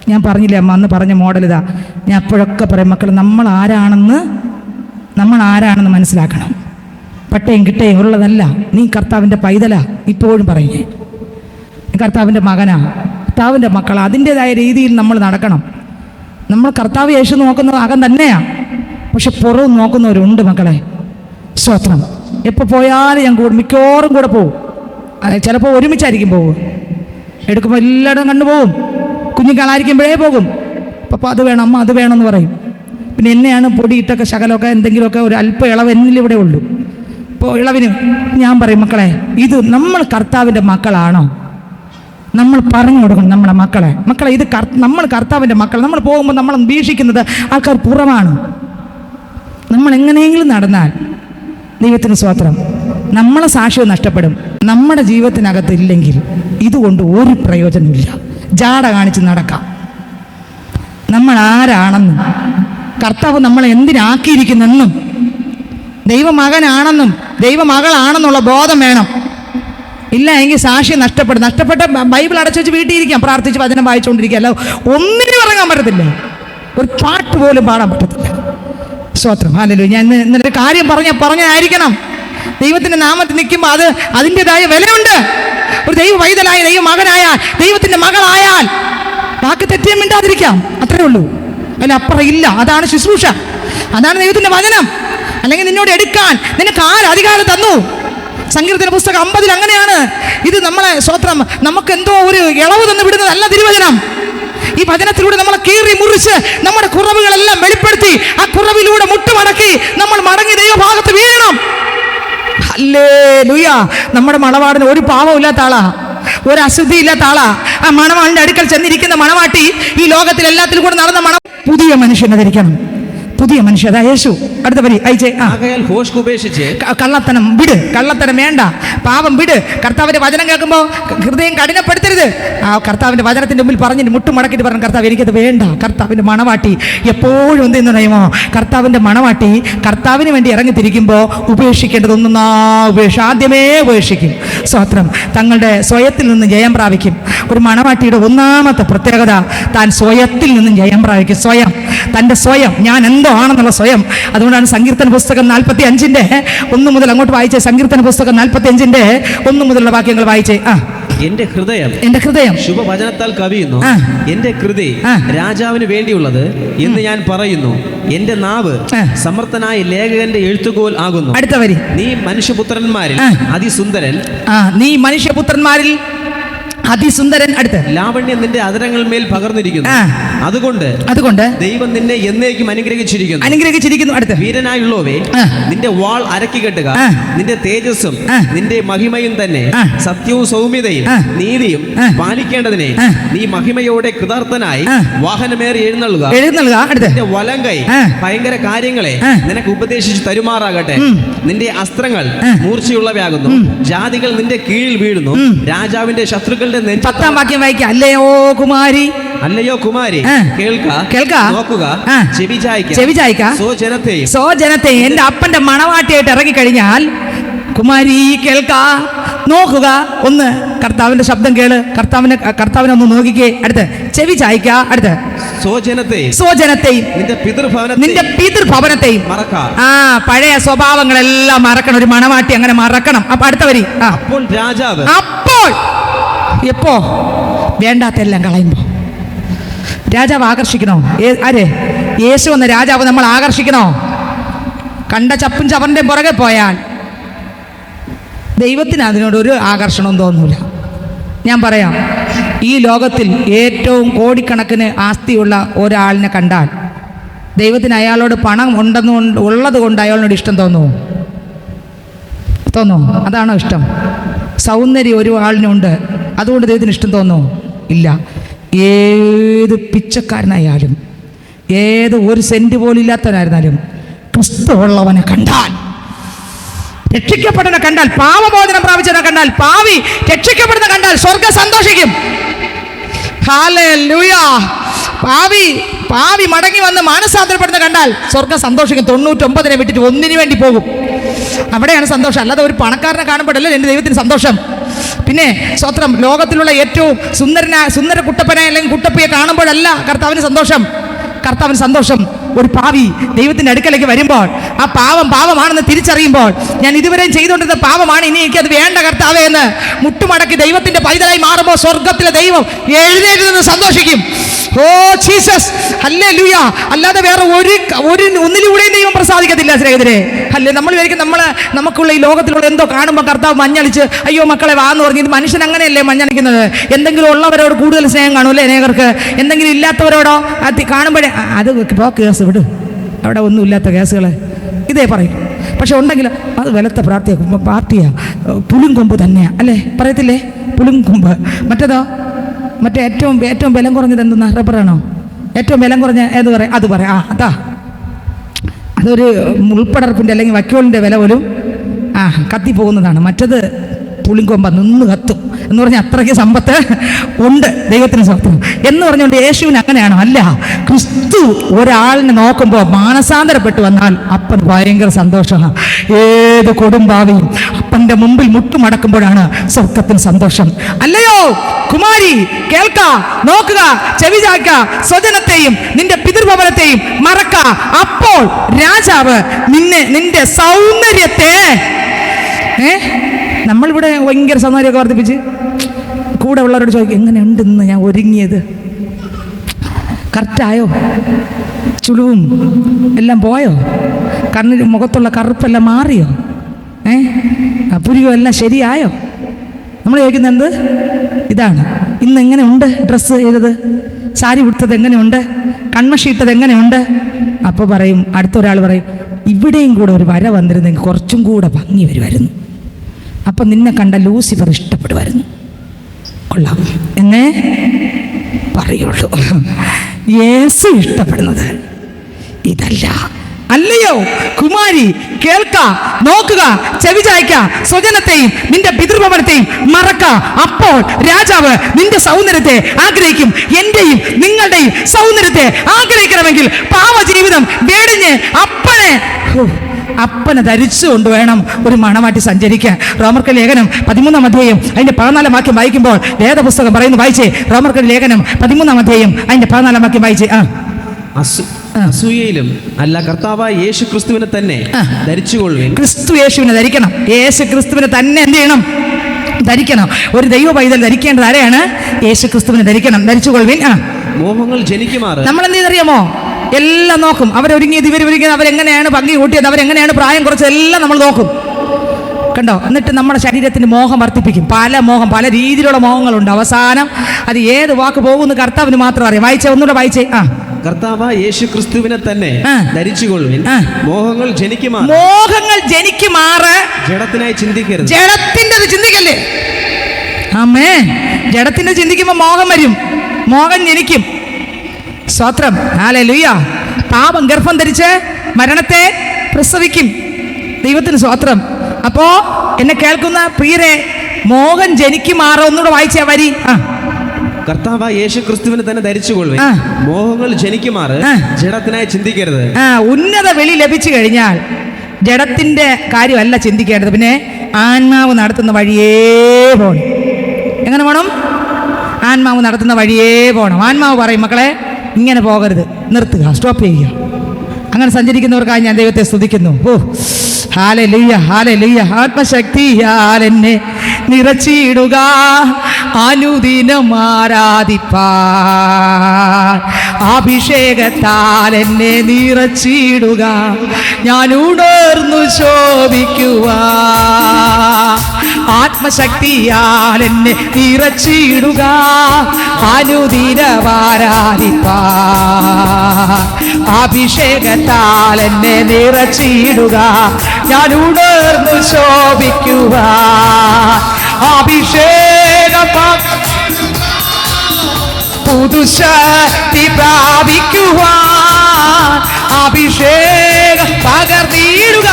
ഞാൻ പറഞ്ഞില്ലേ അമ്മ അന്ന് പറഞ്ഞ മോഡൽ ഇതാ. ഞാൻ അപ്പോഴൊക്കെ പറയും, മക്കൾ നമ്മൾ ആരാണെന്ന് മനസ്സിലാക്കണം. പട്ടയും കിട്ടയും ഉള്ളതല്ല. നീ കർത്താവിൻ്റെ പൈതലാ. ഇപ്പോഴും പറയേ, കർത്താവിൻ്റെ മകനാ, കർത്താവിൻ്റെ മക്കളാ. അതിൻ്റെതായ രീതിയിൽ നമ്മൾ നടക്കണം. നമ്മൾ കർത്താവ് യേശു നോക്കുന്നത് അകം തന്നെയാണ്, പക്ഷെ പുറവും നോക്കുന്നവരുണ്ട് മക്കളെ. സ്തോത്രം. എപ്പോൾ പോയാലും ഞാൻ മിക്കവാറും കൂടെ പോകും. ചിലപ്പോൾ ഒരുമിച്ചായിരിക്കും പോകും. എടുക്കുമ്പോൾ എല്ലായിടും കണ്ടുപോകും. കുഞ്ഞുങ്ങളായിരിക്കുമ്പോഴേ പോകും. അപ്പോൾ അത് വേണം അമ്മ, അത് വേണമെന്ന് പറയും. പിന്നെ എന്നെയാണ് പൊടിയിട്ടൊക്കെ ശകലമൊക്കെ എന്തെങ്കിലുമൊക്കെ ഒരു അല്പ ഇളവ് എന്നിലിവിടെ ഉള്ളൂ. ഇപ്പോൾ ഇളവിന് ഞാൻ പറയും, മക്കളെ ഇത് നമ്മൾ കർത്താവിൻ്റെ മക്കളാണോ? നമ്മൾ പറഞ്ഞു കൊടുക്കണം നമ്മളെ മക്കളെ ഇത് നമ്മൾ കർത്താവിൻ്റെ മക്കൾ. നമ്മൾ പോകുമ്പോൾ നമ്മൾ വീക്ഷിക്കുന്നത് ആൾക്കാർ പുറമാണ്. നമ്മൾ എങ്ങനെയെങ്കിലും നടന്നാൽ ദൈവത്തിന് സ്തോത്രം നമ്മളെ സാക്ഷ്യവും നഷ്ടപ്പെടും. നമ്മുടെ ജീവിതത്തിനകത്ത് ഇല്ലെങ്കിൽ ഇതുകൊണ്ട് ഒരു പ്രയോജനമില്ല. ജാട കാണിച്ച് നടക്കാം. നമ്മൾ ആരാണെന്നും കർത്താവ് നമ്മളെ എന്തിനാക്കിയിരിക്കുന്നെന്നും ദൈവമകനാണെന്നും ദൈവമകളാണെന്നുള്ള ബോധം വേണം. ഇല്ല എങ്കിൽ സാക്ഷ്യം നഷ്ടപ്പെട്ട ബൈബിൾ അടച്ചു വെച്ച് വീട്ടിൽ ഇരിക്കാം, പ്രാർത്ഥിച്ച് വചനം വായിച്ചുകൊണ്ടിരിക്കുക, അല്ല ഒന്നിനും ഇറങ്ങാൻ പറ്റത്തില്ല, ഒരു പാട്ട് പോലും പാടാൻ പറ്റത്തില്ല. സ്തോത്രം, ഹല്ലേലൂയ. ഞാൻ ഇന്നൊരു കാര്യം പറഞ്ഞായിരിക്കണം. ദൈവത്തിൻ്റെ നാമത്തിൽ നിൽക്കുമ്പോൾ അതിൻ്റെതായ വിലയുണ്ട്. ഒരു ദൈവ പൈതലായ ദൈവമകനായാൽ, ദൈവത്തിൻ്റെ മകളായാൽ വാക്ക് തെറ്റിയും മിണ്ടാതിരിക്കാം, അത്രേ ഉള്ളൂ. അതിൽ അപ്പുറം ഇല്ല. അതാണ് ശുശ്രൂഷ, അതാണ് ദൈവത്തിൻ്റെ വചനം. അല്ലെങ്കിൽ നിന്നോട് എടുക്കാൻ നിനക്ക് അധികാരം തന്നു? സങ്കീർത്തന പുസ്തകം 50 അങ്ങനെയാണ്. ഇത് നമ്മളെ സ്വത്രം നമുക്ക് എന്തോ ഒരു ഇളവ് തന്നു വിടുന്നതല്ല തിരുവചനം. ഈ വചനത്തിലൂടെ നമ്മളെ കീറി മുറിച്ച് നമ്മുടെ കുറവുകളെല്ലാം വെളിപ്പെടുത്തി ആ കുറവിലൂടെ മുട്ടുമടക്കി നമ്മൾ മടങ്ങി ദൈവഭാഗത്ത് വീഴണം. ഹല്ലേലൂയ. നമ്മുടെ മണവാടിന് ഒരു പാവമില്ലാത്ത ആളാ, ഒരു അശുദ്ധി ഇല്ലാത്ത ആളാ. ആ മണവാളിന്റെ അടുക്കൽ ചെന്നിരിക്കുന്ന മണവാട്ടി ഈ ലോകത്തിൽ എല്ലാത്തിലും കൂടെ നടന്ന പുതിയ മനുഷ്യനെ ധരിക്കണം. പുതിയ മനുഷ്യ, അതാ യേശു. അടുത്ത വരി അയച്ചേ. കള്ളത്തനം വിട്, കള്ളത്തനം വേണ്ട, പാപം വിട്. കർത്താവിന്റെ വചനം കേൾക്കുമ്പോൾ ഹൃദയം കഠിനപ്പെടുത്തരുത്. ആ കർത്താവിന്റെ വചനത്തിന്റെ മുമ്പിൽ പറഞ്ഞിട്ട് മുട്ടുമടക്കിട്ട് പറഞ്ഞു, കർത്താവ് എനിക്കത് വേണ്ട. കർത്താവിന്റെ മണവാട്ടി എപ്പോഴും എന്തെന്ന് പറയുമോ, കർത്താവിന്റെ മണവാട്ടി കർത്താവിന് വേണ്ടി ഇറങ്ങിത്തിരിക്കുമ്പോൾ ഉപേക്ഷിക്കേണ്ടതൊന്നും ആദ്യമേ ഉപേക്ഷിക്കും. സ്വത്രം തങ്ങളുടെ സ്വയത്തിൽ നിന്ന് ജയം പ്രാപിക്കും. ഒരു മണവാട്ടിയുടെ ഒന്നാമത്തെ പ്രത്യേകത താൻ സ്വയത്തിൽ നിന്നും ജയം പ്രാപിക്കും. സ്വയം, തൻ്റെ സ്വയം, ഞാൻ എന്തോ ആണെന്നുള്ള സ്വയം. അതുകൊണ്ടാണ് സങ്കീർത്തന പുസ്തകം 45 1 മുതൽ അങ്ങോട്ട് വായിച്ചേ. സങ്കീർത്തന പുസ്തകം 45 1 മുതലുള്ള വാക്യങ്ങൾ വായിച്ചേ. എന്റെ ഹൃദയം ശുഭവചനത്താൽ കവിയുന്നു. എന്റെ കൃതി രാജാവിന് വേണ്ടിയുള്ളത് എന്ന് ഞാൻ പറയുന്നു. എന്റെ നാവ് സമർത്ഥനായ ലേഖകന്റെ എഴുത്തുകോൽ ആകുന്നു. അടുത്ത വരി, നീ മനുഷ്യപുത്രന്മാരിൽ അതിസുന്ദരൻ. നീ മനുഷ്യപുത്രന്മാരിൽ അതിസുന്ദരൻ. അടുത്ത്, ലാവണ്യം നിന്റെ അതരങ്ങൾ മേൽ പകർന്നിരിക്കുന്നു. അതുകൊണ്ട് ദൈവം നിന്നെ എന്നേക്കും അനുഗ്രഹിച്ചിരിക്കുന്നു. അടുത്ത്, വീരനായുള്ളവേ, നിന്റെ വാൾ അരക്കി കെട്ടുക. നിന്റെ തേജസ്സും നിന്റെ മഹിമയും തന്നെ സത്യവും സൗമ്യതയും നീതിയും പാലിക്കേണ്ടതിനെ നീ മഹിമയോടെ കൃതാർത്ഥനായി വാഹനമേറി എഴുന്നള്ളുക. നിന്റെ വലം കൈ ഭയങ്കര കാര്യങ്ങളെ നിനക്ക് ഉപദേശിച്ചു തരുമാറാകട്ടെ. നിന്റെ അസ്ത്രങ്ങൾ മൂർച്ചയുള്ളവയാകുന്നു. ജാതികൾ നിന്റെ കീഴിൽ വീഴുന്നു. രാജാവിന്റെ ശത്രുക്കളുടെ 10-ാം വാക്യം വായിക്കാം. അല്ലയോ കുമാരി, കേൾക്ക, നോക്കുക, ചെവി ചായ്ക്ക. സ്വജനത്തെയും എന്റെ അപ്പന്റെ മണവാട്ടിയായിട്ട് ഇറങ്ങിക്കഴിഞ്ഞാൽ, കുമാരി കേൾക്ക, നോക്കുക, ഒന്ന് കർത്താവിന്റെ ശബ്ദം കേള്, കർത്താവിനെ ഒന്ന് നോക്കിക്കേ. അടുത്ത്, ചെവി ചായ്ക്ക. അടുത്ത്, സ്വജനത്തെയും നിന്റെ പിതൃഭവനത്തെയും പഴയ സ്വഭാവങ്ങളെല്ലാം മറക്കണം. ഒരു മണവാട്ടി അങ്ങനെ മറക്കണം. അപ്പൊ അടുത്ത വരി, അപ്പോൾ രാജാവ്, എപ്പോ വേണ്ടാത്തെല്ലാം കളയുമ്പോ രാജാവ് ആകർഷിക്കണോ? ആരെ? യേശു എന്ന രാജാവ് നമ്മൾ ആകർഷിക്കണോ? കണ്ട ചപ്പും ചവറിന്റെ പുറകെ പോയാൽ ദൈവത്തിന് അതിനോടൊരു ആകർഷണവും തോന്നൂല. ഞാൻ പറയാം, ഈ ലോകത്തിൽ ഏറ്റവും കോടിക്കണക്കിന് ആസ്തിയുള്ള ഒരാളിനെ കണ്ടാൽ ദൈവത്തിന് അയാളോട് പണം ഉള്ളത് കൊണ്ട് അയാളിനോട് ഇഷ്ടം തോന്നുമോ? അതാണോ ഇഷ്ടം? സൗന്ദര്യം ഒരു ആളിനുണ്ട്, അതുകൊണ്ട് ദൈവത്തിന് ഇഷ്ടം തോന്നുമോ? ഇല്ല. ഏത് പിച്ചക്കാരനായാലും, ഏത് ഒരു സെന്റ് പോലും ഇല്ലാത്തവനായിരുന്നാലും, ക്രിസ്തു ഉള്ളവനെ കണ്ടാൽ, രക്ഷിക്കപ്പെട്ടവനെ കണ്ടാൽ, പാപമോചനം പ്രാപിച്ചവനെ കണ്ടാൽ, പാവി രക്ഷിക്കപ്പെടുന്ന കണ്ടാൽ സ്വർഗ്ഗം സന്തോഷിക്കും. ഹല്ലേലൂയ. പാവി മടങ്ങി വന്ന് മാനസാന്തരപ്പെടുന്ന കണ്ടാൽ സ്വർഗ്ഗം സന്തോഷിക്കും. 99 വിട്ടിട്ട് ഒന്നിനു വേണ്ടി പോകും. അവിടെയാണ് സന്തോഷം. അല്ലാതെ ഒരു പണക്കാരനെ കാണുമ്പോഴല്ലേ എൻ്റെ ദൈവത്തിന് സന്തോഷം. പിന്നെ സ്വത്രം ലോകത്തിലുള്ള ഏറ്റവും സുന്ദര കുട്ടപ്പനെ അല്ലെങ്കിൽ കുട്ടപ്പിയെ കാണുമ്പോഴല്ല കർത്താവിന് സന്തോഷം. കർത്താവിന് സന്തോഷം ഒരു പാവി ദൈവത്തിൻ്റെ അടുക്കലേക്ക് വരുമ്പോൾ, ആ പാവമാണെന്ന് തിരിച്ചറിയുമ്പോൾ, ഞാൻ ഇതുവരെയും ചെയ്തുകൊണ്ടിരുന്ന പാവമാണ്, ഇനി എനിക്കത് വേണ്ട കർത്താവേ എന്ന് മുട്ടുമടക്കി ദൈവത്തിൻ്റെ പൈതലായി മാറുമ്പോൾ സ്വർഗത്തിലെ ദൈവം എഴുന്നേറ്റ് നിന്ന് സന്തോഷിക്കും. Oh Jesus, hallelujah. അല്ലാതെ വേറെ ഒന്നിലൂടെയും ദൈവം പ്രസാദിക്കത്തില്ല സ്നേഹിതരെ. അല്ലേ, നമ്മൾ വിചാരിക്കും നമുക്കുള്ള ഈ ലോകത്തിലുള്ള എന്തോ കാണുമ്പോൾ കർത്താവ് മഞ്ഞളിച്ച് അയ്യോ മക്കളെ വാന്ന് പറഞ്ഞ്, ഇത് മനുഷ്യൻ അങ്ങനെയല്ലേ മഞ്ഞളിക്കുന്നത്? എന്തെങ്കിലും ഉള്ളവരോട് കൂടുതൽ സ്നേഹം കാണുമല്ലേ അനേകർക്ക്, എന്തെങ്കിലും ഇല്ലാത്തവരോടോ അത് കാണുമ്പോഴേ അത് കേസ് വിട്, അവിടെ ഒന്നും ഇല്ലാത്ത കേസുകൾ ഇതേ പറയും. പക്ഷെ ഉണ്ടെങ്കിൽ അത് വിലത്തെ പാർട്ടിയാ, പുളിങ്കൊമ്പ് തന്നെയാ, അല്ലേ? പറയത്തില്ലേ പുളിങ്കൊമ്പ്? മറ്റേ ഏറ്റവും ബലം കുറഞ്ഞത് എന്തെന്നാ? റബ്ബറാണോ? ഏറ്റവും ബലം കുറഞ്ഞ ഏത് പറയാം? അത് പറയാം. അതാ, അതൊരു മുൾപ്പടർപ്പിൻ്റെ അല്ലെങ്കിൽ വക്കോളിൻ്റെ വില പോലും കത്തിപ്പോകുന്നതാണ്. മറ്റത് പുളിങ്കൊമ്പ നിന്ന് കത്തും എന്ന് പറഞ്ഞാൽ അത്രയ്ക്ക് സമ്പത്ത് ഉണ്ട് ദൈവത്തിന് സ്വന്തം എന്ന് പറഞ്ഞുകൊണ്ട് യേശുവിന് അങ്ങനെയാണോ? അല്ല. ക്രിസ്തു ഒരാളിനെ നോക്കുമ്പോൾ മാനസാന്തരപ്പെട്ട് വന്നാൽ അപ്പൻ ഭയങ്കര സന്തോഷമാണ്. ഏത് കൊടുമ്പാവിയും അപ്പൻ്റെ മുമ്പിൽ മുട്ടുമടക്കുമ്പോഴാണ് സ്വർഗത്തിൽ സന്തോഷം. അല്ലയോ കുമാരി, കേൾക്ക, നോക്കുക, ചെവിചാക്ക, സ്വജനത്തെയും നിന്റെ പിതൃഭവനത്തെയും മറക്ക. അപ്പോൾ രാജാവ് നിന്റെ സൗന്ദര്യത്തെ നമ്മളിവിടെ ഭയങ്കര സൗന്ദര്യമൊക്കെ വർദ്ധിപ്പിച്ച് കൂടെ ഉള്ളവരോട് ചോദിക്കും, എങ്ങനെയുണ്ട് ഇന്ന് ഞാൻ ഒരുങ്ങിയത്? കറക്റ്റായോ? ചുളിവും എല്ലാം പോയോ? കണ്ണിന് മുഖത്തുള്ള കറുപ്പെല്ലാം മാറിയോ? പുരിയോ എല്ലാം ശരിയായോ? നമ്മൾ ചോദിക്കുന്നത് എന്ത്? ഇതാണ്. ഇന്ന് എങ്ങനെയുണ്ട് ഡ്രസ്സ് ചെയ്തത്? സാരി ഉടുത്തത് എങ്ങനെയുണ്ട്? കൺമഷി ഇട്ടത് എങ്ങനെയുണ്ട്? അപ്പോൾ പറയും, അടുത്തൊരാൾ പറയും, ഇവിടെയും കൂടെ ഒരു വര വന്നിരുന്നെങ്കിൽ കുറച്ചും കൂടെ ഭംഗി വരുമായിരുന്നു. അപ്പം നിന്നെ കണ്ട ലൂസിഫർ ഇഷ്ടപ്പെടുമായിരുന്നു. കൊള്ളാം എന്നേ പറയുള്ളൂ. യേശു ഇഷ്ടപ്പെടുന്നത് ഇതല്ല. അല്ലയോ കുമാരി, കേൾക്ക, നോക്കുക, ചെവിചായ്ക്ക, സ്വജനത്തെയും നിന്റെ പിതൃഭവനത്തെയും മറക്ക. അപ്പോൾ രാജാവ് നിന്റെ സൗന്ദര്യത്തെ ആഗ്രഹിക്കും. എന്റെയും നിങ്ങളുടെയും സൗന്ദര്യത്തെ ആഗ്രഹിക്കണമെങ്കിൽ പാവജീവിതം വേടിഞ്ഞ് അപ്പനെ ധരിച്ചുകൊണ്ട് വേണം ഒരു മണവാട്ടി സഞ്ചരിക്കാൻ. റോമർക്ക് ലേഖനം 13-ാം അധ്യായം അതിന്റെ 14-ാം വാക്യം വായിക്കുമ്പോൾ വേദപുസ്തകം പറയുന്നു, വായിച്ചേ. റോമർക്ക് ലേഖനം 13-ാം അധ്യായം അതിന്റെ 14-ാം വാക്യം വായിച്ചേ. അസൂയയിലും അല്ല, കർത്താവായ യേശു ക്രിസ്തുവിനെ തന്നെ ധരിച്ചുകൊള്ളുവിൻ. ക്രിസ്തു യേശുവിനെ ധരിക്കണം. യേശു ക്രിസ്തുവിനെ തന്നെ എന്ത് ചെയ്യണം? ധരിക്കണം. ഒരു ദൈവ പൈതൽ ധരിക്കേണ്ടത് ആരെയാണ്? യേശു ക്രിസ്തുവിനെ ധരിക്കണം. ധരിച്ചുകൊള്ളുവിൻ. മോഹങ്ങൾ ജനിക്കുമാറ്. നമ്മൾ എന്ത് ചെയ്തറിയാമോ? എല്ലാം നോക്കും. അവരൊരുങ്ങിയത്, ഇവരൊരുങ്ങിയത്, അവരെങ്ങനെയാണ് ഭംഗി കൂട്ടിയത്, അവരെങ്ങനെയാണ് പ്രായം കുറച്ചത്, എല്ലാം നമ്മൾ നോക്കും. കണ്ടോ? എന്നിട്ട് നമ്മുടെ ശരീരത്തിന് മോഹം വർദ്ധിപ്പിക്കും. പല രീതിയിലുള്ള മോഹങ്ങളുണ്ട്. അവസാനം അത് ഏത് വാക്ക് പോകുമെന്ന് കർത്താവിന് മാത്രം അറിയാം. വായിച്ചേ, ഒന്നുകൂടെ വായിച്ചേ. കർത്താവ് യേശു ക്രിസ്തുവിനെ തന്നെ ധരിച്ചുകൊള്ളുവിൻ. മോഹങ്ങൾ ജനിക്കുമാറ് ജഡത്തിനായി ചിന്തിക്കരുത്. ജഡത്തിൻ്റെത് ചിന്തിക്കല്ലേ? ആമേ. ജഡത്തിന്റെ ചിന്തിക്കുമ്പോൾ മോഹം വരും, മോഹം ജനിക്കും. സ്തോത്രം, ഹല്ലേലൂയ. പാപം ഗർഭം ധരിച്ച് മരണത്തെ പ്രസവിക്കും. ദൈവത്തിന് സ്തോത്രം. അപ്പോ എന്നെ കേൾക്കുന്ന പ്രിയരെ, മോഹം ജനിക്കുമാറോ? ഒന്നുകൂടെ വായിച്ചാ വരി. കർത്താവ് യേശു ക്രിസ്തുവിനെ തന്നെ ധരിച്ചുകൊള്ളുവിൻ. മോഹങ്ങൾ ജനിക്കുമാറ് ജഡത്തിനായി ചിന്തിക്കരുത്. ഉന്നത വെളി ലഭിച്ചു കഴിഞ്ഞാൽ ജഡത്തിന്റെ കാര്യമല്ല ചിന്തിക്കേണ്ടത്, പിന്നെ ആത്മാവ് നടത്തുന്ന വഴിയേ പോണം. എങ്ങനെ പോണം? ആത്മാവ് നടത്തുന്ന വഴിയേ പോണം. ആത്മാവ് പറയും, മക്കളെ ഇങ്ങനെ പോകരുത്, നിർത്തുക, സ്റ്റോപ്പ് ചെയ്യുക. അങ്ങനെ സഞ്ചരിക്കുന്നവർക്കായി ഞാൻ ദൈവത്തെ സ്തുതിക്കുന്നു. Hallelujah, hallelujah. ആത്മശക്തിയാൽ എന്നെ നിറച്ചിടുക, അനുദിനം ആരാധിപ്പാൻ അഭിഷേകത്താൽ എന്നെ നിറച്ചിടുക, ഞാൻ ഉണർന്നു ശോഭിക്കുക. ആത്മശക്തിയാൽ എന്നെ നിറച്ചിടുക, അനുദിനം ആരാധിപ്പാൻ അഭിഷേകത്താൽ എന്നെ നിറച്ചിടുക, ഞാൻ ഉണർന്നു ശോഭിക്കുക. അഭിഷേകം പുതുശക്തി പ്രാപിക്കുവാൻ അഭിഷേകം പകർന്നിടുക,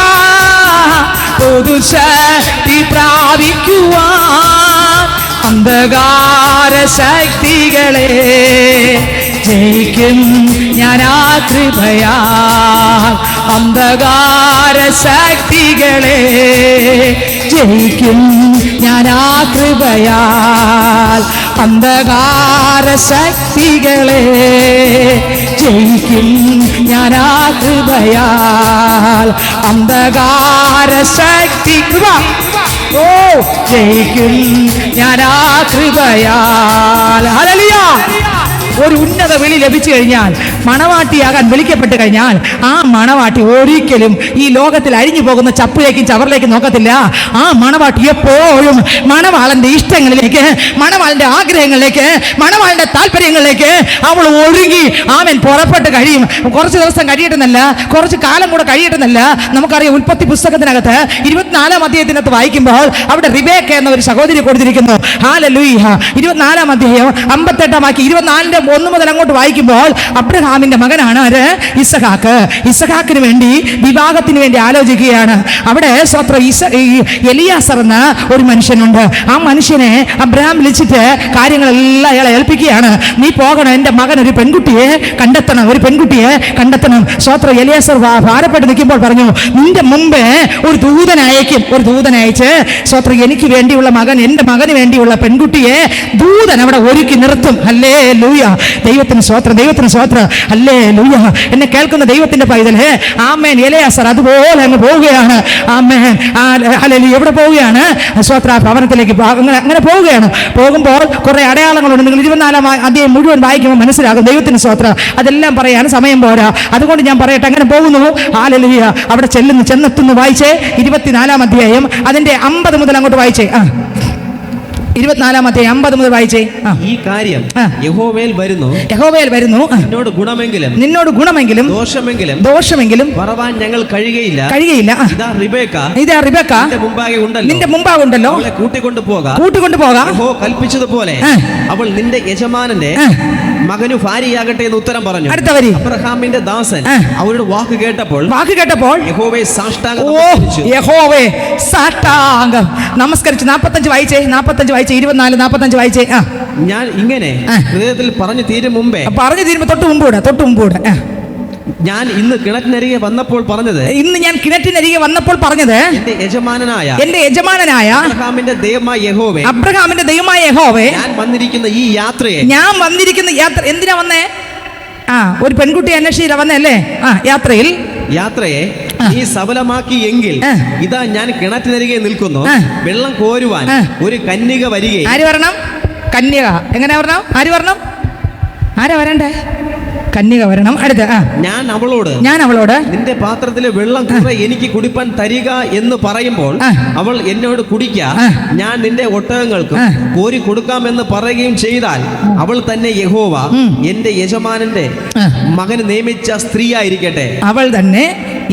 പുതുശക്തി പ്രാപിക്കുവാൻ അന്ധകാര ശക്തികളെ ജയിക്കും ഞാൻ ആ കൃപയാൽ. അന്ധകാര ശക്തികളെ ജയിക്കും ഞാൻ ആ കൃപയാൽ. അന്ധകാര ശക്തികളെ ജയിക്കും ഞാൻ ആ കൃപയാൽ. അന്ധകാര ശക്തി ജയിക്കും ഞാൻ ആ കൃപയാൽ. ഹല്ലേലൂയ. ഒരു ഉന്നത വിളി ലഭിച്ചു കഴിഞ്ഞാൽ, മണവാട്ടിയാകാൻ വിളിക്കപ്പെട്ട് കഴിഞ്ഞാൽ, ആ മണവാട്ടി ഒരിക്കലും ഈ ലോകത്തിൽ അഴിഞ്ഞു പോകുന്ന ചപ്പിലേക്കും ചവറിലേക്കും നോക്കത്തില്ല. ആ മണവാട്ടി എപ്പോഴും മണവാളന്റെ ഇഷ്ടങ്ങളിലേക്ക്, മണവാളന്റെ ആഗ്രഹങ്ങളിലേക്ക്, മണവാളന്റെ താല്പര്യങ്ങളിലേക്ക് അവൾ ഒരുങ്ങി അവൻ പുറപ്പെട്ട് കഴിയും. കുറച്ച് ദിവസം കഴിയട്ടെന്നല്ല, കുറച്ച് കാലം കൂടെ കഴിയട്ടെന്നല്ല. നമുക്കറിയാം, ഉൽപ്പത്തി പുസ്തകത്തിനകത്ത് 24-ാം അധ്യായത്തിനകത്ത് വായിക്കുമ്പോൾ അവിടെ റിബേക്ക എന്ന ഒരു സഹോദരി കൊടുത്തിരിക്കുന്നു. ഹല്ലേലൂയ. 24-ാം അധ്യായം 58-ാം വാക്യം, 24-ന്റെ 1 മുതൽ അങ്ങോട്ട് വായിക്കുമ്പോൾ അബ്രഹാമിന്റെ മകനാണ് ആര്? ഇസഹാക്ക്. ഇസഹാക്കിന് വേണ്ടി വിവാഹത്തിന് വേണ്ടി ആലോചിക്കുകയാണ്. അവിടെ എലിയാസർ എന്ന ഒരു മനുഷ്യനുണ്ട്. ആ മനുഷ്യനെ അബ്രഹാം വിളിച്ചിട്ട് കാര്യങ്ങളെല്ലാം അയാളെ ഏൽപ്പിക്കുകയാണ്. നീ പോകണം, എൻ്റെ മകൻ ഒരു പെൺകുട്ടിയെ കണ്ടെത്തണം, ഒരു പെൺകുട്ടിയെ കണ്ടെത്തണം. എലിയാസർ ഭാരപ്പെട്ട് നിൽക്കുമ്പോൾ പറഞ്ഞു, നിന്റെ മുമ്പേ ഒരു ദൂതനയക്കും. ഒരു ദൂതനയച്ച് എനിക്ക് വേണ്ടിയുള്ള മകൻ, എൻ്റെ മകന് വേണ്ടിയുള്ള പെൺകുട്ടിയെ ദൂതൻ അവിടെ ഒരുക്കി നിർത്തും. ഹല്ലേ ലൂയ, ദൈവത്തിന് സ്വോത്രം, ദൈവത്തിന് സ്വോത്രം. ഹല്ലേ ലൂയ. എന്നെ കേൾക്കുന്ന ദൈവത്തിന്റെ പൈതലേ, ആമേൻ. എലിയാസർ അതുപോലെ അങ്ങ് പോവുകയാണ്. ആമേൻ. ഹല്ലേലൂയ. എവിടെ പോവുകയാണ്? സ്വോത്ര ഭവനത്തിലേക്ക് അങ്ങനെ പോവുകയാണ്. പോകുമ്പോൾ കുറെ അടയാളങ്ങളുണ്ട്. നിങ്ങൾ 24-ാം അധ്യായം മുഴുവൻ വായിക്കുമ്പോൾ മനസ്സിലാകും. ദൈവത്തിന് സ്വോത്രം. അതെല്ലാം പറയാൻ സമയം പോരാ. അതുകൊണ്ട് ഞാൻ പറയട്ടെ, അങ്ങനെ പോകുന്നു. ഹല്ലേലൂയ. അവിടെ ചെന്നെത്തുന്നു. വായിച്ചേ 24-ാം അധ്യായം അതിന്റെ 50 മുതൽ അങ്ങോട്ട് വായിച്ചേ. 24-ാം അധ്യായം 50 മുതൽ വായിച്ചേ. ഈ കാര്യം യഹോവയിൽ വരുന്നു, നിന്നോട് ഗുണമെങ്കിലും ദോഷമെങ്കിലും പറവാൻ ഞങ്ങൾ കഴിയുകയില്ല. ഇതാ റിബേക്ക നിന്റെ മുമ്പാകെ ഉണ്ടല്ലോ, കൂട്ടിക്കൊണ്ടു പോക കൽപ്പിച്ചതുപോലെ അവൾ നിന്റെ യജമാനന്റെ മകനു ഭാര്യയാകട്ടെ എന്ന് ഉത്തരം പറഞ്ഞു. അടുത്ത വരി. അബ്രഹാമിന്റെ ദാസൻ അവരുടെ വാക്ക് കേട്ടപ്പോൾ യഹോവയെ സാഷ്ടാംഗം നമസ്കരിച്ചു. 45 വായിച്ചേ. 24, 45 വായിച്ചേ. ഞാൻ ഇങ്ങനെ ഹൃദയത്തിൽ പറഞ്ഞു തീരുമ്പോ തൊട്ട് മുമ്പൂടെ ഞാൻ ഇന്ന് കിണറ്റിനരികെ വന്നപ്പോൾ പറഞ്ഞത് എന്റെ യജമാനനായ അബ്രഹാമിന്റെ ദൈവമായ യഹോവേ ഞാൻ വന്നിരിക്കുന്ന ഈ യാത്രയെ എന്തിനാ വന്നേ? ഒരു പെൺകുട്ടി അന്വേഷിച്ചില്ല വന്നല്ലേ? യാത്രയെ നീ സഫലമാക്കി എങ്കിൽ ഇതാ ഞാൻ കിണറ്റിനരികെ നിൽക്കുന്നു. വെള്ളം കോരുവാൻ ഒരു കന്യക വരികയും. ആര് വരണം? കന്യക. എങ്ങനെ വരണം? ആര് വരണം? ആരാ വരണ്ടേ? കന്യക വരണം. അടുത്ത ഞാൻ അവളോട് നിന്റെ പാത്രത്തിലെ വെള്ളം കുറെ എനിക്ക് കുടിപ്പാൻ തരിക എന്ന് പറയുമ്പോൾ അവൾ എന്നോട് കുടിക്ക, ഞാൻ നിന്റെ ഒട്ടകങ്ങൾക്കും കോരി കൊടുക്കാമെന്ന് പറയുകയും ചെയ്താൽ അവൾ തന്നെ യഹോവ എന്റെ യജമാനന്റെ മകന് നിയമിച്ച സ്ത്രീ ആയിരിക്കട്ടെ. അവൾ തന്നെ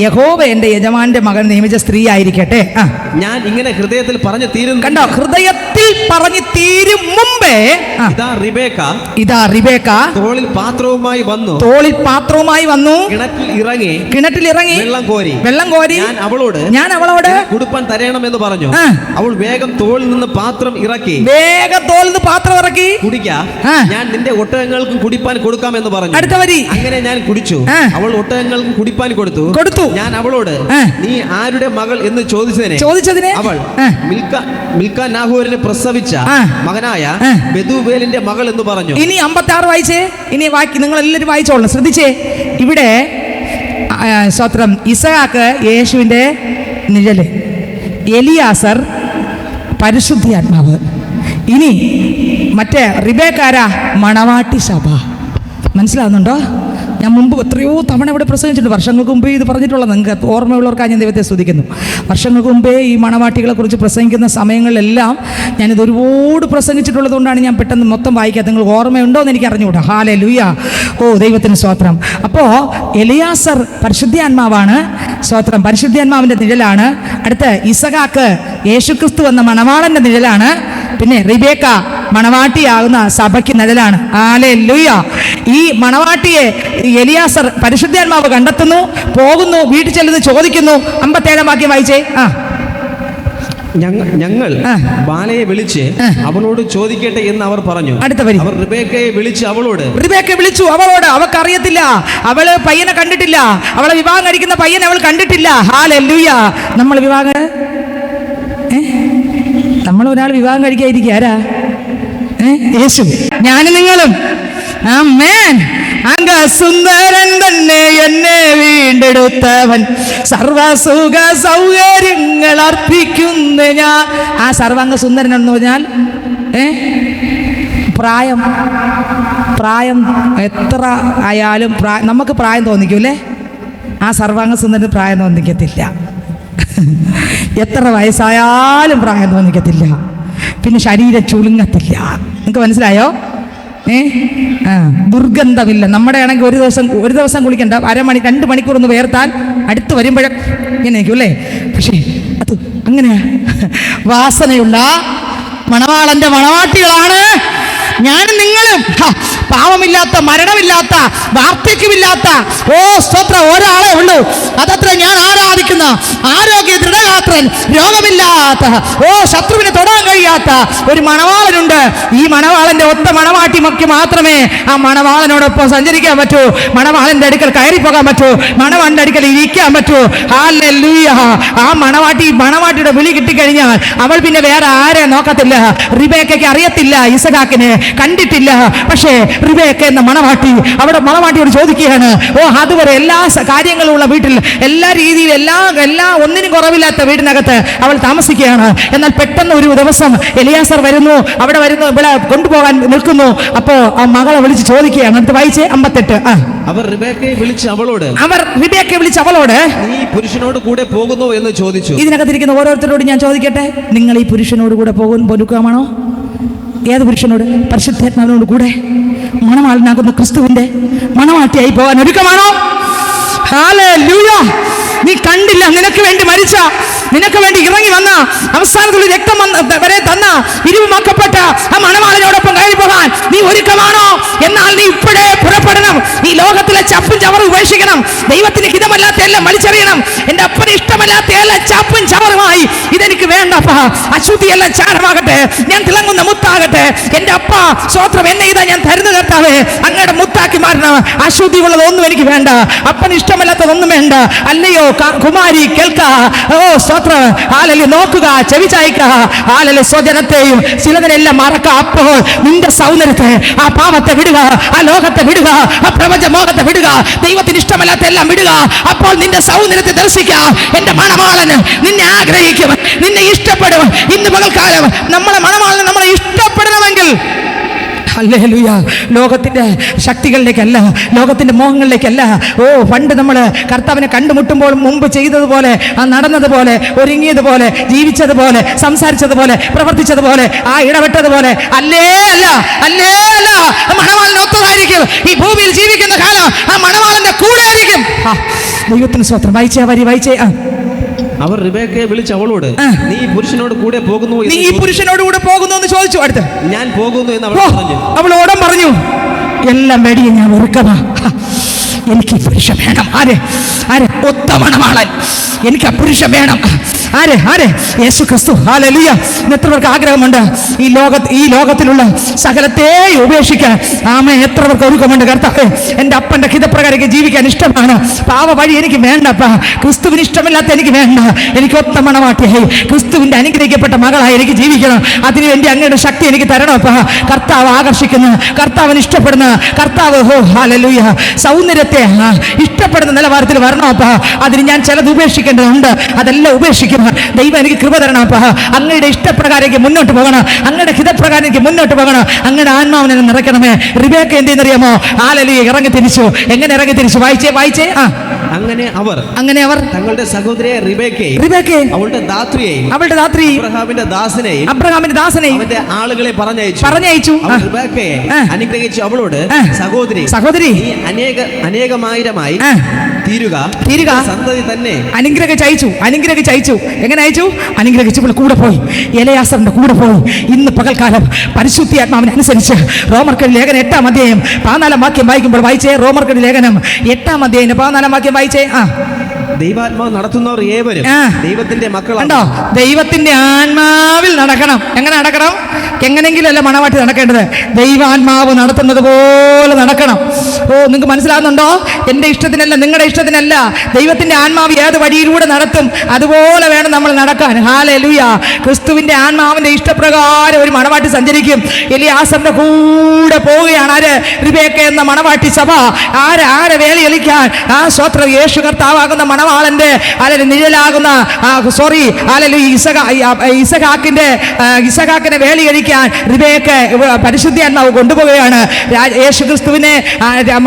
യഹോവ എന്റെ യജമാനന്റെ മകൻ നിയമിച്ച സ്ത്രീ ആയിരിക്കട്ടെ. ഞാൻ ഇങ്ങനെ ഹൃദയത്തിൽ പറഞ്ഞു തീരുന്നു. കണ്ടോ? ഹൃദയത്തിൽ പറഞ്ഞു തീരും മുമ്പേ ഇതാ റിബേക്ക തോളിൽ പാത്രവുമായി വന്നു കിണറ്റിൽ ഇറങ്ങി വെള്ളം കോരി ഞാൻ അവളോട് കുടിപ്പാൻ തരണമെന്ന് പറഞ്ഞു. അവൾ വേഗം തോളിൽ നിന്ന് പാത്രം ഇറക്കി കുടിക്ക, ഞാൻ നിന്റെ ഒട്ടകങ്ങൾക്കും കുടിപ്പാൻ കൊടുക്കാമെന്ന് പറഞ്ഞു. അടുത്ത വരി. അങ്ങനെ ഞാൻ കുടിച്ചു. അവൾ ഒട്ടകങ്ങൾക്കും കുടിപ്പാൻ കൊടുത്തു. ഞാൻ അവളോട് നീ ആരുടെ മകൾ എന്ന് ചോദിച്ചതിനെ അവൾ മിൽക്ക നാഹോരിനെ പ്രസവിച്ച മകനായ ബെതുവേലിന്റെ മകൾ എന്ന് പറഞ്ഞു. ഇനി 56 വായിച്ചേ. ഇനി നിങ്ങൾ എല്ലാവരും വായിച്ചോളണം, ശ്രദ്ധിച്ചേ. ഇവിടെ സ്വത്രം ഇസഹാക്ക് യേശുവിന്റെ നിഴല്, എലിയാസർ പരിശുദ്ധാത്മാവ്. ഇനി മറ്റേ റിബേക്കാരാ? മണവാട്ടി സഭ. മനസ്സിലാവുന്നുണ്ടോ? ഞാൻ മുമ്പ് എത്രയോ തവണ ഇവിടെ പ്രസംഗിച്ചിട്ടുണ്ട്. വർഷങ്ങൾക്ക് മുമ്പേ ഇത് പറഞ്ഞിട്ടുള്ളത് നിങ്ങൾക്ക് ഓർമ്മയുള്ളവർക്കായി ഞാൻ ദൈവത്തെ സ്തുതിക്കുന്നു. വർഷങ്ങൾക്ക് മുമ്പേ ഈ മണവാട്ടികളെ കുറിച്ച് പ്രസംഗിക്കുന്ന സമയങ്ങളിലെല്ലാം ഞാനിത് ഒരുപാട് പ്രസംഗിച്ചിട്ടുള്ളത് കൊണ്ടാണ് ഞാൻ പെട്ടെന്ന് മൊത്തം വായിക്കാത്ത. നിങ്ങൾക്ക് ഓർമ്മയുണ്ടോ എന്ന് എനിക്ക് അറിഞ്ഞുകൂടാ. ഹല്ലേലൂയ. ഓ ദൈവത്തിന് സ്തോത്രം. അപ്പോൾ എലിയാസർ പരിശുദ്ധാത്മാവാണ്. സ്തോത്രം. പരിശുദ്ധാത്മാവിൻ്റെ നിഴലാണ്. അടുത്ത ഇസഹാക്ക് യേശുക്രിസ്തു എന്ന മണവാളന്റെ നിഴലാണ്. പിന്നെ റിബേക്ക മണവാട്ടിയാകുന്ന സഭയ്ക്ക് നിഴലാണ്. ഹല്ലേലൂയ. ഈ മണവാട്ടിയെ എലിയാസർ പരിശുദ്ധാത്മാവ് കണ്ടെത്തുന്നു, പോകുന്നു, വീട്ടിൽ ചെല്ലുന്നു, ചോദിക്കുന്നു. 57-ാം വാക്യം വായിച്ചേ. ഞങ്ങൾ ബാലയെ വിളിച്ച് അവളോട് ചോദിക്കട്ടെ എന്ന് അവർ പറഞ്ഞു. അടുത്ത വരി. അവർ റിബേക്കയെ വിളിച്ചു അവളോട് അവൾക്കറിയത്തില്ല. അവള് പയ്യനെ കണ്ടിട്ടില്ല. അവളെ വിവാഹം കഴിക്കുന്ന പയ്യനെ അവൾ കണ്ടിട്ടില്ല. ഹല്ലേലൂയ. നമ്മൾ ഒരാൾ വിവാഹം കഴിക്കാതിരിക്കുക ആരാ? യേശു. ഞാനും നിങ്ങളും. ആമേൻ. സുന്ദരൻ തന്നെ എന്നെ വീണ്ടെടുത്തവൻ, സർവസുഖ സൗകര്യങ്ങൾ അർപ്പിക്കുന്ന ഞാൻ. ആ സർവാംഗ സുന്ദരൻ എന്ന് പറഞ്ഞാൽ പ്രായം എത്ര ആയാലും നമുക്ക് പ്രായം തോന്നിക്കൂല്ലേ? ആ സർവാംഗ സുന്ദരന് പ്രായം തോന്നിക്കത്തില്ല. എത്ര വയസ്സായാലും പ്രായം തോന്നിക്കത്തില്ല. പിന്നെ ശരീരം ചുളുങ്ങത്തില്ല. നിങ്ങൾക്ക് മനസ്സിലായോ? ദുർഗന്ധമില്ല. നമ്മുടെ ആണെങ്കിൽ ഒരു ദിവസം കുളിക്കണ്ട, 2 മണിക്കൂർ ഒന്ന് വേർത്താൽ അടുത്ത് വരുമ്പോഴേ ഇങ്ങനെ നിൽക്കും അല്ലേ? പക്ഷേ അത് അങ്ങനെയാ. വാസനയുള്ള മണവാളന്റെ മണവാട്ടികളാണ് ഞാനും നിങ്ങളും. പാവമില്ലാത്ത, മരണമില്ലാത്ത, വാർദ്ധക്യമില്ലാത്ത സ്തോത്രം ഒരാളെ ഉള്ളൂ. അതത്ര ഞാൻ ആരാധിക്കുന്ന ആരോഗ്യ ദൃഢഗാത്രൻ, രോഗമില്ലാത്ത, ശത്രുവിനെ തൊടാൻ കഴിയാത്ത ഒരു മണവാളനുണ്ട്. ഈ മണവാളന്റെ ഒത്ത മണവാട്ടിക്ക് മാത്രമേ ആ മണവാളനോടൊപ്പം സഞ്ചരിക്കാൻ പറ്റൂ, മണവാളന്റെ അടുക്കൽ കയറി പോകാൻ പറ്റൂ, മണവാളന്റെ അടുക്കൽ ഇരിക്കാൻ പറ്റൂ. ഹല്ലേലൂയ. ആ മണവാട്ടിയുടെ വിളി കിട്ടിക്കഴിഞ്ഞാൽ അവൾ പിന്നെ വേറെ ആരെ നോക്കത്തില്ല. റിബേക്കയ്ക്ക് അറിയത്തില്ല, ഇസഹാക്കിനെ കണ്ടിട്ടില്ല. പക്ഷേ റിബേക്ക എന്ന മണവാട്ടി അവിടെ മണവാട്ടിയോട് ചോദിക്കുകയാണ്, അതുവരെ എല്ലാ കാര്യങ്ങളും ഉള്ള വീട്ടിൽ, എല്ലാ രീതിയിൽ, എല്ലാ ഒന്നിനും കുറവില്ലാത്ത വീടിനകത്ത് അവൾ താമസിക്കുകയാണ്. എന്നാൽ പെട്ടെന്ന് ഒരു ദിവസം എലിയാസർ വരുന്നു, അവിടെ വരുന്നു, ഇവിടെ കൊണ്ടുപോകാൻ നിൽക്കുന്നു. അപ്പോ ആ മകളെ വിളിച്ച് ചോദിക്കുകയാണ്. അടുത്ത് വായിച്ചേ 58. അവർ റിബേക്കയെ വിളിച്ച് അവളോട് നീ പുരുഷനോട് കൂടെ പോകുന്നു എന്ന് ചോദിച്ചു. ഇതിനകത്തിരിക്കുന്ന ഓരോരുത്തരോട് ഞാൻ ചോദിക്കട്ടെ, നിങ്ങൾ ഈ പുരുഷനോട് കൂടെ പോകുവാണോ? ഏത് പുരുഷനോട്? പരിശുദ്ധാത്മാവിനോട് കൂടെ മണവാളനാകുന്ന ക്രിസ്തുവിന്റെ മണവാട്ടിയായി പോകാൻ ഒരുക്കമാണോ? ഹല്ലേലൂയ. നീ കണ്ടില്ല, നിനക്ക് വേണ്ടി മരിച്ച, നിനക്ക് വേണ്ടി ഇറങ്ങി വന്ന, അവസാനത്തിൽ രക്തം വരെ തന്ന, ഇരുവുമാക്കപ്പെട്ട ആ മണവാളനോടൊപ്പം കയറി പോകാൻ നീ ഒരുക്കമാണോ? എന്നാൽ നീ ഇപ്പോഴേ പുറപ്പെടണം. ഈ ലോകത്തിലെ ചപ്പും ചവറും ഉപേക്ഷിക്കണം. ദൈവത്തിന് ഹിതമല്ലാത്ത എല്ലാം വലിച്ചെറിയണം. എന്റെ അപ്പന് ഇഷ്ടമല്ലാത്ത എല്ലാം ചപ്പും ചവറുമായി ഇതെനിക്ക് വേണ്ടപ്പാ. അശുദ്ധിയെല്ലാം ചാരമാകട്ടെ, ഞാൻ തിളങ്ങുന്ന മുത്താകട്ടെ. എന്റെ അപ്പ സ്വോത്രം, എന്നെ ഇതാ ഞാൻ തരുന്ന കർത്താവേ, അങ്ങയുടെ മുത്താക്കി മാറണം. അശുദ്ധി ഉള്ളതൊന്നും എനിക്ക് വേണ്ട, അപ്പന് ഇഷ്ടമല്ലാത്തതൊന്നും വേണ്ട. അല്ലയോ കുമാരി, കേൾക്ക, സ്തോത്രം, ഹല്ലേലൂയ, നോക്കുക, ചെവി ചായ്ക്ക, ഹല്ലേലൂയ. സ്വജനത്തെയും ചിലതിനെല്ലാം മറക്ക. അപ്പോൾ നിന്റെ സൗന്ദര്യത്തെ, ആ പാപത്തെ വിടുക, ആ ലോകത്തെ വിടുക, ആ പ്രപഞ്ച മോഹത്തെ വിടുക, ദൈവത്തിന് ഇഷ്ടമല്ലാത്ത എല്ലാം വിടുക. അപ്പോൾ നിന്റെ സൗന്ദര്യത്തെ ദർശിക്കാം. എന്റെ മണവാളന് നിന്നെ ആഗ്രഹിക്കും, നിന്നെ ഇഷ്ടപ്പെടും. ഇന്ന് പകൽക്കാലം നമ്മളെ മണവാളന് നമ്മളെ ഇഷ്ടപ്പെടണമെങ്കിൽ ഹല്ലേലൂയ, ലോകത്തിന്റെ ശക്തികളിലേക്കല്ല, ലോകത്തിന്റെ മോഹങ്ങളിലേക്കല്ല. പണ്ട് നമ്മൾ കർത്താവിനെ കണ്ടുമുട്ടുമ്പോൾ മുമ്പ് ചെയ്തതുപോലെ, നടന്നതുപോലെ, ഒരുങ്ങിയതുപോലെ, ജീവിച്ചതുപോലെ, സംസാരിച്ചതുപോലെ, പ്രവർത്തിച്ചതുപോലെ, ആ ഇടപെട്ടതുപോലെ അല്ലേ അല്ല. മണവാളിനൊത്തതായിരിക്കും. ഈ ഭൂമിയിൽ ജീവിക്കുന്ന കാലം ആ മണവാളന്റെ കൂടെ ആയിരിക്കും. ദൈവത്തിന് സ്വത്രം. വായിച്ചേ. അവർ റിബേക്കയെ വിളിച്ച് അവളോട് നീ പുരുഷനോട് കൂടെ പോകുന്നു എന്ന് ചോദിച്ചു. അടുത്ത് ഞാൻ പോകുന്നു എന്ന് അവൾ ഓടം പറഞ്ഞു. എല്ലാം വേടിയെ ഞാൻ ഒരുക്കമാ. എനിക്ക് പുരുഷൻ വേണം. ആരെ? ഒത്ത മണവാളൻ. എനിക്ക് ആ പുരുഷൻ വേണം. ആരെ? യേശു ക്രിസ്തു. ഹല്ലേലൂയ. എത്ര പേർക്ക് ആഗ്രഹമുണ്ട് ഈ ലോകത്തിലുള്ള സകലത്തെ ഉപേക്ഷിക്കാൻ? ആമേ. എത്ര പേർക്ക് ഒരുക്കമുണ്ട്? കർത്താവേ, എൻ്റെ അപ്പൻ്റെ ഹിതപ്രകാരം ജീവിക്കാൻ ഇഷ്ടമാണ്. പാവ വഴി എനിക്ക് വേണ്ടപ്പാ. ക്രിസ്തുവിന് ഇഷ്ടമില്ലാത്ത എനിക്ക് വേണ്ട. എനിക്ക് ഒത്ത മണവാട്ടിയായി ക്രിസ്തുവിന്റെ അനുഗ്രഹിക്കപ്പെട്ട മകളായി എനിക്ക് ജീവിക്കണം. അതിനുവേണ്ടി അങ്ങയുടെ ശക്തി എനിക്ക് തരണപ്പാ. കർത്താവ് ആകർഷിക്കുന്ന, കർത്താവിന് ഇഷ്ടപ്പെടുന്ന, കർത്താവ് ഹല്ലേലൂയ സൗന്ദര്യത്തെ ഇഷ്ടപ്പെടുന്ന നിലവാരത്തിൽ വരണപ്പാ. അതിന് ഞാൻ ചിലത് ഉപേക്ഷിക്കേണ്ടതുണ്ട്. അതെല്ലാം ഉപേക്ഷിക്കും. ദൈവം എനിക്ക് കൃപ തരണപ്പാ. അങ്ങയുടെ ഇഷ്ടപ്രകാരം മുന്നോട്ട് പോകണം. അങ്ങയുടെ ഹിതപ്രകാരം എനിക്ക് മുന്നോട്ട് പോകണം. അങ്ങയുടെ ആത്മാവിനെ നിറയ്ക്കണമേ. റിബേക്ക എന്തെന്നറിയാമോ? ഹല്ലേലൂയ, ഇറങ്ങി തിരിച്ചു. എങ്ങനെ ഇറങ്ങി തിരിച്ചു? വായിച്ചേ. അങ്ങനെ അവർ തങ്ങളുടെ സഹോദരിയെ റിബേക്കയെ അവളുടെ ധാത്രിയെയും അബ്രഹാമിന്റെ ദാസനെയും അവന്റെ ആളുകളെ പറഞ്ഞയച്ചു. റിബേക്കയെ അനുഗ്രഹിച്ചു അവളോട്, സഹോദരി അനേകമായിരമായി തീരുക, സന്തതി തന്നെ. അനുഗ്രഹിച്ചു. എങ്ങനെ അയച്ചു? അനുഗ്രഹിച്ചു. കൂടെ പോയി, എലയാസറിന്റെ കൂടെ പോയി. ഇന്ന് പകൽക്കാലം പരിശുദ്ധാത്മാവിനനുസരിച്ച് റോമർക്കെഴുതിയ ലേഖനം 8-ാം അധ്യായം 14-ാം വാക്യം വായിക്കുമ്പോൾ വായിച്ചേ. റോമർക്കെഴുതിയ ലേഖനം 8-ാം അധ്യായം 14-ാം വാക്യം വായിച്ചേ. ദൈവാത്മാവ് നടത്തുന്നവർ ഏവരും ദൈവത്തിന്റെ മക്കളാണ്. ദൈവത്തിന്റെ ആത്മാവിൽ നടക്കണം. എങ്ങനെ നടക്കണം? എങ്ങനെങ്കിലും അല്ല മണവാട്ടി നടക്കേണ്ടത്. ദൈവാത്മാവ് നടത്തുന്നത് പോലെ നടക്കണം. നിങ്ങൾക്ക് മനസ്സിലാകുന്നുണ്ടോ? എൻ്റെ ഇഷ്ടത്തിനല്ല, നിങ്ങളുടെ ഇഷ്ടത്തിനല്ല. ദൈവത്തിന്റെ ആത്മാവ് ഏത് വഴിയിലൂടെ നടത്തും അതുപോലെ വേണം നമ്മൾ നടക്കാൻ. ഹല്ലേലൂയ. ക്രിസ്തുവിന്റെ ആത്മാവിന്റെ ഇഷ്ടപ്രകാരം ഒരു മണവാട്ടി സഞ്ചരിക്കും. എലിയാസറിന്റെ കൂടെ പോവുകയാണ്. ആര്? റിബേക്ക എന്ന മണവാട്ടി സഭ. ആരെ വേലയൊലിക്കാൻ? സ്വത്രം യേശു കർത്താവാകുന്ന മണവാളന്റെ നിഴലാകുന്ന ഇസഹാക്കിന്റെ വേലയൊലിക്കാൻ റിബേക്ക പരിശുദ്ധാത്മാവ് കൊണ്ടുപോവുകയാണ്. യേശു ക്രിസ്തുവിനെ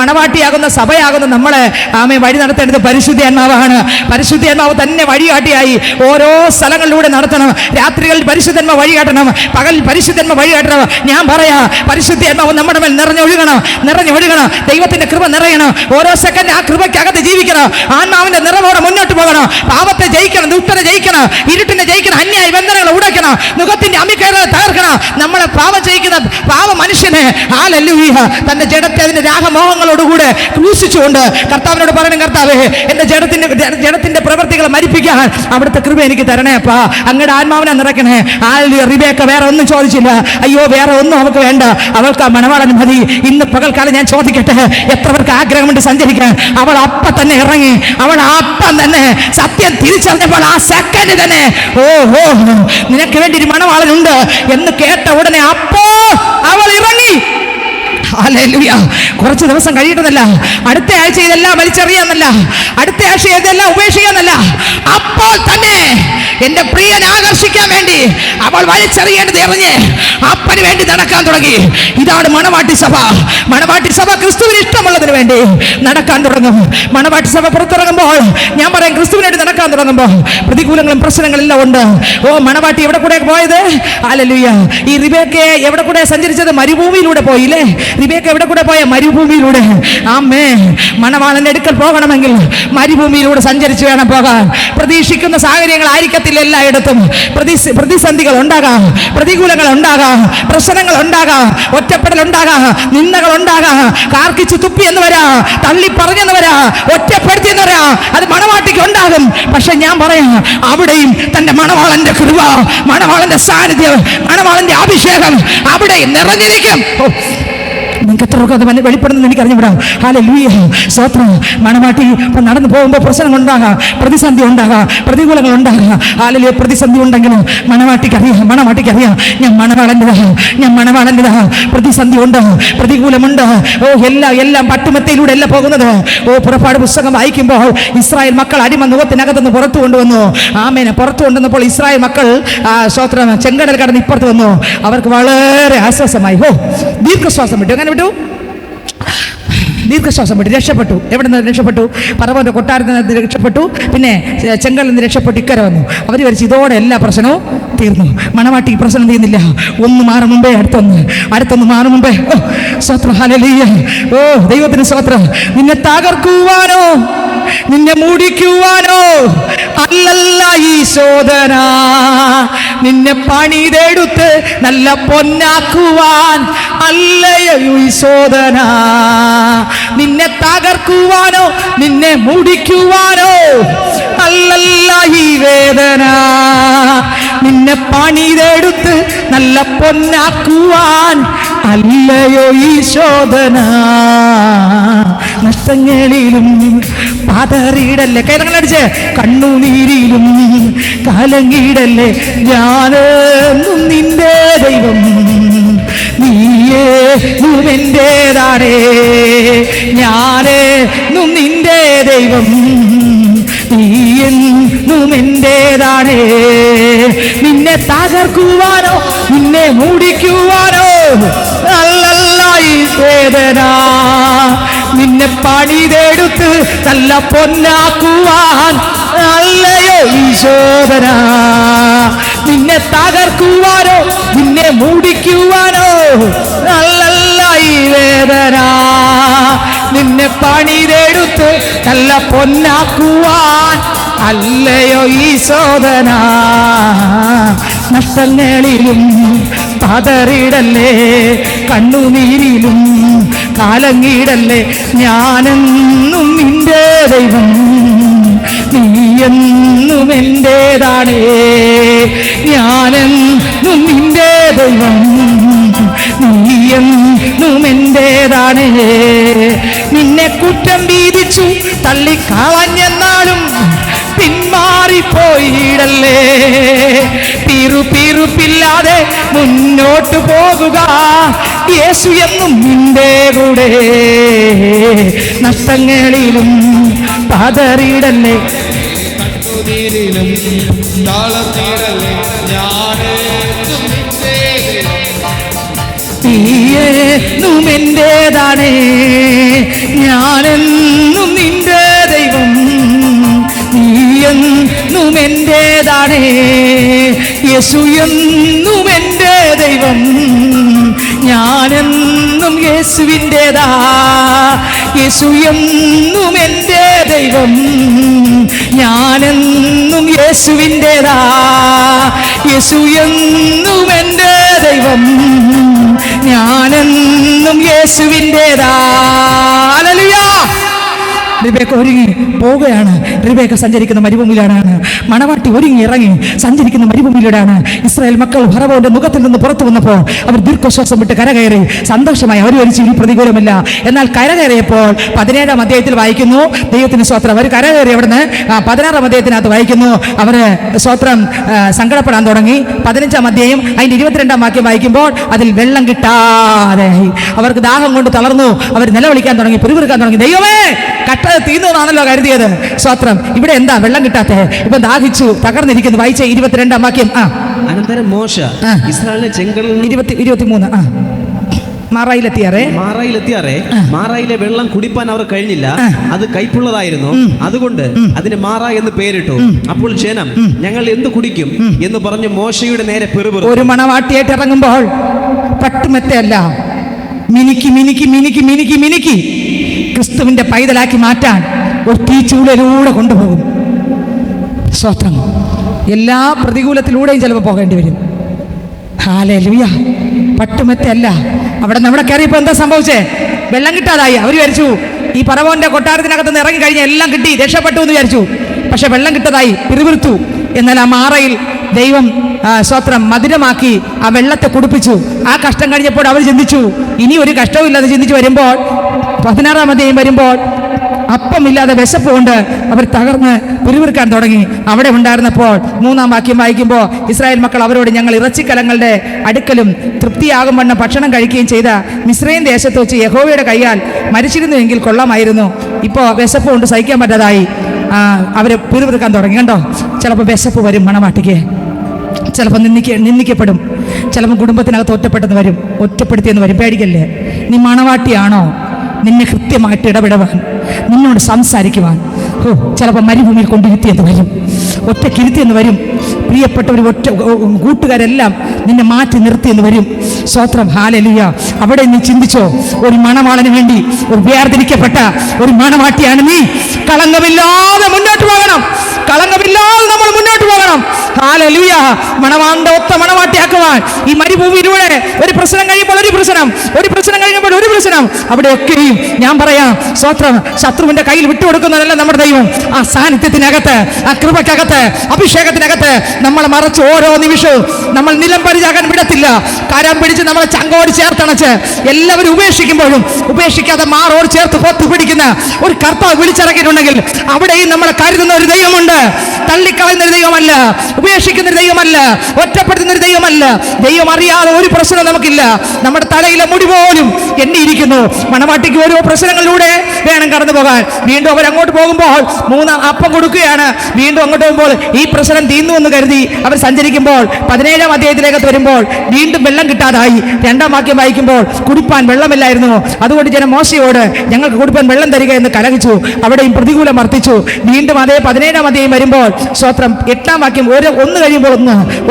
മണവാട്ടിയാകുന്ന സഭയാകുന്ന നമ്മളെ വഴി നടത്തേണ്ടത് പരിശുദ്ധാത്മാവാണ്. പരിശുദ്ധാത്മാവ് തന്നെ വഴികാട്ടിയായി ഓരോ സ്ഥലങ്ങളിലൂടെ നടത്തണം. രാത്രികളിൽ പരിശുദ്ധാത്മാവ് വഴികാട്ടണം, പകൽ പരിശുദ്ധാത്മാവ് വഴികാട്ടണം. ഞാൻ പറയാ, പരിശുദ്ധാത്മാവ് നമ്മുടെ മേൽ നിറഞ്ഞൊഴുകണം. ദൈവത്തിന്റെ കൃപ നിറയണം. ഓരോ സെക്കൻഡ് ആ കൃപയ്ക്കകത്ത് ജീവിക്കണം. ആത്മാവിന്റെ നിറവോടെ മുന്നോട്ട് പോകണം. പാപത്തെ ജയിക്കണം, ദുഷ്ടനെ ജയിക്കണം, ഇരുട്ടിനെ ജയിക്കണം, അന്യായ ബന്ധനങ്ങൾ ഉടയ്ക്കണം, മുഖത്തിന്റെ അമ്മിക്കയറുകൾ തകർക്കണം. നമ്മളെ പാപം ജയിക്കുന്ന പാവ മനുഷ്യനെ ഹല്ലേലൂയ തന്റെ ജഡത്തെ അതിന്റെ രാഗമോഹങ്ങളോടുകൂടെ ക്രൂശിച്ചുകൊണ്ട് കർത്താവിനോട് പറയണം, കർത്താവേ എന്റെ ജഡത്തിന്റെ പ്രവൃത്തികളെ മരിപ്പിക്കാൻ അവിടുത്തെ കൃപ എനിക്ക് തരണേ അപ്പാ, അങ്ങയുടെ ആത്മാവിനെ നിറയ്ക്കണേ. റിബേക്ക വേറെ ഒന്നും ചോദിച്ചില്ല. അയ്യോ വേറെ ഒന്നും അവൾക്ക് വേണ്ട, അവൾക്ക് ആ മണവാളൻ മതി. ഇന്ന് പകൽക്കാലം ഞാൻ ചോദിക്കട്ടെ, എത്ര പേർക്ക് ആഗ്രഹമുണ്ട് സഞ്ചരിക്കാൻ? അവൾ അപ്പം തന്നെ ഇറങ്ങി, അവൾ അപ്പം തന്നെ സത്യം തിരിച്ചറിഞ്ഞപ്പോൾ ആ സെക്കൻഡ് തന്നെ ഓഹോ നിനക്ക് വേണ്ടി ഒരു മണവാളനുണ്ട് എന്ന് കേട്ട ഉടനെ അപ്പോ അവൾ ഇറങ്ങി. ഹല്ലേലൂയ. കുറച്ച് ദിവസം കഴിയണമെന്നല്ല, അടുത്ത ആഴ്ച ഇതെല്ലാം വലിച്ചെറിയാന്നല്ല, അടുത്ത ആഴ്ച ഇതെല്ലാം ഉപേക്ഷിക്കാന്നല്ല, അപ്പോൾ തന്നെ എന്റെ പ്രിയനെ ആകർഷിക്കാൻ വേണ്ടി അവൾ വലിച്ചെറിയേണ്ടത് എറിഞ്ഞ് അപ്പന് വേണ്ടി നടക്കാൻ തുടങ്ങി. ഇതാണ് മണവാട്ടി സഭ. മണവാട്ടി സഭ ക്രിസ്തുവിന് ഇഷ്ടമുള്ളതിന് വേണ്ടി നടക്കാൻ തുടങ്ങും. മണവാട്ടി സഭ പുറത്തിറങ്ങുമ്പോൾ ഞാൻ പറയാം, ക്രിസ്തുവിന് വേണ്ടി നടക്കാൻ തുടങ്ങുമ്പോൾ പ്രതികൂലങ്ങളും പ്രശ്നങ്ങളെല്ലാം ഉണ്ട്. ഓ മണവാട്ടി എവിടെ കൂടെ പോയത്? ഹല്ലേലൂയ. ഈ റിബേക്കയെ എവിടെ കൂടെ സഞ്ചരിച്ചത്? മരുഭൂമിയിലൂടെ പോയില്ലേ? റിബേക്ക എവിടെ കൂടെ പോയ? മരുഭൂമിയിലൂടെ. ആമേ. മണവാളന്റെ അടുക്കൽ പോകണമെങ്കിൽ മരുഭൂമിയിലൂടെ സഞ്ചരിച്ച് വേണം പോകാൻ. പ്രതീക്ഷിക്കുന്ന സാഹചര്യങ്ങൾ ആയിരിക്കത്തില്ല എല്ലായിടത്തും. പ്രതിസന്ധികൾ ഉണ്ടാകാം, പ്രതികൂലങ്ങൾ ഉണ്ടാകാം, പ്രശ്നങ്ങൾ ഉണ്ടാകാം, ഒറ്റപ്പെടൽ ഉണ്ടാകാം, നിന്ദകൾ ഉണ്ടാകാം, കാർക്കിച്ച് തുപ്പി എന്ന് വരാ, തള്ളി പറഞ്ഞെന്ന് വരാ, ഒറ്റപ്പെടുത്തി എന്ന് വരാ. അത് മണവാട്ടിക്ക് ഉണ്ടാകും. പക്ഷെ ഞാൻ പറയാം, അവിടെയും തന്റെ മണവാളന്റെ കൃപ, മണവാളന്റെ സാന്നിധ്യം, മണവാളന്റെ അഭിഷേകം അവിടെ നിറഞ്ഞിരിക്കും. നിങ്ങൾക്ക് എത്ര അത് വെളിപ്പെടുന്നത് എനിക്ക് അറിഞ്ഞുവിടാ. ഹല്ലേലൂയ. സ്തോത്രം. മണവാട്ടി ഇപ്പം നടന്നു പോകുമ്പോൾ പ്രശ്നങ്ങൾ ഉണ്ടാകാം, പ്രതിസന്ധി ഉണ്ടാകാം, പ്രതികൂലങ്ങൾ ഉണ്ടാകാം. ഹല്ലേലൂയ. പ്രതിസന്ധി ഉണ്ടെങ്കിലും മണവാട്ടിക്കറിയാം ഞാൻ മണവാളൻ്റെതാ. പ്രതിസന്ധി ഉണ്ട്, പ്രതികൂലമുണ്ട്. ഓ എല്ലാം പട്ടുമെത്തയിലൂടെ അല്ല പോകുന്നത്. ഓ പുറപ്പാട് പുസ്തകം വായിക്കുമ്പോൾ ഇസ്രായേൽ മക്കൾ അടിമ മുഖത്തിനകത്തുനിന്ന് പുറത്തു കൊണ്ടുവന്നു. ആമേനെ. പുറത്തു കൊണ്ടുവന്നപ്പോൾ ഇസ്രായേൽ മക്കൾ സ്തോത്രം ചെങ്കടൽ കടന്ന് ഇപ്പുറത്ത് വന്നു. അവർക്ക് വളരെ ആശ്വാസമായി. ഓ ദീർഘശ്വാസം വിട്ടു. അങ്ങനെ വിട്ടു, ദീർഘശ്വാസം വിട്ടു, രക്ഷപ്പെട്ടു. എവിടെ നിന്ന് രക്ഷപ്പെട്ടു? പറവന്റെ കൊട്ടാരത്തിൽ നിന്ന് രക്ഷപ്പെട്ടു. പിന്നെ ചെങ്കലിൽ നിന്ന് രക്ഷപ്പെട്ടു ഇക്കര വന്നു. അവർ വരച്ച് ഇതോടെ എല്ലാ പ്രശ്നവും തീർന്നു. മണവാട്ടി പ്രശ്നം തീർന്നില്ല. ഒന്ന് മാറും മുമ്പേ അടുത്തൊന്ന് മാറും മുമ്പേ സ്തോത്രം. ഹല്ലേലൂയ. ഓ ദൈവത്തിന് സ്തോത്രം. നിന്നെ തകർക്കുവാനോ നിന്നെ മൂടിക്കുവാനോ അല്ലല്ല ഈ ശോധന, നിന്നെ പണിതെടുത്ത് നല്ല പൊന്നാക്കുവാൻ അല്ലയോ ഈ ശോധന. നിന്നെ തകർക്കുവാനോ നിന്നെ മൂടിക്കുവാനോ അല്ലല്ല ഈ വേദന, നിന്നെ പണിതെടുത്ത് നല്ല പൊന്നാക്കുവാൻ അല്ലയോ ഈ ശോധന. നഷ്ടങ്ങളിലും പതറിയിടല്ലേ, കൈതങ്ങളടിച്ച് കണ്ണുനീരിലും കലങ്ങിയിടല്ലേ, ഞാനെന്നും നിന്റെ ദൈവം, നീയെന്നും എന്റേതാണേ, ഞാനെന്നും നിന്റെ ദൈവം, നീയെന്നും എന്റേതാണേ. നിന്നെ തകർക്കുവാനോ നിന്നെ മൂടിക്കുവാനോ അല്ലല്ല ഈ വേദന, നിന്നെ പണിതെടുത്ത് നല്ല പൊന്നാക്കുവാൻ അല്ലയോ ഈ ശോധന. നിന്നെ തകർക്കുവാനോ നിന്നെ മൂടിക്കുവാനോ അല്ലല്ല ഈ വേദന, നിന്നെ പണിതെടുത്ത് നല്ല പൊന്നാക്കുവാൻ അല്ലയോ ഈ ശോധന. നഷ്ടങ്ങളിലും പതറിടല്ലേ, കണ്ണുനീരിലും കാലങ്ങിടല്ലേ, ഞാനെന്നും നിന്റെ ദൈവം, നീയെന്നും എന്റേതാണേ, ഞാനെന്നും നിന്റെ ദൈവം, നീയെന്നും എന്റേതാണേ. നിന്നെ കുറ്റം വീതിച്ചു തള്ളിക്കളഞ്ഞെന്നാലും പിന്മാറിപ്പോയിടല്ലേ, പിറുപിറുപ്പില്ലാതെ മുന്നോട്ട് പോകുക, യേശു എന്നും നിന്റെ കൂടെ. നഷ്ടങ്ങളിലും പതറിയിടല്ലേ, കണ്ണുനീരിലും താളത്തിടല്ലേ, ഞാനെന്നും നിന്റെ നീയെന്നും എന്റേതാണേ, ഞാനെന്നും നിന്റെ ദൈവം, നീയെന്നും എന്റേതാണേ, യേശു എന്നും എൻ്റെ ദൈവം, ഞാനെന്നും യേശുവിൻ്റെതാ, യേശു എന്നും എൻ്റെ ദൈവം, ഞാനെന്നും യേശുവിൻ്റെതാ. യേശു എന്നും എൻ്റെ ദൈവം, ഞാനെന്നും യേശുവിൻ്റെതാ. ഹല്ലേലൂയ. റിബേക്ക ഒരുങ്ങി പോവുകയാണ്. റിബേക്ക സഞ്ചരിക്കുന്ന മരുഭൂമിയിലാണ്. മണവാട്ടി ഒരുങ്ങി ഇറങ്ങി സഞ്ചരിക്കുന്ന മരുഭൂമിയിലൂടെയാണ്. ഇസ്രായേൽ മക്കൾ ഫറവോന്റെ മുഖത്തിൽ നിന്ന് പുറത്തു വന്നപ്പോൾ അവർ ദീർഘശ്വാസം വിട്ട് കരകയറി സന്തോഷമായി. അവർ ഒരു ചിരി പ്രതികൂലമില്ല. എന്നാൽ കരകയറിയപ്പോൾ 17-ാം അധ്യായത്തിൽ വായിക്കുന്നു, ദൈവത്തിന് സ്വത്രം. അവർ കരകയറി അവിടുന്ന് 16-ാം അധ്യായത്തിനകത്ത് വായിക്കുന്നു, അവർ സ്വത്രം സങ്കടപ്പെടാൻ തുടങ്ങി. 15-ാം അധ്യായം അതിന്റെ 22-ാം വാക്യം വായിക്കുമ്പോൾ അതിൽ വെള്ളം കിട്ടാതെ അവർക്ക് ദാഹം കൊണ്ട് തളർന്നു. അവർ നിലവിളിക്കാൻ തുടങ്ങി, പിറുപിറുക്കാൻ തുടങ്ങി. ദൈവമേ, കട്ട തീർന്നതാണല്ലോ കരുതിയത്. സ്വത്രം ഇവിടെ എന്താ വെള്ളം കിട്ടാത്തെ? ഇപ്പൊ ദാഹിച്ചു തകർന്നിരിക്കുന്നു. വായിച്ച 22-ാം വാക്യം. അനന്തരം മോശ ഇസ്രായേലിനെ ചെങ്കടലിൽ 23 മാറായിലെത്തിയാറേ മാറായിലെ വെള്ളം കുടിപ്പാൻ അവർ കഴിഞ്ഞില്ല, അത് കയ്പുള്ളതായിരുന്നു. അതുകൊണ്ട് അതിന് മാറ എന്ന് പേരിട്ടു. അപ്പോൾ ജനം ഞങ്ങൾ എന്ത് കുടിക്കും എന്ന് പറഞ്ഞ് മോശയുടെ നേരെ പിറുപിറു. ഒരു മണവാട്ടിയായിട്ട് ഇറങ്ങുമ്പോൾ പട്ടുമെത്തയല്ല, മിനുക്കി മിനുക്കി മിനുക്കി മിനുക്കി മിനുക്കി ക്രിസ്തുവിന്റെ പൈതലാക്കി മാറ്റാൻ ഒരു തീച്ചൂളിലൂടെ കൊണ്ടുപോകും. സ്വത്രം എല്ലാ പ്രതികൂലത്തിലൂടെയും ചിലപ്പോൾ പോകേണ്ടി വരും. ഹല്ലേലൂയ. പട്ടുമെത്തയല്ല. അവിടെ നമ്മുടെ കയറിയപ്പോൾ എന്താ സംഭവിച്ചേ? വെള്ളം കിട്ടാതായി. അവർ വിചാരിച്ചു ഈ പറവോന്റെ കൊട്ടാരത്തിനകത്ത് നിന്ന് ഇറങ്ങി കഴിഞ്ഞാൽ എല്ലാം കിട്ടി, രക്ഷപ്പെട്ടു എന്ന് വിചാരിച്ചു. പക്ഷെ വെള്ളം കിട്ടതായി, പിറുപിറുത്തു. എന്നാൽ ആ മാറയിൽ ദൈവം സ്വത്രം മധുരമാക്കി ആ വെള്ളത്തെ കുടിപ്പിച്ചു. ആ കഷ്ടം കഴിഞ്ഞപ്പോൾ അവർ ചിന്തിച്ചു ഇനി ഒരു കഷ്ടവും ഇല്ലാതെ ചിന്തിച്ചു വരുമ്പോൾ 16-ാം അധ്യായം വരുമ്പോൾ അപ്പമില്ലാതെ വിശപ്പ് കൊണ്ട് അവർ തകർന്ന് പിറുപിറുക്കാൻ തുടങ്ങി. അവിടെ ഉണ്ടായിരുന്നപ്പോൾ 3-ാം വാക്യം വായിക്കുമ്പോൾ ഇസ്രായേൽ മക്കൾ അവരോട്, ഞങ്ങൾ ഇറച്ചിക്കലങ്ങളുടെ അടുക്കലും തൃപ്തിയാകും വണ്ണം ഭക്ഷണം കഴിക്കുകയും ചെയ്ത മിസ്രൈം ദേശത്ത് വെച്ച് യഹോവയുടെ കയ്യാൽ മരിച്ചിരുന്നുവെങ്കിൽ കൊള്ളാമായിരുന്നു. ഇപ്പോൾ വിശപ്പ് കൊണ്ട് സഹിക്കാൻ പറ്റാതായി അവർ പിറുപിറുക്കാൻ തുടങ്ങി. കണ്ടോ, ചിലപ്പോൾ വിശപ്പ് വരും മണവാട്ടിക്ക്, ചിലപ്പോൾ നിന്ദിക്കപ്പെടും, ചിലപ്പോൾ കുടുംബത്തിനകത്ത് ഒറ്റപ്പെട്ടെന്ന് വരും, ഒറ്റപ്പെടുത്തിയെന്ന് വരും. പേടിക്കല്ലേ. നീ മണവാട്ടിയാണോ? നിന്നെ കൃത്യമായിട്ട് ഇടപെടുവാൻ, നിന്നോട് സംസാരിക്കുവാൻ ചിലപ്പോൾ മരുഭൂമിയിൽ കൊണ്ടിരുത്തിയെന്ന് വരും, ഒറ്റക്കിരുത്തിയെന്ന് വരും. പ്രിയപ്പെട്ടവർ ഒറ്റ കൂട്ടുകാരെല്ലാം നിന്നെ മാറ്റി നിർത്തിയെന്ന് വരും. സ്വത്രം. ഹല്ലേലൂയ. അവിടെ നീ ചിന്തിച്ചോ, ഒരു മണവാളന് വേണ്ടി ഒരു വേർതിരിക്കപ്പെട്ട ഒരു മണവാട്ടിയാണ് നീ. കളങ്കമില്ലാതെ മുന്നോട്ട് പോകണം, കളങ്കമില്ലാതെ നമ്മൾ മുന്നോട്ട് പോകണം. ഹല്ലേലൂയ. മണവാന്റെ ഒത്ത മണവാട്ടിയാക്കുവാൻ ഈ മരുഭൂമിയിലൂടെ ഒരു പ്രശ്നം കഴിയുമ്പോൾ ഒരു പ്രശ്നം, ഒരു പ്രശ്നം കഴിയുമ്പോൾ ഒരു പ്രശ്നം, അവിടെയൊക്കെയും ഞാൻ പറയാം, സ്വത്രം, ശത്രുവിന്റെ കയ്യിൽ വിട്ടുകൊടുക്കുന്നതല്ല നമ്മുടെ ദൈവം. ആ സാന്നിധ്യത്തിനകത്ത്, ആ കൃപക്കകത്ത്, അഭിഷേകത്തിനകത്ത് നമ്മളെ മറച്ച് ഓരോ നിമിഷവും നമ്മൾ നിലംപരിചാകാൻ വിടത്തില്ല. കരം പിടിച്ച് നമ്മളെ ചങ്കോട് ചേർത്തണച്ച് എല്ലാവരും ഉപേക്ഷിക്കുമ്പോഴും ഉപേക്ഷിക്കാതെ മാറോട് ചേർത്ത് പൊത്തു പിടിക്കുന്ന ഒരു കർത്താവ് വിളിച്ചിറക്കിയിട്ടുണ്ടെങ്കിൽ അവിടെയും നമ്മളെ കരുതുന്ന ഒരു ദൈവമുണ്ട്. തള്ളിക്കളയുന്ന ഒരു ദൈവമല്ല, ഉപേക്ഷിക്കുന്ന ഒരു ദൈവമല്ല, ഒറ്റപ്പെടുത്തുന്ന ഒരു ദൈവമല്ല. ദൈവം അറിയാതെ ഒരു പ്രശ്നം നമുക്കില്ല. നമ്മുടെ തലയിലെ മുടി പോലും എണ്ണിയിരിക്കുന്നു. മണവാട്ടിക്ക് ഓരോ പ്രശ്നങ്ങളിലൂടെ വേണം കടന്നു പോകാൻ. വീണ്ടും അവർ അങ്ങോട്ട് പോകുമ്പോൾ 3 അപ്പം കൊടുക്കുകയാണ്. വീണ്ടും അങ്ങോട്ട് പോകുമ്പോൾ ഈ പ്രശ്നം തീർന്നു എന്ന് കരുതി അവർ സഞ്ചരിക്കുമ്പോൾ 17-ാം അധ്യായത്തിലേക്ക് വരുമ്പോൾ വീണ്ടും വെള്ളം കിട്ടാതായി. 2-ാം വാക്യം വായിക്കുമ്പോൾ കുടിപ്പാൻ വെള്ളമില്ലായിരുന്നു. അതുകൊണ്ട് ജനം മോശയോട് ഞങ്ങൾക്ക് കുടിപ്പാൻ വെള്ളം തരിക എന്ന് കലഹിച്ചു. അവിടെയും പ്രതികൂലം വർദ്ധിച്ചു. വീണ്ടും അതേ 17-ാം അധ്യായം വരുമ്പോൾ സ്വത്രം 8-ാം വാക്യം ഒന്ന് കഴിയുമ്പോൾ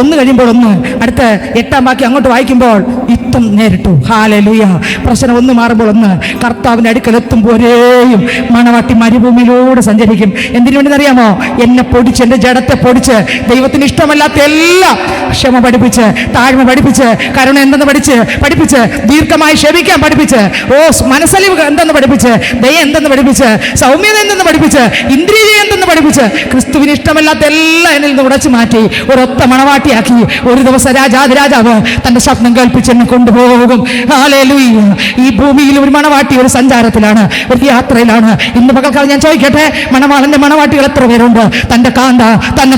ഒന്ന് കഴിയുമ്പോൾ ഒന്ന്, അടുത്ത 8-ാം വാക്യം അങ്ങോട്ട് വായിക്കുമ്പോൾ യുദ്ധം നേരിട്ടു. ഹല്ലേലൂയ. പ്രശ്നം ഒന്ന് മാറുമ്പോൾ ഒന്ന്. കർത്താവിന്റെ അടുക്കൽ എത്തുമ്പോഴേയും മണവാട്ടി മരുഭൂമിയിലൂടെ സഞ്ചരിക്കും. എന്തിനു വേണ്ടി അറിയാമോ? എന്നെ പൊടിച്ച്, എൻ്റെ ജഡത്തെ പൊടിച്ച്, ദൈവത്തിന് ഇഷ്ടമല്ലാത്ത എല്ലാം ക്ഷമ പഠിപ്പിച്ച്, താഴ്മ പഠിപ്പിച്ച്, കരുണ എന്തെന്ന് പഠിപ്പിച്ച്, ദീർഘമായി ക്ഷമിക്കാൻ പഠിപ്പിച്ച്, മനസ്സലിവ് എന്തെന്ന് പഠിപ്പിച്ച്, ദയ എന്തെന്ന് പഠിപ്പിച്ച്, സൗമ്യത എന്തെന്ന് പഠിപ്പിച്ച്, ഇന്ദ്രിയ എന്തെന്ന് പഠിപ്പിച്ച്, ക്രിസ്തുവിന് ഇഷ്ടമല്ലാത്ത എല്ലാം എന്നിൽ നിന്ന് ഉടച്ചു മാറ്റി ഒരൊത്ത മണവാട്ടിയാക്കി ഒരു ദിവസം രാജാവ് തന്റെ ശബ്ദം കേൾപ്പിച്ച് എന്നെ കൊണ്ടുപോകും. ഹല്ലേലൂയ. ഈ ഭൂമിയിൽ ഒരു മണവാട്ടി ഒരു സഞ്ചാരത്തിലാണ്, ഒരു യാത്രയിലാണ്. ഇന്ന് പകൽക്കാലം ഞാൻ ചോദിക്കട്ടെ, മണവാളന്റെ മണവാട്ടികൾ എത്ര പേരുണ്ട്? തന്റെ കാന്ത തന്നെ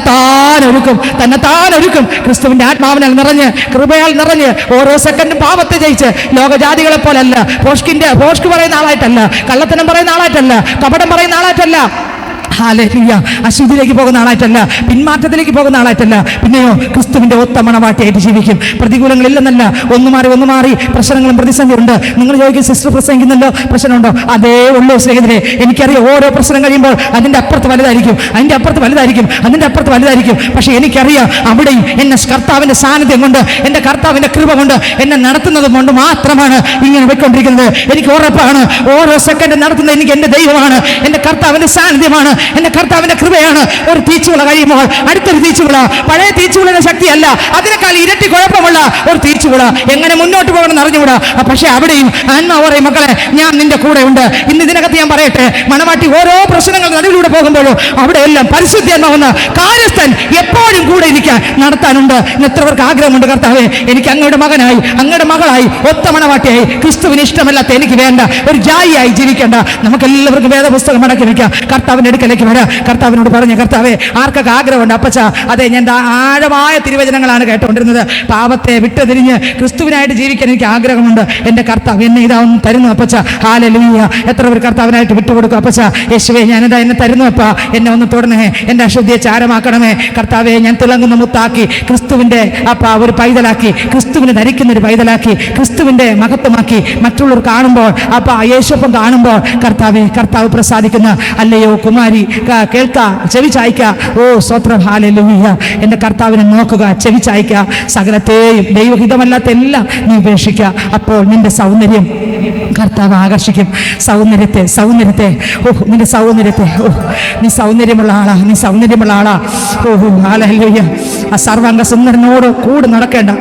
താനൊരുക്കും. ക്രിസ്തുവിന്റെ ആത്മാവിനാൽ നിറഞ്ഞ്, കൃപയാൽ നിറഞ്ഞ്, ഓരോ സെക്കൻഡും പാപത്തെ ജയിച്ച്, ലോകജാതികളെ പോലല്ല, പോഷ്ക് പറയുന്ന ആളായിട്ടല്ല, കള്ളത്തനം പറയുന്ന ആളായിട്ടല്ല, കപടം പറയുന്ന ആളായിട്ടല്ല. ഹല്ലേലൂയ. അശുദ്ധിയിലേക്ക് പോകുന്ന ആളായിട്ടല്ല, പിന്മാറ്റത്തിലേക്ക് പോകുന്ന ആളായിട്ടല്ല, പിന്നെയോ ക്രിസ്തുവിന്റെ ഒത്ത മണവാട്ടിയായിട്ട് ജീവിക്കും. പ്രതികൂലങ്ങളില്ലെന്നല്ല, ഒന്ന് മാറി പ്രശ്നങ്ങളും പ്രതിസന്ധി ഉണ്ട്. നിങ്ങൾ ചോദിക്കും, സിസ്റ്റർ പ്രസംഗിക്കുന്നല്ലോ, പ്രശ്നമുണ്ടോ? അതേ ഉള്ളൂ സ്നേഹിതരെ. എനിക്കറിയാം, ഓരോ പ്രശ്നം കഴിയുമ്പോൾ അതിൻ്റെ അപ്പുറത്ത് വലുതായിരിക്കും, അതിൻ്റെ അപ്പുറത്ത് വലുതായിരിക്കും, അതിൻ്റെ അപ്പുറത്ത് വലുതായിരിക്കും. പക്ഷെ എനിക്കറിയാം, അവിടെയും എന്നെ കർത്താവിന്റെ സാന്നിധ്യം കൊണ്ട്, എൻ്റെ കർത്താവിന്റെ കൃപ കൊണ്ട് എന്നെ നടത്തുന്നത് കൊണ്ട് മാത്രമാണ് ഇങ്ങനെ പോയിക്കൊണ്ടിരിക്കുന്നത്. എനിക്ക് ഉറപ്പാണ്, ഓരോ സെക്കൻഡ് നടത്തുന്നത് എനിക്ക് എൻ്റെ ദൈവമാണ്, എൻ്റെ കർത്താവിന്റെ സാന്നിധ്യമാണ്, എൻ്റെ കർത്താവിന്റെ കൃപയാണ്. ഒരു തീച്ചുള കഴിയുമ്പോൾ അടുത്തൊരു തീച്ചുള, പഴയ തീച്ചുളയുടെ ശക്തിയല്ല, അതിനേക്കാൾ ഇരട്ടി കുഴപ്പമുള്ള ഒരു തീച്ചുള. എങ്ങനെ മുന്നോട്ട് പോകണമെന്ന് അറിഞ്ഞുകൂടാ. പക്ഷെ അവിടെയും ആത്മാവ് പറയും, മക്കളെ ഞാൻ നിന്റെ കൂടെ ഉണ്ട്. ഇന്ന് ഇതിനകത്ത് ഞാൻ പറയട്ടെ, മണവാട്ടി ഓരോ പ്രശ്നങ്ങൾ നടുവിലൂടെ പോകുമ്പോഴും അവിടെ എല്ലാം പരിശുദ്ധിയെന്ന കാര്യസ്ഥൻ എപ്പോഴും കൂടെ ഇരിക്കാൻ നടത്താനുണ്ട്. ഇന്ന് എത്ര പേർക്ക് ആഗ്രഹമുണ്ട്, കർത്താവേ എനിക്ക് അങ്ങയുടെ മകനായി, അങ്ങയുടെ മകളായി, ഒത്ത മണവാട്ടിയായി, ക്രിസ്തുവിന് ഇഷ്ടമല്ലാത്ത എനിക്ക് വേണ്ട ഒരു ജായിയായി ജീവിക്കേണ്ട നമുക്ക് എല്ലാവർക്കും വേദപുസ്തകം മടക്കി വെക്കാം, കർത്താവിന്റെ അടുക്കലേക്ക് വരാം. കർത്താവിനോട് പറഞ്ഞ, കർത്താവേ ആർക്കൊക്കെ ആഗ്രഹമുണ്ട് അപ്പച്ച, അതെ ഞാൻ ആഴമായ തിരുവചനങ്ങളാണ് കേട്ടുകൊണ്ടിരുന്നത്, പാപത്തെ വിട്ടുതിരിഞ്ഞ് ക്രിസ്തുവിനായിട്ട് ജീവിക്കാൻ എനിക്ക് ആഗ്രഹമുണ്ട്. എൻ്റെ കർത്താവ് എന്നെ ഇതാവും തരുന്നു അപ്പച്ച. ഹല്ലേലൂയ. എത്ര പേർ കർത്താവിനായിട്ട് വിട്ടുകൊടുക്കും അപ്പച്ച? യേശുവേ ഞാനിതാ എന്നെ തരുന്നു അപ്പ, എന്നെ ഒന്ന് തൊടണേ, എൻ്റെ അശുദ്ധിയെ ചാരമാക്കണമേ കർത്താവെ. ഞാൻ തിളങ്ങുന്ന മുത്താക്കി, ക്രിസ്തുവിൻ്റെ അപ്പ ഒരു പൈതലാക്കി, ക്രിസ്തുവിനെ ധരിക്കുന്ന ഒരു പൈതലാക്കി, ക്രിസ്തുവിൻ്റെ മഹത്വമാക്കി മറ്റുള്ളവർ കാണുമ്പോൾ അപ്പ യേശുപ്പം കാണുമ്പോൾ കർത്താവെ, കർത്താവ് പ്രസാദിക്കുന്ന അല്ലയോ കുമാരി, കേൾക്ക, ചെവി ചായ്ക്ക. ഓ സ്വത്രം. ഹല്ലേലൂയ. എൻ്റെ കർത്താവിനെ നോക്കുക, ചെവി ചായ്ക്ക, സകലത്തെയും ദൈവഹിതമല്ലാത്ത എല്ലാം നീ ഉപേക്ഷിക്കുക. അപ്പോൾ നിന്റെ സൗന്ദര്യം കർത്താവ് ആകർഷിക്കും. സൗന്ദര്യത്തെ ഓ നിന്റെ സൗന്ദര്യത്തെ, ഓ നീ സൗന്ദര്യമുള്ള ആളാ, നീ സൗന്ദര്യമുള്ള ആളാ. ഓ ഹല്ലേലൂയ. ആ സർവാംഗ സുന്ദരനോട് കൂടെ നടക്കേണ്ട